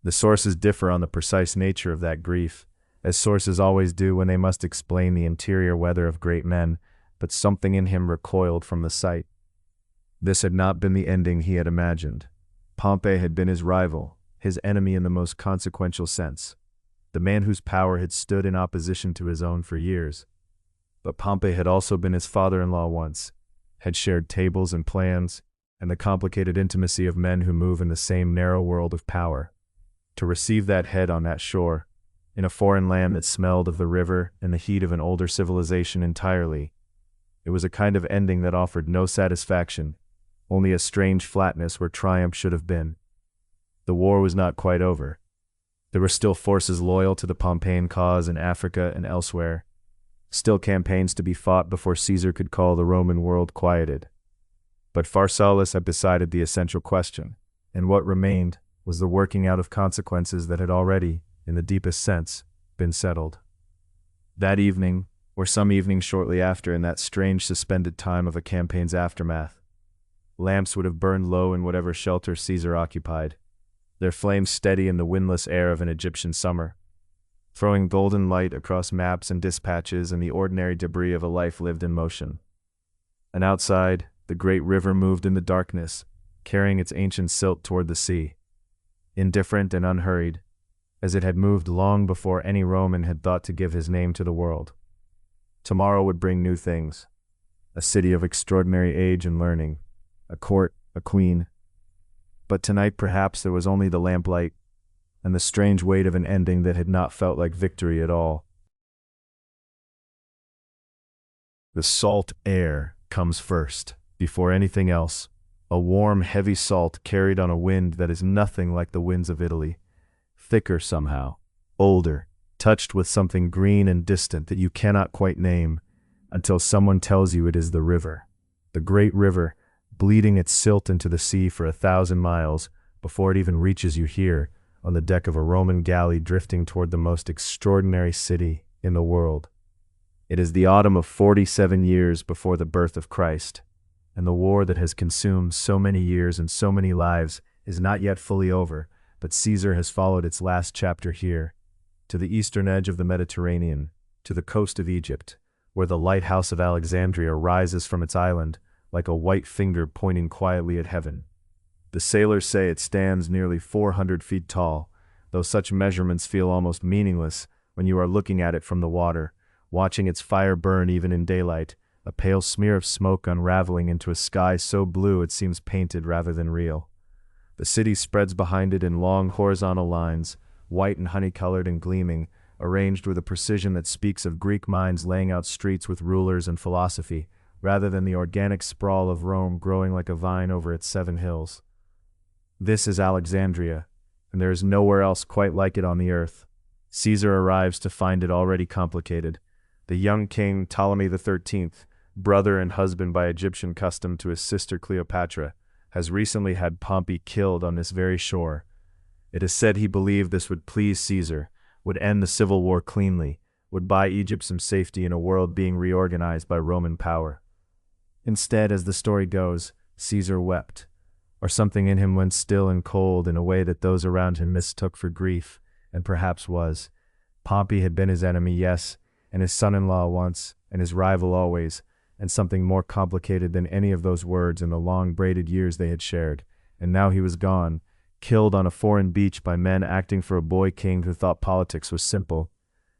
The sources differ on the precise nature of that grief, as sources always do when they must explain the interior weather of great men, but something in him recoiled from the sight. This had not been the ending he had imagined. Pompey had been his rival, his enemy in the most consequential sense, the man whose power had stood in opposition to his own for years. But Pompey had also been his father-in-law once, had shared tables and plans, and the complicated intimacy of men who move in the same narrow world of power. To receive that head on that shore, in a foreign land that smelled of the river and the heat of an older civilization entirely, it was a kind of ending that offered no satisfaction, only a strange flatness where triumph should have been. The war was not quite over. There were still forces loyal to the Pompeian cause in Africa and elsewhere, still campaigns to be fought before Caesar could call the Roman world quieted. But Pharsalus had decided the essential question, and what remained was the working out of consequences that had already, in the deepest sense, been settled. That evening, or some evening shortly after in that strange suspended time of a campaign's aftermath, lamps would have burned low in whatever shelter Caesar occupied, their flames steady in the windless air of an Egyptian summer, throwing golden light across maps and dispatches and the ordinary debris of a life lived in motion. And outside, the great river moved in the darkness, carrying its ancient silt toward the sea, indifferent and unhurried, as it had moved long before any Roman had thought to give his name to the world. Tomorrow would bring new things, a city of extraordinary age and learning, a court, a queen. But tonight perhaps there was only the lamplight, and the strange weight of an ending that had not felt like victory at all. The salt air comes first, before anything else, a warm, heavy salt carried on a wind that is nothing like the winds of Italy, thicker somehow, older, touched with something green and distant that you cannot quite name, until someone tells you it is the river, the great river, bleeding its silt into the sea for 1,000 miles before it even reaches you here on the deck of a Roman galley drifting toward the most extraordinary city in the world. It is the autumn of 47 years before the birth of Christ, and the war that has consumed so many years and so many lives is not yet fully over, but Caesar has followed its last chapter here, to the eastern edge of the Mediterranean, to the coast of Egypt, where the lighthouse of Alexandria rises from its island like a white finger pointing quietly at heaven. The sailors say it stands nearly 400 feet tall, though such measurements feel almost meaningless when you are looking at it from the water, watching its fire burn even in daylight, a pale smear of smoke unraveling into a sky so blue it seems painted rather than real. The city spreads behind it in long horizontal lines, white and honey-colored and gleaming, arranged with a precision that speaks of Greek minds laying out streets with rulers and philosophy, rather than the organic sprawl of Rome growing like a vine over its 7 hills. This is Alexandria, and there is nowhere else quite like it on the earth. Caesar arrives to find it already complicated. The young king Ptolemy XIII, brother and husband by Egyptian custom to his sister Cleopatra, has recently had Pompey killed on this very shore. It is said he believed this would please Caesar, would end the civil war cleanly, would buy Egypt some safety in a world being reorganized by Roman power. Instead, as the story goes, Caesar wept, or something in him went still and cold in a way that those around him mistook for grief, and perhaps was. Pompey had been his enemy, yes, and his son-in-law once, and his rival always, and something more complicated than any of those words in the long braided years they had shared. And now he was gone, killed on a foreign beach by men acting for a boy king who thought politics was simple,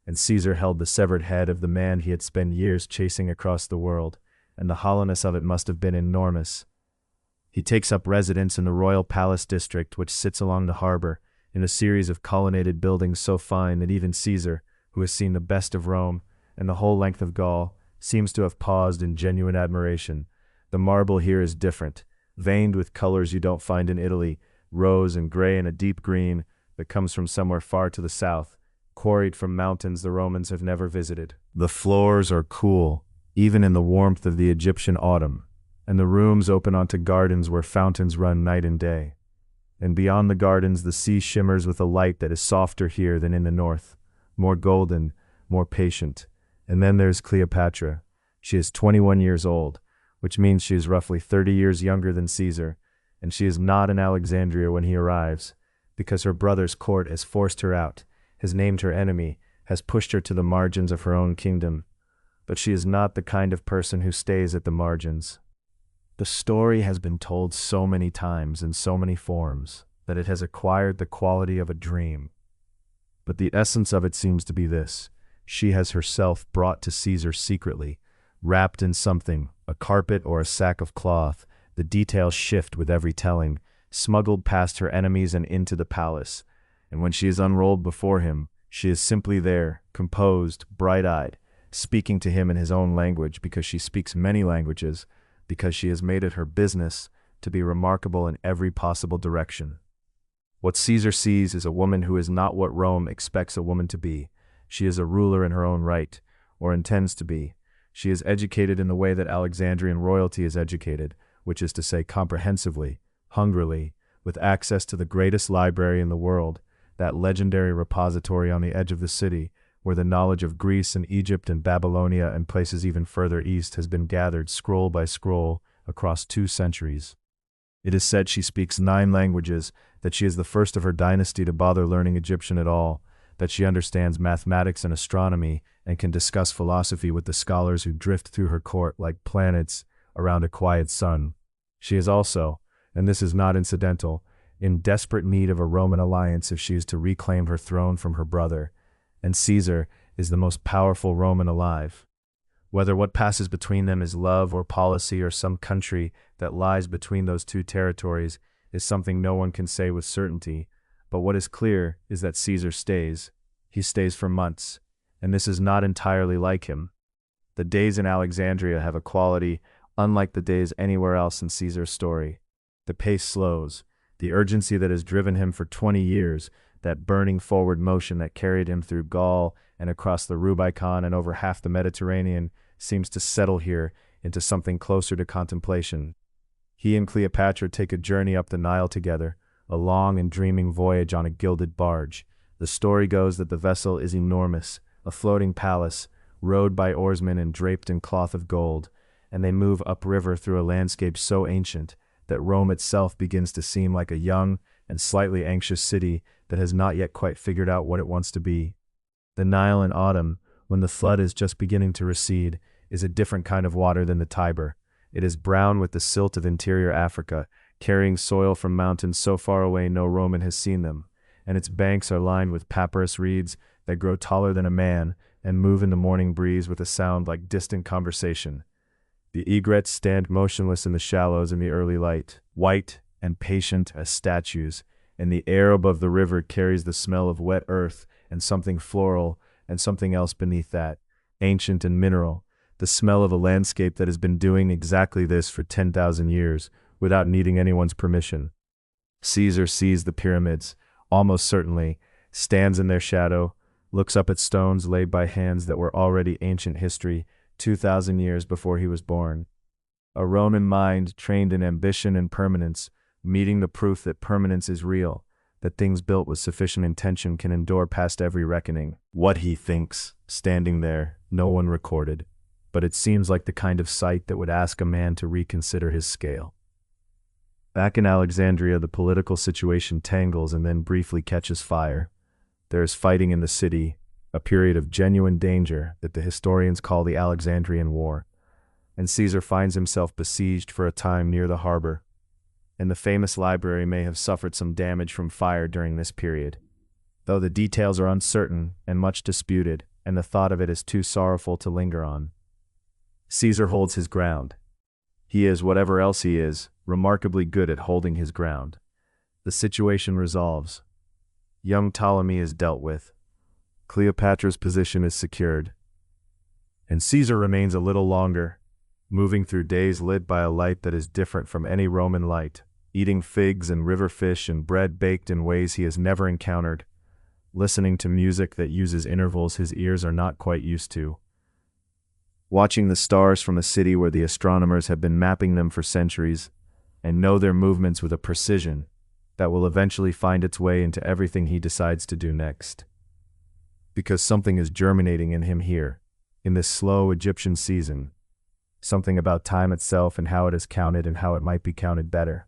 and Caesar held the severed head of the man he had spent years chasing across the world, and the hollowness of it must have been enormous. He takes up residence in the royal palace district which sits along the harbor, in a series of colonnaded buildings so fine that even Caesar, who has seen the best of Rome and the whole length of Gaul, seems to have paused in genuine admiration. The marble here is different, veined with colors you don't find in Italy, rose and gray and a deep green that comes from somewhere far to the south, quarried from mountains the Romans have never visited. The floors are cool, even in the warmth of the Egyptian autumn, and the rooms open onto gardens where fountains run night and day. And beyond the gardens the sea shimmers with a light that is softer here than in the north, more golden, more patient. And then there's Cleopatra. She is 21 years old, which means she is roughly 30 years younger than Caesar, and she is not in Alexandria when he arrives, because her brother's court has forced her out, has named her enemy, has pushed her to the margins of her own kingdom. But she is not the kind of person who stays at the margins. The story has been told so many times in so many forms that it has acquired the quality of a dream. But the essence of it seems to be this: she has herself brought to Caesar secretly, wrapped in something, a carpet or a sack of cloth. The details shift with every telling, smuggled past her enemies and into the palace. And when she is unrolled before him, she is simply there, composed, bright-eyed, speaking to him in his own language because she speaks many languages, because she has made it her business to be remarkable in every possible direction. What Caesar sees is a woman who is not what Rome expects a woman to be. She is a ruler in her own right, or intends to be. She is educated in the way that Alexandrian royalty is educated, which is to say comprehensively, hungrily, with access to the greatest library in the world, that legendary repository on the edge of the city, where the knowledge of Greece and Egypt and Babylonia and places even further east has been gathered scroll by scroll across 2 centuries. It is said she speaks 9 languages, that she is the first of her dynasty to bother learning Egyptian at all, that she understands mathematics and astronomy and can discuss philosophy with the scholars who drift through her court like planets around a quiet sun. She is also, and this is not incidental, in desperate need of a Roman alliance if she is to reclaim her throne from her brother, and Caesar is the most powerful Roman alive. Whether what passes between them is love or policy or some country that lies between those 2 territories is something no one can say with certainty, but what is clear is that Caesar stays. He stays for months, and this is not entirely like him. The days in Alexandria have a quality unlike the days anywhere else in Caesar's story. The pace slows. The urgency that has driven him for 20 years, that burning forward motion that carried him through Gaul and across the Rubicon and over half the Mediterranean, seems to settle here into something closer to contemplation. He and Cleopatra take a journey up the Nile together, a long and dreaming voyage on a gilded barge. The story goes that the vessel is enormous, a floating palace, rowed by oarsmen and draped in cloth of gold, and they move upriver through a landscape so ancient that Rome itself begins to seem like a young and slightly anxious city that has not yet quite figured out what it wants to be. The Nile in autumn, when the flood is just beginning to recede, is a different kind of water than the Tiber. It is brown with the silt of interior Africa, carrying soil from mountains so far away no Roman has seen them, and its banks are lined with papyrus reeds that grow taller than a man and move in the morning breeze with a sound like distant conversation. The egrets stand motionless in the shallows in the early light, white, and patient as statues, and the air above the river carries the smell of wet earth and something floral and something else beneath that, ancient and mineral, the smell of a landscape that has been doing exactly this for 10,000 years without needing anyone's permission. Caesar sees the pyramids, almost certainly, stands in their shadow, looks up at stones laid by hands that were already ancient history 2,000 years before he was born. A Roman mind trained in ambition and permanence, meeting the proof that permanence is real, that things built with sufficient intention can endure past every reckoning. What he thinks, standing there, no one recorded, but it seems like the kind of sight that would ask a man to reconsider his scale. Back in Alexandria, the political situation tangles and then briefly catches fire. There is fighting in the city, a period of genuine danger that the historians call the Alexandrian War, and Caesar finds himself besieged for a time near the harbor, and the famous library may have suffered some damage from fire during this period, though the details are uncertain and much disputed, and the thought of it is too sorrowful to linger on. Caesar holds his ground. He is, whatever else he is, remarkably good at holding his ground. The situation resolves. Young Ptolemy is dealt with. Cleopatra's position is secured. And Caesar remains a little longer, moving through days lit by a light that is different from any Roman light, eating figs and river fish and bread baked in ways he has never encountered, listening to music that uses intervals his ears are not quite used to, watching the stars from a city where the astronomers have been mapping them for centuries and know their movements with a precision that will eventually find its way into everything he decides to do next. Because something is germinating in him here, in this slow Egyptian season, something about time itself and how it is counted and how it might be counted better,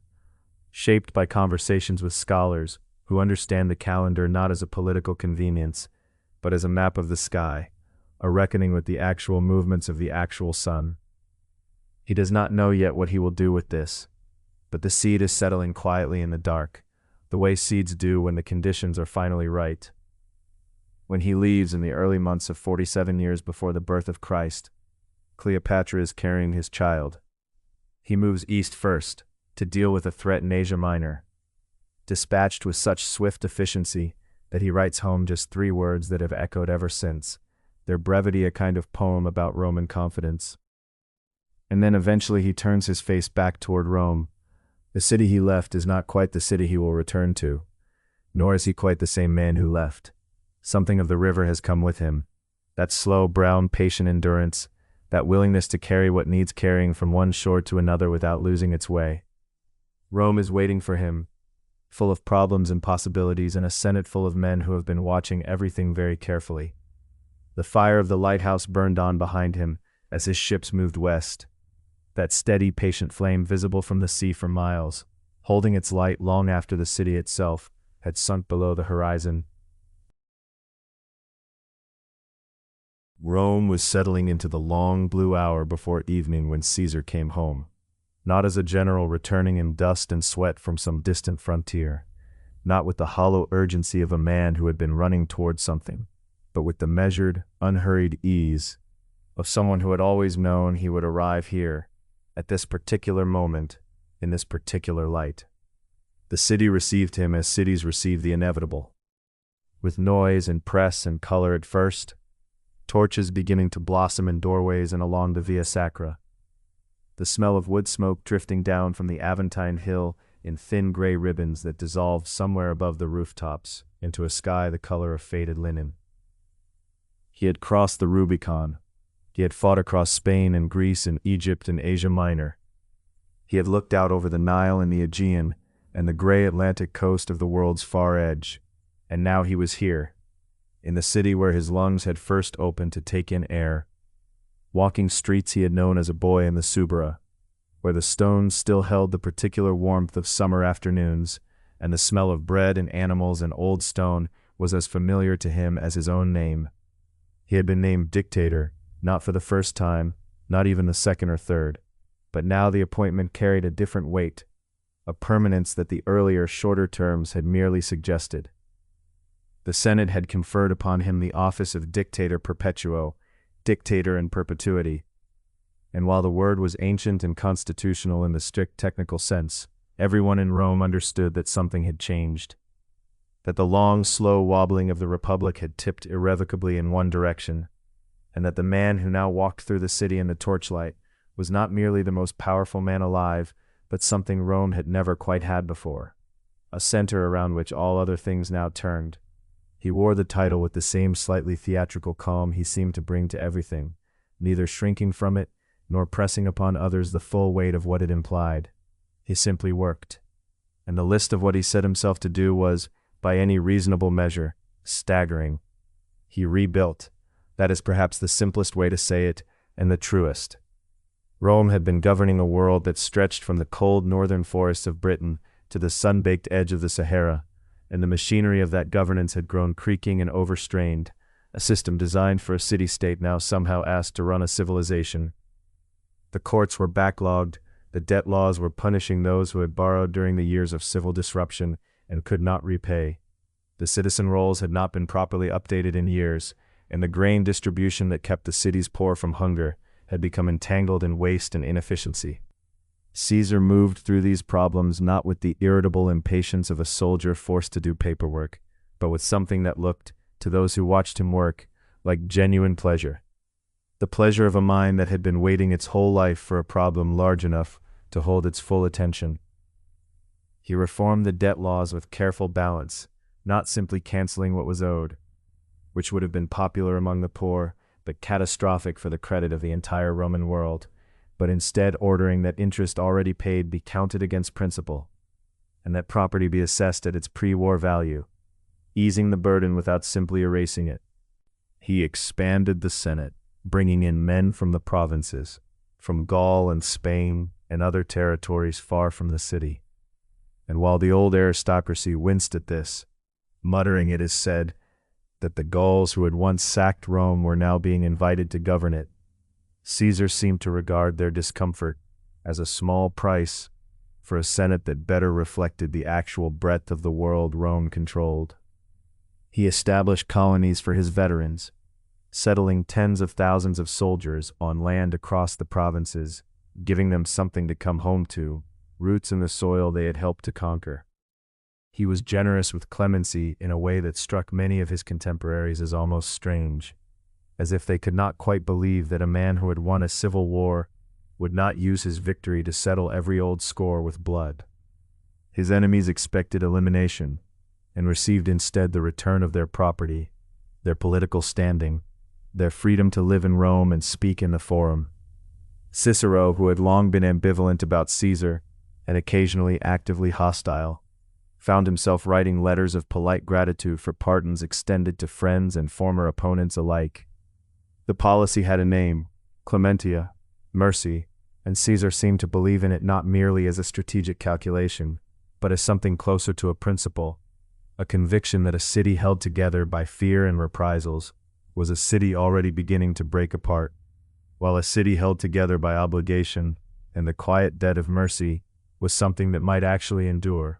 shaped by conversations with scholars who understand the calendar not as a political convenience, but as a map of the sky, a reckoning with the actual movements of the actual sun. He does not know yet what he will do with this, but the seed is settling quietly in the dark, the way seeds do when the conditions are finally right. When he leaves in the early months of 47 years before the birth of Christ, Cleopatra is carrying his child. He moves east first, to deal with a threat in Asia Minor, dispatched with such swift efficiency that he writes home just 3 words that have echoed ever since, their brevity a kind of poem about Roman confidence. And then eventually he turns his face back toward Rome. The city he left is not quite the city he will return to, nor is he quite the same man who left. Something of the river has come with him, that slow, brown, patient endurance, that willingness to carry what needs carrying from one shore to another without losing its way. Rome is waiting for him, full of problems and possibilities, and a senate full of men who have been watching everything very carefully. The fire of the lighthouse burned on behind him as his ships moved west, that steady, patient flame visible from the sea for miles, holding its light long after the city itself had sunk below the horizon. Rome was settling into the long blue hour before evening when Caesar came home, not as a general returning in dust and sweat from some distant frontier, not with the hollow urgency of a man who had been running toward something, but with the measured, unhurried ease of someone who had always known he would arrive here, at this particular moment, in this particular light. The city received him as cities receive the inevitable, with noise and press and color at first, torches beginning to blossom in doorways and along the Via Sacra, the smell of wood smoke drifting down from the Aventine Hill in thin gray ribbons that dissolved somewhere above the rooftops into a sky the color of faded linen. He had crossed the Rubicon. He had fought across Spain and Greece and Egypt and Asia Minor. He had looked out over the Nile and the Aegean and the gray Atlantic coast of the world's far edge, and now he was here, in the city where his lungs had first opened to take in air, walking streets he had known as a boy in the Subura, where the stones still held the particular warmth of summer afternoons, and the smell of bread and animals and old stone was as familiar to him as his own name. He had been named Dictator, not for the first time, not even the second or third, but now the appointment carried a different weight, a permanence that the earlier, shorter terms had merely suggested. The Senate had conferred upon him the office of Dictator Perpetuo, Dictator in perpetuity, and while the word was ancient and constitutional in the strict technical sense, everyone in Rome understood that something had changed, that the long, slow wobbling of the Republic had tipped irrevocably in one direction, and that the man who now walked through the city in the torchlight was not merely the most powerful man alive, but something Rome had never quite had before, a center around which all other things now turned. He wore the title with the same slightly theatrical calm he seemed to bring to everything, neither shrinking from it, nor pressing upon others the full weight of what it implied. He simply worked. And the list of what he set himself to do was, by any reasonable measure, staggering. He rebuilt. That is perhaps the simplest way to say it, and the truest. Rome had been governing a world that stretched from the cold northern forests of Britain to the sun-baked edge of the Sahara, and the machinery of that governance had grown creaking and overstrained, a system designed for a city-state now somehow asked to run a civilization. The courts were backlogged, the debt laws were punishing those who had borrowed during the years of civil disruption and could not repay. The citizen rolls had not been properly updated in years, and the grain distribution that kept the cities poor from hunger had become entangled in waste and inefficiency. Caesar moved through these problems not with the irritable impatience of a soldier forced to do paperwork, but with something that looked, to those who watched him work, like genuine pleasure. The pleasure of a mind that had been waiting its whole life for a problem large enough to hold its full attention. He reformed the debt laws with careful balance, not simply canceling what was owed, which would have been popular among the poor, but catastrophic for the credit of the entire Roman world, but instead ordering that interest already paid be counted against principal, and that property be assessed at its pre-war value, easing the burden without simply erasing it. He expanded the Senate, bringing in men from the provinces, from Gaul and Spain and other territories far from the city. And while the old aristocracy winced at this, muttering, it is said, that the Gauls who had once sacked Rome were now being invited to govern it, Caesar seemed to regard their discomfort as a small price for a Senate that better reflected the actual breadth of the world Rome controlled. He established colonies for his veterans, settling tens of thousands of soldiers on land across the provinces, giving them something to come home to, roots in the soil they had helped to conquer. He was generous with clemency in a way that struck many of his contemporaries as almost strange, as if they could not quite believe that a man who had won a civil war would not use his victory to settle every old score with blood. His enemies expected elimination, and received instead the return of their property, their political standing, their freedom to live in Rome and speak in the Forum. Cicero, who had long been ambivalent about Caesar, and occasionally actively hostile, found himself writing letters of polite gratitude for pardons extended to friends and former opponents alike. The policy had a name, clementia, mercy, and Caesar seemed to believe in it not merely as a strategic calculation, but as something closer to a principle, a conviction that a city held together by fear and reprisals was a city already beginning to break apart, while a city held together by obligation and the quiet debt of mercy was something that might actually endure.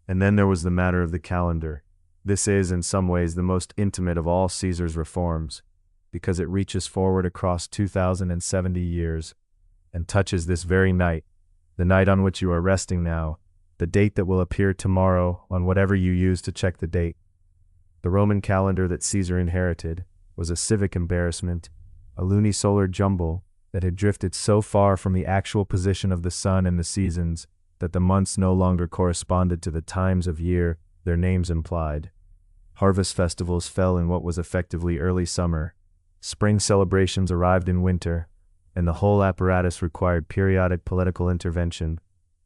And then there was the matter of the calendar. This is, in some ways, the most intimate of all Caesar's reforms, because it reaches forward across 2,070 years and touches this very night, the night on which you are resting now, the date that will appear tomorrow on whatever you use to check the date. The Roman calendar that Caesar inherited was a civic embarrassment, a lunisolar jumble that had drifted so far from the actual position of the sun and the seasons that the months no longer corresponded to the times of year their names implied. Harvest festivals fell in what was effectively early summer, spring celebrations arrived in winter, and the whole apparatus required periodic political intervention,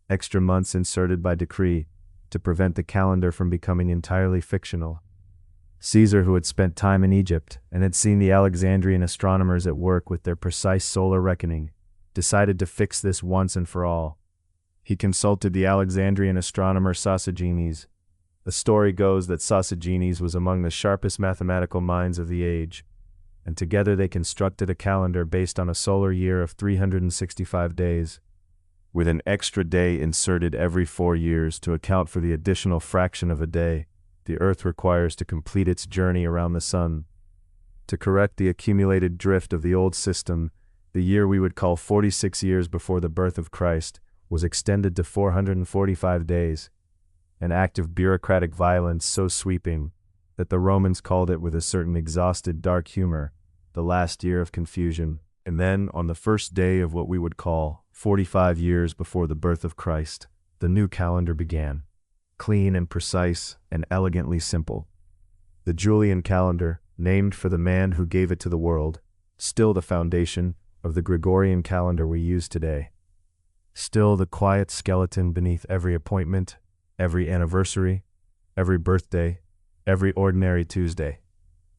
extra months inserted by decree, to prevent the calendar from becoming entirely fictional. Caesar, who had spent time in Egypt and had seen the Alexandrian astronomers at work with their precise solar reckoning, decided to fix this once and for all. He consulted the Alexandrian astronomer Sosigenes. The story goes that Sosigenes was among the sharpest mathematical minds of the age, and together they constructed a calendar based on a solar year of 365 days, with an extra day inserted every 4 years to account for the additional fraction of a day the Earth requires to complete its journey around the Sun. To correct the accumulated drift of the old system, the year we would call 46 years before the birth of Christ was extended to 445 days, an act of bureaucratic violence so sweeping that the Romans called it with a certain exhausted dark humor, the last year of confusion. And then, on the first day of what we would call 45 years before the birth of Christ, the new calendar began, clean and precise and elegantly simple. The Julian calendar, named for the man who gave it to the world, still the foundation of the Gregorian calendar we use today. Still the quiet skeleton beneath every appointment, every anniversary, every birthday, every ordinary Tuesday.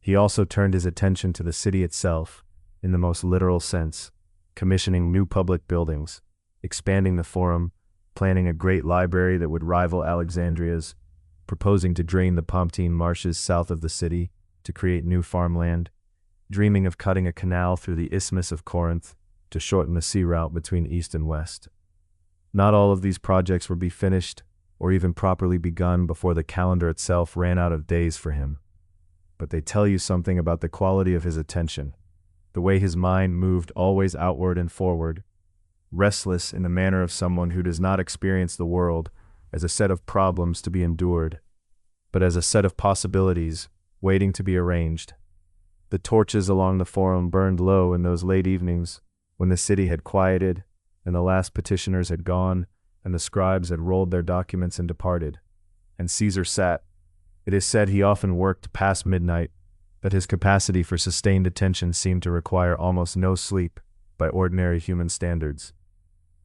He also turned his attention to the city itself, in the most literal sense, commissioning new public buildings, expanding the Forum, planning a great library that would rival Alexandria's, proposing to drain the Pomptine marshes south of the city to create new farmland, dreaming of cutting a canal through the Isthmus of Corinth to shorten the sea route between east and west. Not all of these projects would be finished or even properly begun before the calendar itself ran out of days for him. But they tell you something about the quality of his attention, the way his mind moved always outward and forward, restless in the manner of someone who does not experience the world as a set of problems to be endured, but as a set of possibilities waiting to be arranged. The torches along the Forum burned low in those late evenings when the city had quieted and the last petitioners had gone and the scribes had rolled their documents and departed. And Caesar sat. It is said he often worked past midnight, that his capacity for sustained attention seemed to require almost no sleep by ordinary human standards.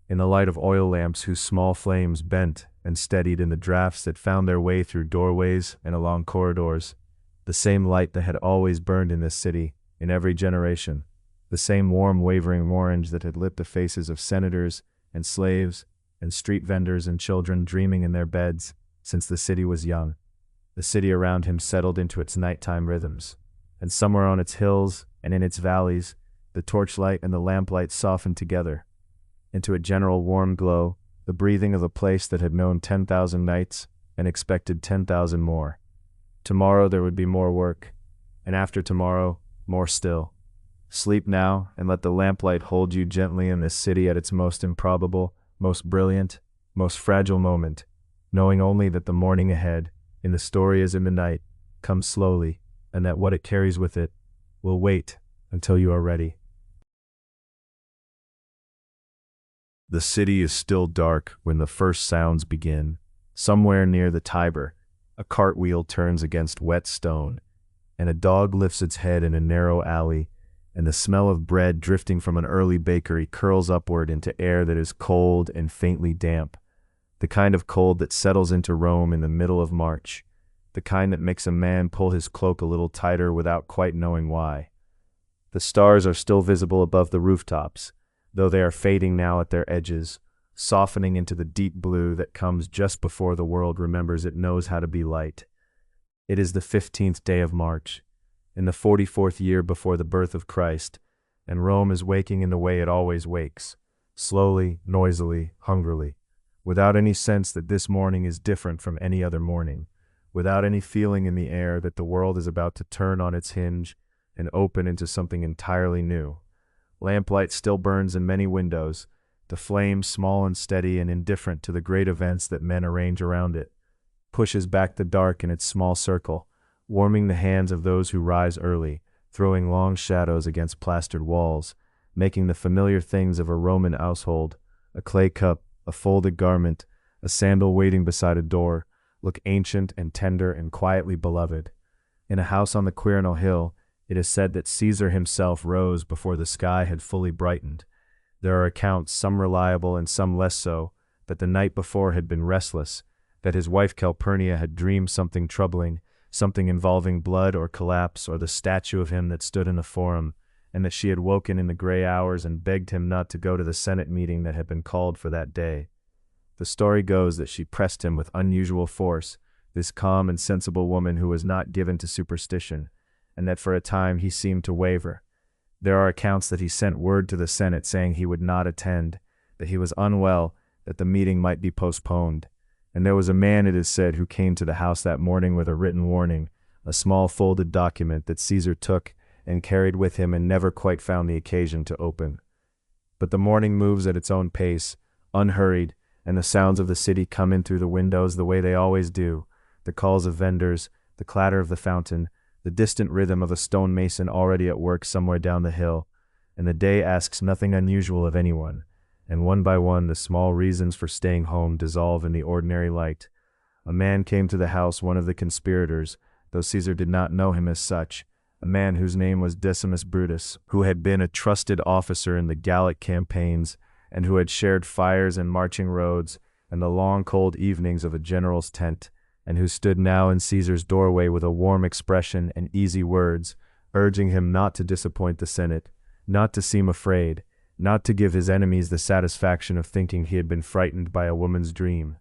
In the light of oil lamps whose small flames bent and steadied in the drafts that found their way through doorways and along corridors, the same light that had always burned in this city, in every generation, the same warm wavering orange that had lit the faces of senators and slaves and street vendors and children dreaming in their beds since the city was young. The city around him settled into its nighttime rhythms, and somewhere on its hills and in its valleys, the torchlight and the lamplight softened together into a general warm glow, the breathing of a place that had known 10,000 nights and expected 10,000 more. Tomorrow there would be more work, and after tomorrow, more still. Sleep now, and let the lamplight hold you gently in this city at its most improbable, most brilliant, most fragile moment, knowing only that the morning ahead, in the story as in the night, comes slowly, and that what it carries with it will wait until you are ready. The city is still dark when the first sounds begin. Somewhere near the Tiber, a cartwheel turns against wet stone, and a dog lifts its head in a narrow alley, and the smell of bread drifting from an early bakery curls upward into air that is cold and faintly damp, the kind of cold that settles into Rome in the middle of March, the kind that makes a man pull his cloak a little tighter without quite knowing why. The stars are still visible above the rooftops, though they are fading now at their edges, softening into the deep blue that comes just before the world remembers it knows how to be light. It is the 15th day of March, in the 44th year before the birth of Christ, and Rome is waking in the way it always wakes, slowly, noisily, hungrily, without any sense that this morning is different from any other morning, without any feeling in the air that the world is about to turn on its hinge and open into something entirely new. Lamplight still burns in many windows, the flame, small and steady and indifferent to the great events that men arrange around it, pushes back the dark in its small circle, warming the hands of those who rise early, throwing long shadows against plastered walls, making the familiar things of a Roman household, a clay cup, a folded garment, a sandal waiting beside a door, look ancient and tender and quietly beloved. In a house on the Quirinal hill, it is said that Caesar himself rose before the sky had fully brightened. There are accounts, some reliable and some less so, that the night before had been restless, that his wife Calpurnia had dreamed something troubling, something involving blood or collapse or the statue of him that stood in the Forum, and that she had woken in the gray hours and begged him not to go to the Senate meeting that had been called for that day. The story goes that she pressed him with unusual force, this calm and sensible woman who was not given to superstition, and that for a time he seemed to waver. There are accounts that he sent word to the Senate saying he would not attend, that he was unwell, that the meeting might be postponed. And there was a man, it is said, who came to the house that morning with a written warning, a small folded document that Caesar took and carried with him and never quite found the occasion to open. But the morning moves at its own pace, unhurried, and the sounds of the city come in through the windows the way they always do, the calls of vendors, the clatter of the fountain, the distant rhythm of a stonemason already at work somewhere down the hill, and the day asks nothing unusual of anyone, and one by one the small reasons for staying home dissolve in the ordinary light. A man came to the house, one of the conspirators, though Caesar did not know him as such, a man whose name was Decimus Brutus, who had been a trusted officer in the Gallic campaigns, and who had shared fires and marching roads, and the long cold evenings of a general's tent, and who stood now in Caesar's doorway with a warm expression and easy words, urging him not to disappoint the Senate, not to seem afraid, not to give his enemies the satisfaction of thinking he had been frightened by a woman's dream.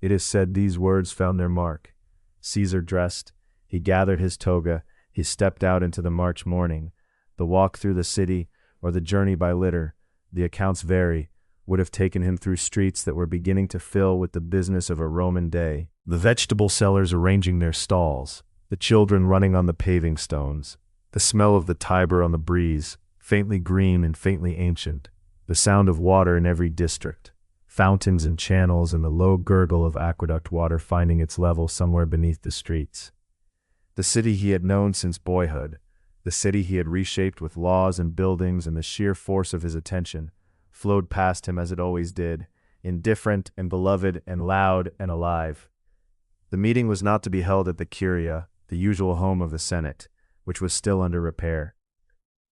It is said these words found their mark. Caesar dressed, he gathered his toga, he stepped out into the March morning. The walk through the city, or the journey by litter, the accounts vary, would have taken him through streets that were beginning to fill with the business of a Roman day. The vegetable sellers arranging their stalls, the children running on the paving stones, the smell of the Tiber on the breeze, faintly green and faintly ancient, the sound of water in every district, fountains and channels, and the low gurgle of aqueduct water finding its level somewhere beneath the streets. The city he had known since boyhood, the city he had reshaped with laws and buildings and the sheer force of his attention, flowed past him as it always did, indifferent and beloved and loud and alive. The meeting was not to be held at the Curia, the usual home of the Senate, which was still under repair.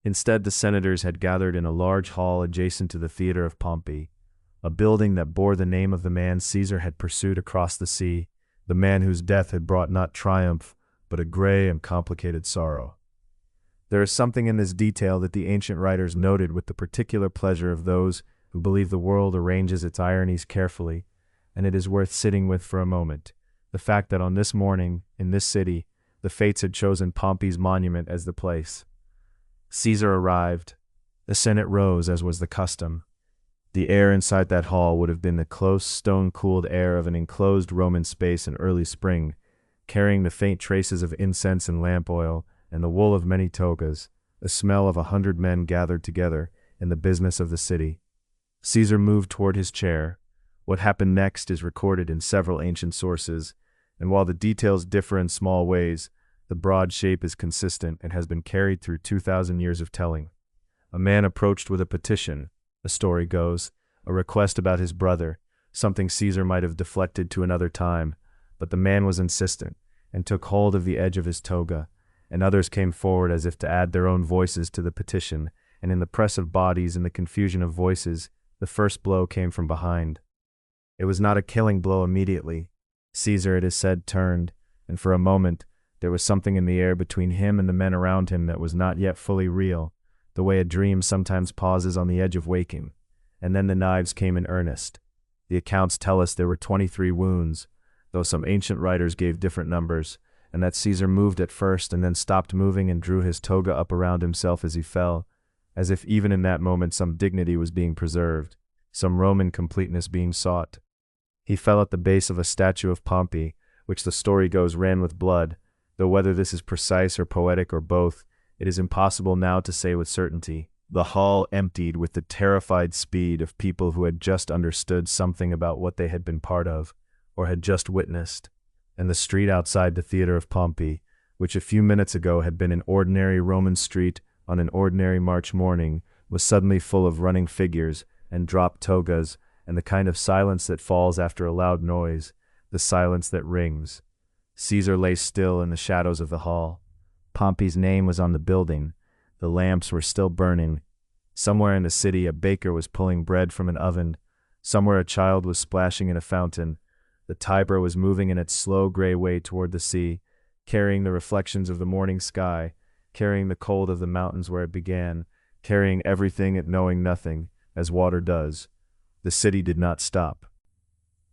Instead, the senators had gathered in a large hall adjacent to the theater of Pompey, a building that bore the name of the man Caesar had pursued across the sea, the man whose death had brought not triumph, but a gray and complicated sorrow. There is something in this detail that the ancient writers noted with the particular pleasure of those who believe the world arranges its ironies carefully, and it is worth sitting with for a moment. The fact that on this morning, in this city, the fates had chosen Pompey's monument as the place. Caesar arrived. The Senate rose, as was the custom. The air inside that hall would have been the close, stone-cooled air of an enclosed Roman space in early spring, carrying the faint traces of incense and lamp oil, and the wool of many togas, the smell of 100 men gathered together in the business of the city. Caesar moved toward his chair. What happened next is recorded in several ancient sources, and while the details differ in small ways, the broad shape is consistent and has been carried through 2,000 years of telling. A man approached with a petition, the story goes, a request about his brother, something Caesar might have deflected to another time, but the man was insistent, and took hold of the edge of his toga, and others came forward as if to add their own voices to the petition, and in the press of bodies and the confusion of voices, the first blow came from behind. It was not a killing blow immediately. Caesar, it is said, turned, and for a moment there was something in the air between him and the men around him that was not yet fully real, the way a dream sometimes pauses on the edge of waking, and then the knives came in earnest. The accounts tell us there were 23 wounds, though some ancient writers gave different numbers, and that Caesar moved at first and then stopped moving and drew his toga up around himself as he fell, as if even in that moment some dignity was being preserved, some Roman completeness being sought. He fell at the base of a statue of Pompey, which the story goes ran with blood, though whether this is precise or poetic or both, it is impossible now to say with certainty. The hall emptied with the terrified speed of people who had just understood something about what they had been part of, or had just witnessed, and the street outside the theater of Pompey, which a few minutes ago had been an ordinary Roman street on an ordinary March morning, was suddenly full of running figures and dropped togas, and the kind of silence that falls after a loud noise, the silence that rings. Caesar lay still in the shadows of the hall. Pompey's name was on the building. The lamps were still burning. Somewhere in the city a baker was pulling bread from an oven. Somewhere a child was splashing in a fountain. The Tiber was moving in its slow gray way toward the sea, carrying the reflections of the morning sky, carrying the cold of the mountains where it began, carrying everything and knowing nothing, as water does. The city did not stop.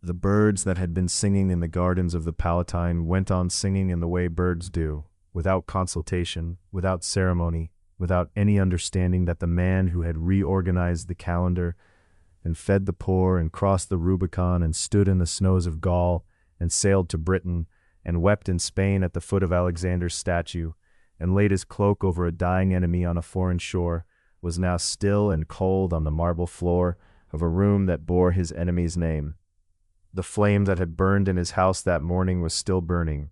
The birds that had been singing in the gardens of the Palatine went on singing in the way birds do, without consultation, without ceremony, without any understanding that the man who had reorganized the calendar and fed the poor and crossed the Rubicon and stood in the snows of Gaul and sailed to Britain and wept in Spain at the foot of Alexander's statue and laid his cloak over a dying enemy on a foreign shore was now still and cold on the marble floor of a room that bore his enemy's name. The flame that had burned in his house that morning was still burning.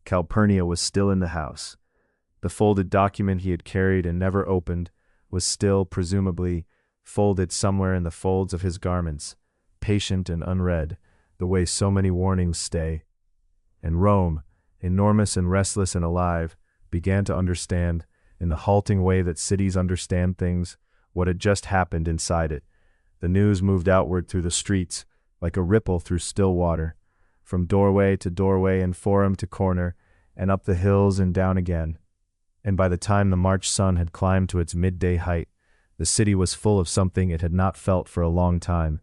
Calpurnia was still in the house. The folded document he had carried and never opened was still, presumably, folded somewhere in the folds of his garments, patient and unread, the way so many warnings stay. And Rome, enormous and restless and alive, began to understand, in the halting way that cities understand things, what had just happened inside it. The news moved outward through the streets, like a ripple through still water, from doorway to doorway and forum to corner, and up the hills and down again. And by the time the March sun had climbed to its midday height, the city was full of something it had not felt for a long time,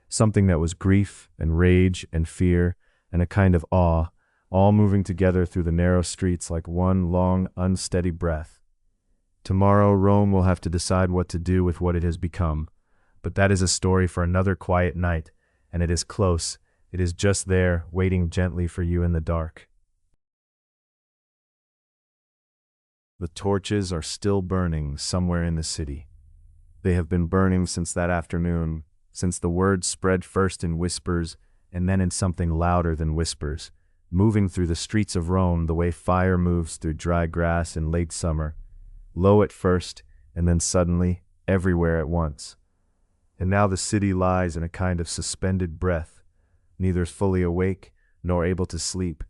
something that was grief and rage and fear and a kind of awe, all moving together through the narrow streets like one long, unsteady breath. Tomorrow Rome will have to decide what to do with what it has become, but that is a story for another quiet night, and it is close. It is just there, waiting gently for you in the dark. The torches are still burning somewhere in the city. They have been burning since that afternoon, since the word spread first in whispers and then in something louder than whispers, moving through the streets of Rome the way fire moves through dry grass in late summer, low at first and then suddenly everywhere at once. And now the city lies in a kind of suspended breath, neither fully awake nor able to sleep,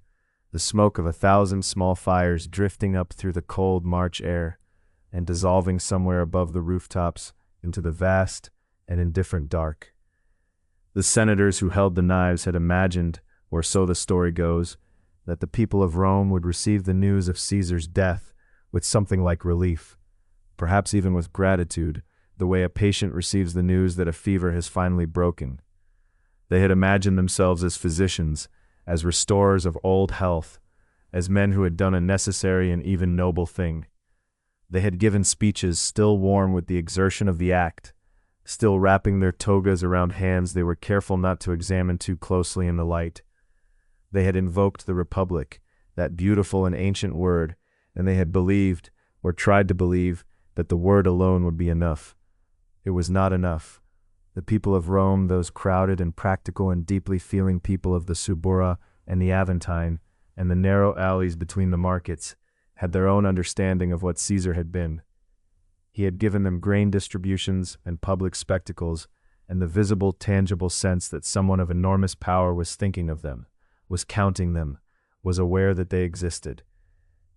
the smoke of 1,000 small fires drifting up through the cold March air and dissolving somewhere above the rooftops into the vast and indifferent dark. The senators who held the knives had imagined, or so the story goes, that the people of Rome would receive the news of Caesar's death with something like relief, perhaps even with gratitude, the way a patient receives the news that a fever has finally broken. They had imagined themselves as physicians, as restorers of old health, as men who had done a necessary and even noble thing. They had given speeches still warm with the exertion of the act, still wrapping their togas around hands they were careful not to examine too closely in the light. They had invoked the Republic, that beautiful and ancient word, and they had believed, or tried to believe, that the word alone would be enough. It was not enough. The people of Rome, those crowded and practical and deeply feeling people of the Subura and the Aventine, and the narrow alleys between the markets, had their own understanding of what Caesar had been. He had given them grain distributions and public spectacles, and the visible, tangible sense that someone of enormous power was thinking of them, was counting them, was aware that they existed.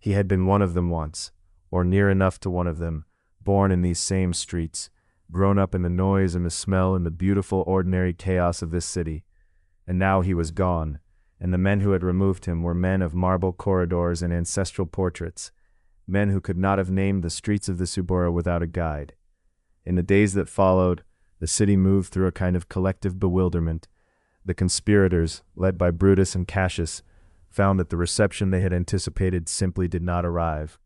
He had been one of them once, or near enough to one of them, born in these same streets, grown up in the noise and the smell and the beautiful ordinary chaos of this city. And now he was gone, and the men who had removed him were men of marble corridors and ancestral portraits, men who could not have named the streets of the Subura without a guide. In the days that followed, the city moved through a kind of collective bewilderment. The conspirators, led by Brutus and Cassius, found that the reception they had anticipated simply did not arrive.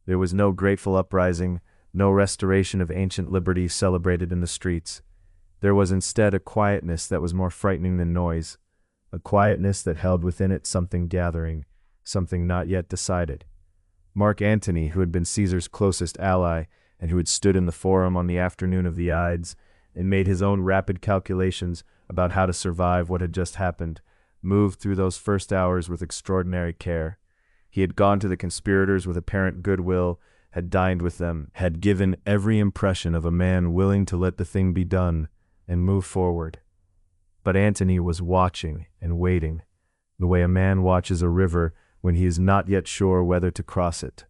There was no grateful uprising, no restoration of ancient liberty celebrated in the streets. There was instead a quietness that was more frightening than noise, a quietness that held within it something gathering, something not yet decided. Mark Antony, who had been Caesar's closest ally, and who had stood in the forum on the afternoon of the Ides, and made his own rapid calculations about how to survive what had just happened, moved through those first hours with extraordinary care. He had gone to the conspirators with apparent goodwill, had dined with them, had given every impression of a man willing to let the thing be done and move forward. But Antony was watching and waiting, the way a man watches a river when he is not yet sure whether to cross it.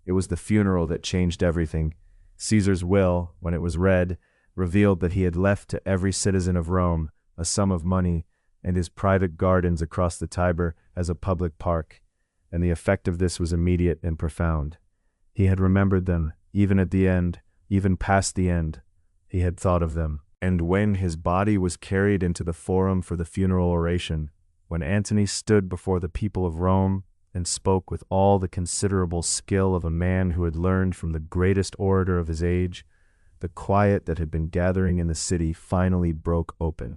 It was the funeral that changed everything. Caesar's will, when it was read, revealed that he had left to every citizen of Rome a sum of money and his private gardens across the Tiber as a public park, and the effect of this was immediate and profound. He had remembered them, even at the end, even past the end. He had thought of them. And when his body was carried into the forum for the funeral oration, when Antony stood before the people of Rome and spoke with all the considerable skill of a man who had learned from the greatest orator of his age, the quiet that had been gathering in the city finally broke open.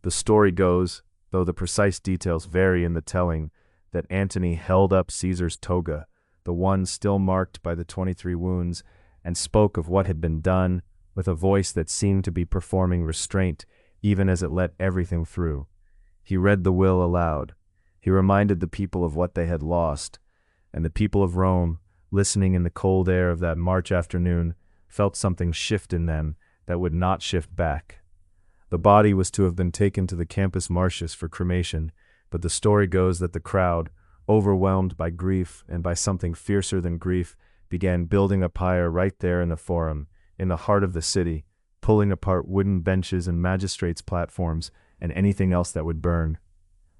The story goes, though the precise details vary in the telling, that Antony held up Caesar's toga, the one still marked by the 23 wounds, and spoke of what had been done with a voice that seemed to be performing restraint even as it let everything through. He read the will aloud. He reminded the people of what they had lost, and the people of Rome, listening in the cold air of that March afternoon, felt something shift in them that would not shift back. The body was to have been taken to the Campus Martius for cremation, but the story goes that the crowd, overwhelmed by grief and by something fiercer than grief, began building a pyre right there in the Forum, in the heart of the city, pulling apart wooden benches and magistrates' platforms and anything else that would burn.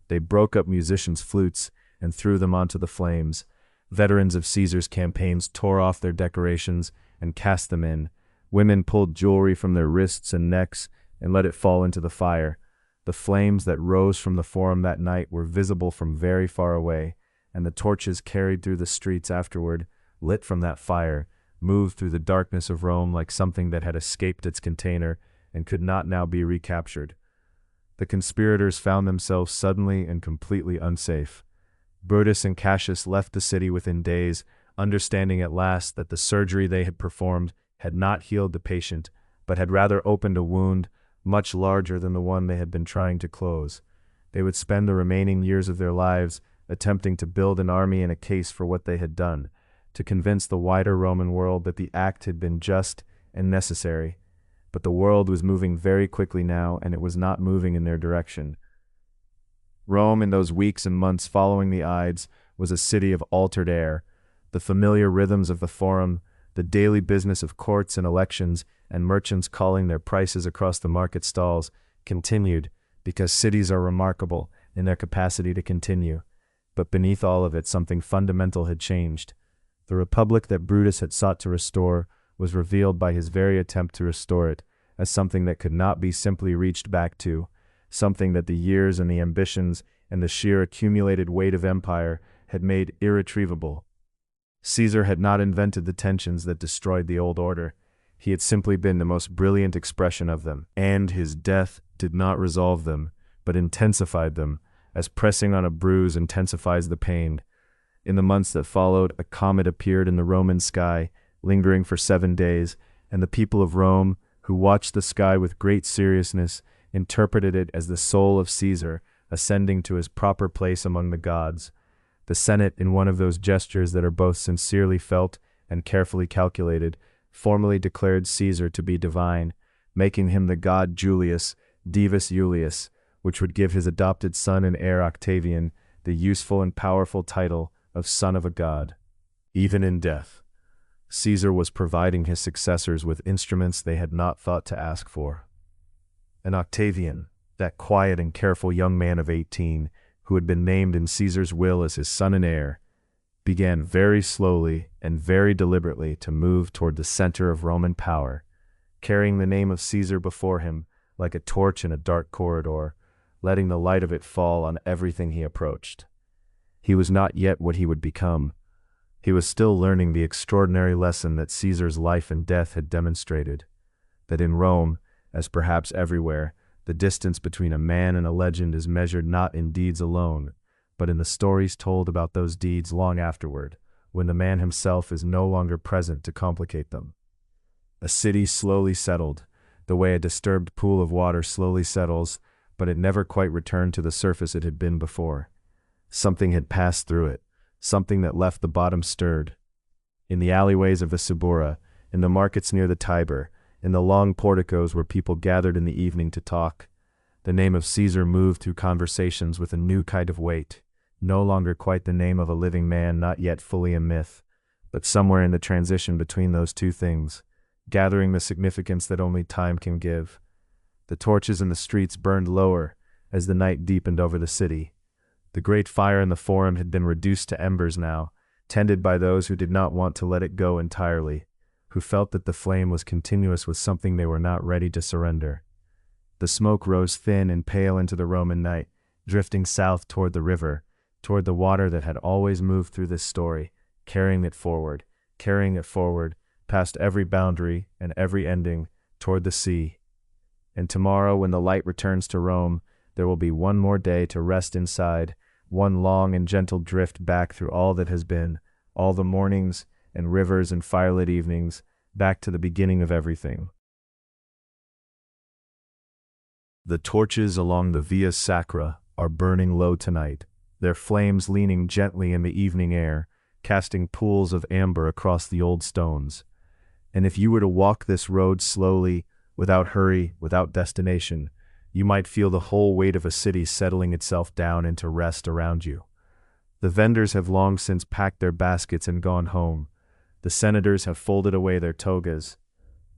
They broke up musicians' flutes and threw them onto the flames. Veterans of Caesar's campaigns tore off their decorations and cast them in. Women pulled jewelry from their wrists and necks and let it fall into the fire. The flames that rose from the Forum that night were visible from very far away, and the torches carried through the streets afterward, lit from that fire, moved through the darkness of Rome like something that had escaped its container and could not now be recaptured. The conspirators found themselves suddenly and completely unsafe. Brutus and Cassius left the city within days, understanding at last that the surgery they had performed had not healed the patient, but had rather opened a wound much larger than the one they had been trying to close. They would spend the remaining years of their lives attempting to build an army and a case for what they had done, to convince the wider Roman world that the act had been just and necessary. But the world was moving very quickly now, and it was not moving in their direction. Rome, in those weeks and months following the Ides, was a city of altered air. The familiar rhythms of the Forum, the daily business of courts and elections, and merchants calling their prices across the market stalls, continued, because cities are remarkable in their capacity to continue. But beneath all of it, something fundamental had changed. The republic that Brutus had sought to restore was revealed by his very attempt to restore it as something that could not be simply reached back to, something that the years and the ambitions and the sheer accumulated weight of empire had made irretrievable. Caesar had not invented the tensions that destroyed the old order. He had simply been the most brilliant expression of them, and his death did not resolve them, but intensified them, as pressing on a bruise intensifies the pain. In the months that followed, a comet appeared in the Roman sky, lingering for 7 days, and the people of Rome, who watched the sky with great seriousness, interpreted it as the soul of Caesar ascending to his proper place among the gods. The Senate, in one of those gestures that are both sincerely felt and carefully calculated, formally declared Caesar to be divine, making him the god Julius, Divus Iulius, which would give his adopted son and heir Octavian the useful and powerful title of son of a god. Even in death, Caesar was providing his successors with instruments they had not thought to ask for. And Octavian, that quiet and careful young man of 18, who had been named in Caesar's will as his son and heir, began very slowly and very deliberately to move toward the center of Roman power, carrying the name of Caesar before him like a torch in a dark corridor, letting the light of it fall on everything he approached. He was not yet what he would become. He was still learning the extraordinary lesson that Caesar's life and death had demonstrated, that in Rome, as perhaps everywhere, the distance between a man and a legend is measured not in deeds alone, but in the stories told about those deeds long afterward, when the man himself is no longer present to complicate them. A city slowly settled, the way a disturbed pool of water slowly settles, but it never quite returned to the surface it had been before. Something had passed through it, something that left the bottom stirred. In the alleyways of the Subura, in the markets near the Tiber, in the long porticos where people gathered in the evening to talk, the name of Caesar moved through conversations with a new kind of weight, no longer quite the name of a living man not yet fully a myth, but somewhere in the transition between those two things, gathering the significance that only time can give. The torches in the streets burned lower as the night deepened over the city. The great fire in the Forum had been reduced to embers now, tended by those who did not want to let it go entirely, who felt that the flame was continuous with something they were not ready to surrender. The smoke rose thin and pale into the Roman night, drifting south toward the river, toward the water that had always moved through this story, carrying it forward, past every boundary and every ending, toward the sea. And tomorrow, when the light returns to Rome, there will be one more day to rest inside, one long and gentle drift back through all that has been, all the mornings and rivers and firelit evenings, back to the beginning of everything. The torches along the Via Sacra are burning low tonight, their flames leaning gently in the evening air, casting pools of amber across the old stones. And if you were to walk this road slowly, without hurry, without destination, you might feel the whole weight of a city settling itself down into rest around you. The vendors have long since packed their baskets and gone home. The senators have folded away their togas.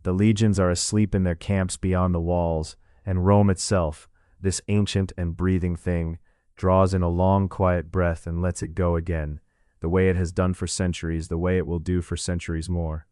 The legions are asleep in their camps beyond the walls, and Rome itself, this ancient and breathing thing, draws in a long, quiet breath and lets it go again, the way it has done for centuries, the way it will do for centuries more.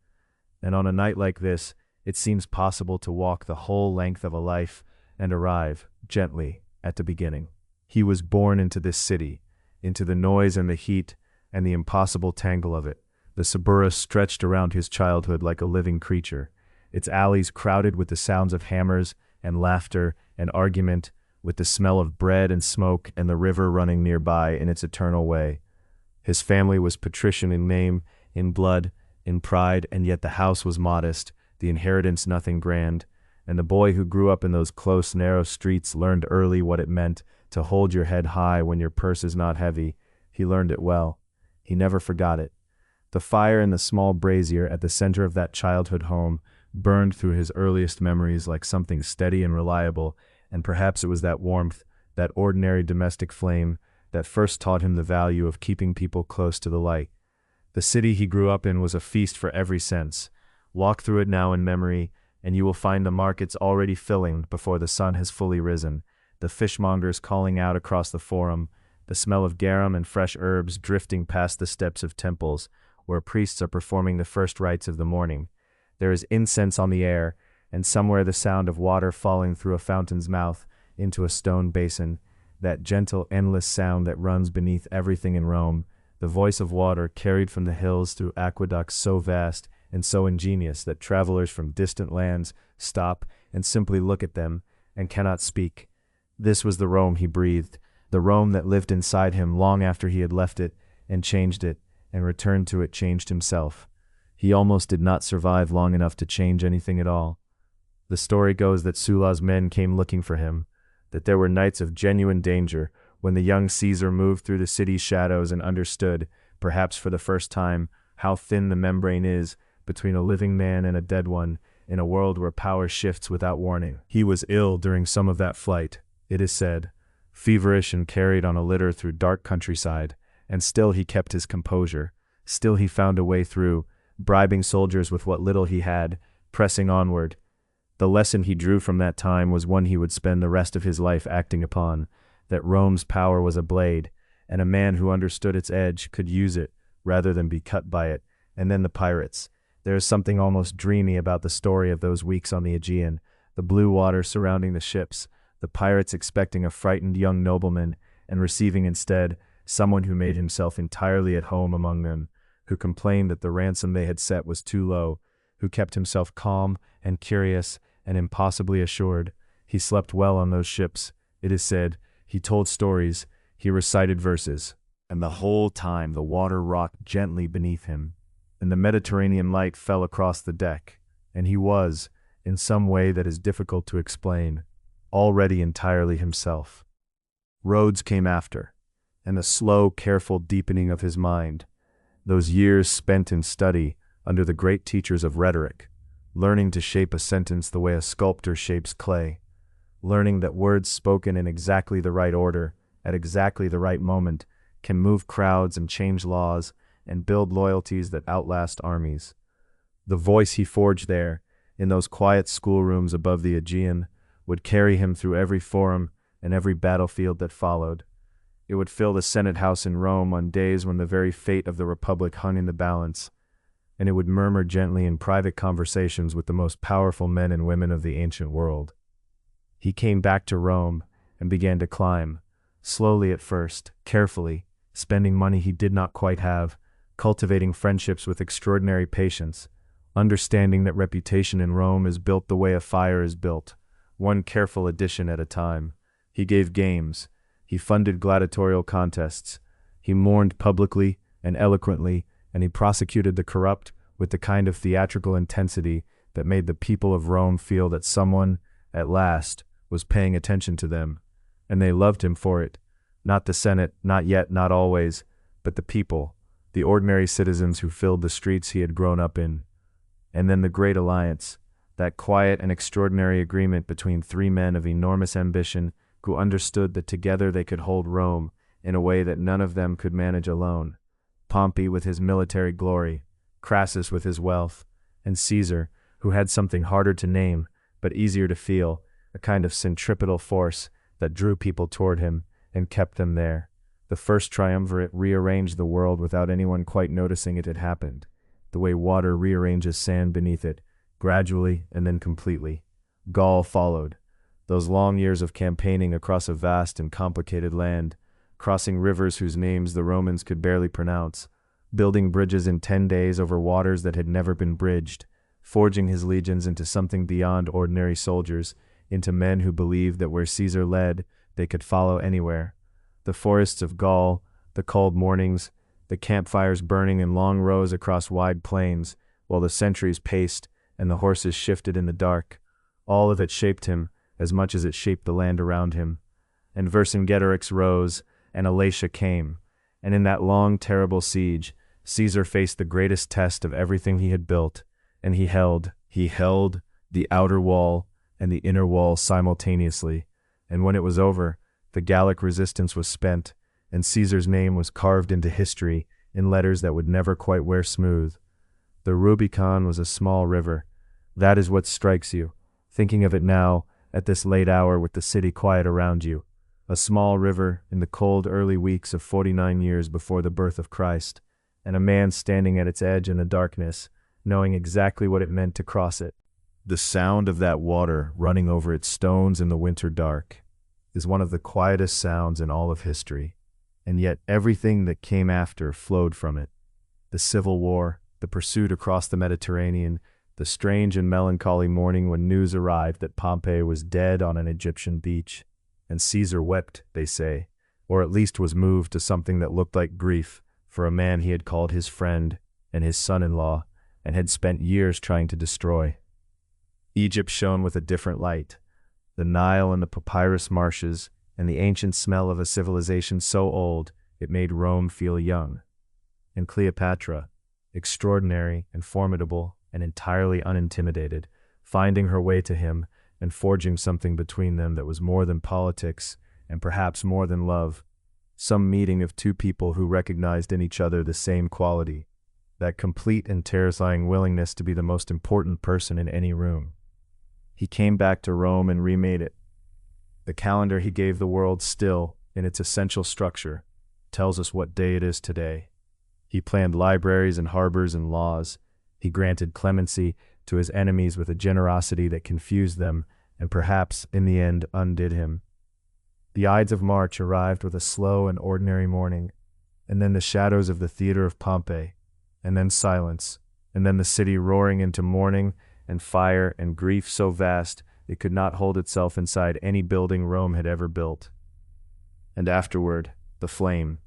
And on a night like this, it seems possible to walk the whole length of a life and arrive, gently, at the beginning. He was born into this city, into the noise and the heat and the impossible tangle of it. The Subura stretched around his childhood like a living creature, its alleys crowded with the sounds of hammers and laughter and argument, with the smell of bread and smoke and the river running nearby in its eternal way. His family was patrician in name, in blood, in pride, and yet the house was modest, the inheritance nothing grand, and the boy who grew up in those close, narrow streets learned early what it meant to hold your head high when your purse is not heavy. He learned it well. He never forgot it. The fire in the small brazier at the center of that childhood home burned through his earliest memories like something steady and reliable, and perhaps it was that warmth, that ordinary domestic flame, that first taught him the value of keeping people close to the light. The city he grew up in was a feast for every sense. Walk through it now in memory, and you will find the markets already filling before the sun has fully risen, the fishmongers calling out across the forum, the smell of garum and fresh herbs drifting past the steps of temples, where priests are performing the first rites of the morning. There is incense on the air, and somewhere the sound of water falling through a fountain's mouth into a stone basin, that gentle, endless sound that runs beneath everything in Rome, the voice of water carried from the hills through aqueducts so vast and so ingenious that travelers from distant lands stop and simply look at them and cannot speak. This was the Rome he breathed, the Rome that lived inside him long after he had left it and changed it, and returned to it changed himself. He almost did not survive long enough to change anything at all. The story goes that Sulla's men came looking for him, that there were nights of genuine danger when the young Caesar moved through the city's shadows and understood, perhaps for the first time, how thin the membrane is between a living man and a dead one in a world where power shifts without warning. He was ill during some of that flight, it is said, feverish and carried on a litter through dark countryside, and still he kept his composure. Still he found a way through, bribing soldiers with what little he had, pressing onward. The lesson he drew from that time was one he would spend the rest of his life acting upon, that Rome's power was a blade, and a man who understood its edge could use it rather than be cut by it. And then the pirates. There is something almost dreamy about the story of those weeks on the Aegean, the blue water surrounding the ships, the pirates expecting a frightened young nobleman and receiving instead someone who made himself entirely at home among them, who complained that the ransom they had set was too low, who kept himself calm and curious and impossibly assured. He slept well on those ships, it is said. He told stories, he recited verses, and the whole time the water rocked gently beneath him, and the Mediterranean light fell across the deck, and he was, in some way that is difficult to explain, already entirely himself. Roads came after, and a slow, careful deepening of his mind, those years spent in study under the great teachers of rhetoric, learning to shape a sentence the way a sculptor shapes clay, learning that words spoken in exactly the right order, at exactly the right moment, can move crowds and change laws and build loyalties that outlast armies. The voice he forged there, in those quiet schoolrooms above the Aegean, would carry him through every forum and every battlefield that followed. It would fill the Senate House in Rome on days when the very fate of the Republic hung in the balance, and it would murmur gently in private conversations with the most powerful men and women of the ancient world. He came back to Rome and began to climb, slowly at first, carefully, spending money he did not quite have, cultivating friendships with extraordinary patience, understanding that reputation in Rome is built the way a fire is built, one careful addition at a time. He gave games, he funded gladiatorial contests, he mourned publicly and eloquently, and he prosecuted the corrupt with the kind of theatrical intensity that made the people of Rome feel that someone, at last, was paying attention to them, and they loved him for it. Not the Senate, not yet, not always, but the people, the ordinary citizens who filled the streets he had grown up in. And then the Great Alliance, that quiet and extraordinary agreement between three men of enormous ambition who understood that together they could hold Rome in a way that none of them could manage alone. Pompey with his military glory, Crassus with his wealth, and Caesar, who had something harder to name but easier to feel, a kind of centripetal force that drew people toward him and kept them there. The First Triumvirate rearranged the world without anyone quite noticing it had happened, the way water rearranges sand beneath it, gradually and then completely. Gaul followed. Those long years of campaigning across a vast and complicated land, crossing rivers whose names the Romans could barely pronounce, building bridges in 10 days over waters that had never been bridged, forging his legions into something beyond ordinary soldiers, into men who believed that where Caesar led, they could follow anywhere. The forests of Gaul, the cold mornings, the campfires burning in long rows across wide plains, while the sentries paced and the horses shifted in the dark, all of it shaped him as much as it shaped the land around him. And Vercingetorix rose, and Alesia came, and in that long, terrible siege, Caesar faced the greatest test of everything he had built, and he held the outer wall and the inner wall simultaneously, and when it was over, the Gallic resistance was spent, and Caesar's name was carved into history in letters that would never quite wear smooth. The Rubicon was a small river. That is what strikes you, thinking of it now, at this late hour with the city quiet around you. A small river in the cold early weeks of 49 years before the birth of Christ, and a man standing at its edge in the darkness, knowing exactly what it meant to cross it. The sound of that water running over its stones in the winter dark is one of the quietest sounds in all of history, and yet everything that came after flowed from it. The civil war, the pursuit across the Mediterranean, the strange and melancholy morning when news arrived that Pompey was dead on an Egyptian beach, and Caesar wept, they say, or at least was moved to something that looked like grief for a man he had called his friend and his son-in-law and had spent years trying to destroy. Egypt shone with a different light. The Nile and the papyrus marshes and the ancient smell of a civilization so old it made Rome feel young. And Cleopatra, extraordinary and formidable and entirely unintimidated, finding her way to him and forging something between them that was more than politics and perhaps more than love, some meeting of two people who recognized in each other the same quality, that complete and terrifying willingness to be the most important person in any room. He came back to Rome and remade it. The calendar he gave the world still, in its essential structure, tells us what day it is today. He planned libraries and harbors and laws. He granted clemency to his enemies with a generosity that confused them and perhaps, in the end, undid him. The Ides of March arrived with a slow and ordinary morning, and then the shadows of the theater of Pompey, and then silence, and then the city roaring into mourning and fire and grief so vast it could not hold itself inside any building Rome had ever built. And afterward, the flame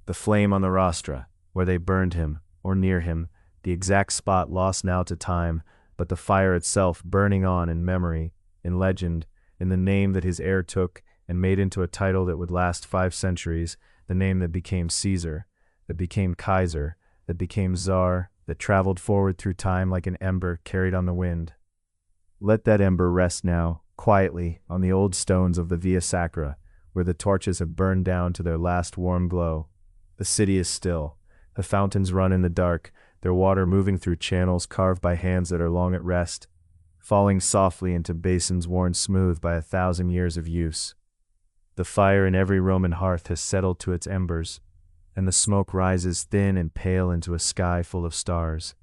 on the rostra, where they burned him, or near him, the exact spot lost now to time, but the fire itself burning on in memory, in legend, in the name that his heir took and made into a title that would last 5 centuries, the name that became Caesar, that became Kaiser, that became Tsar, that traveled forward through time like an ember carried on the wind. Let that ember rest now, quietly, on the old stones of the Via Sacra, where the torches have burned down to their last warm glow. The city is still. The fountains run in the dark, their water moving through channels carved by hands that are long at rest, falling softly into basins worn smooth by 1,000 years of use. The fire in every Roman hearth has settled to its embers, and the smoke rises thin and pale into a sky full of stars.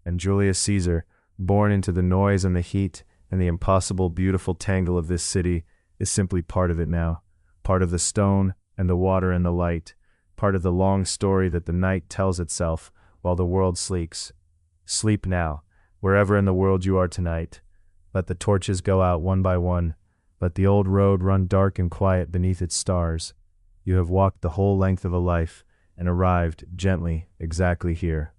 And Julius Caesar, born into the noise and the heat and the impossible beautiful tangle of this city, is simply part of it now, part of the stone and the water and the light, part of the long story that the night tells itself while the world sleeps. Sleep now, wherever in the world you are tonight. Let the torches go out one by one. Let the old road run dark and quiet beneath its stars. You have walked the whole length of a life and arrived gently exactly here.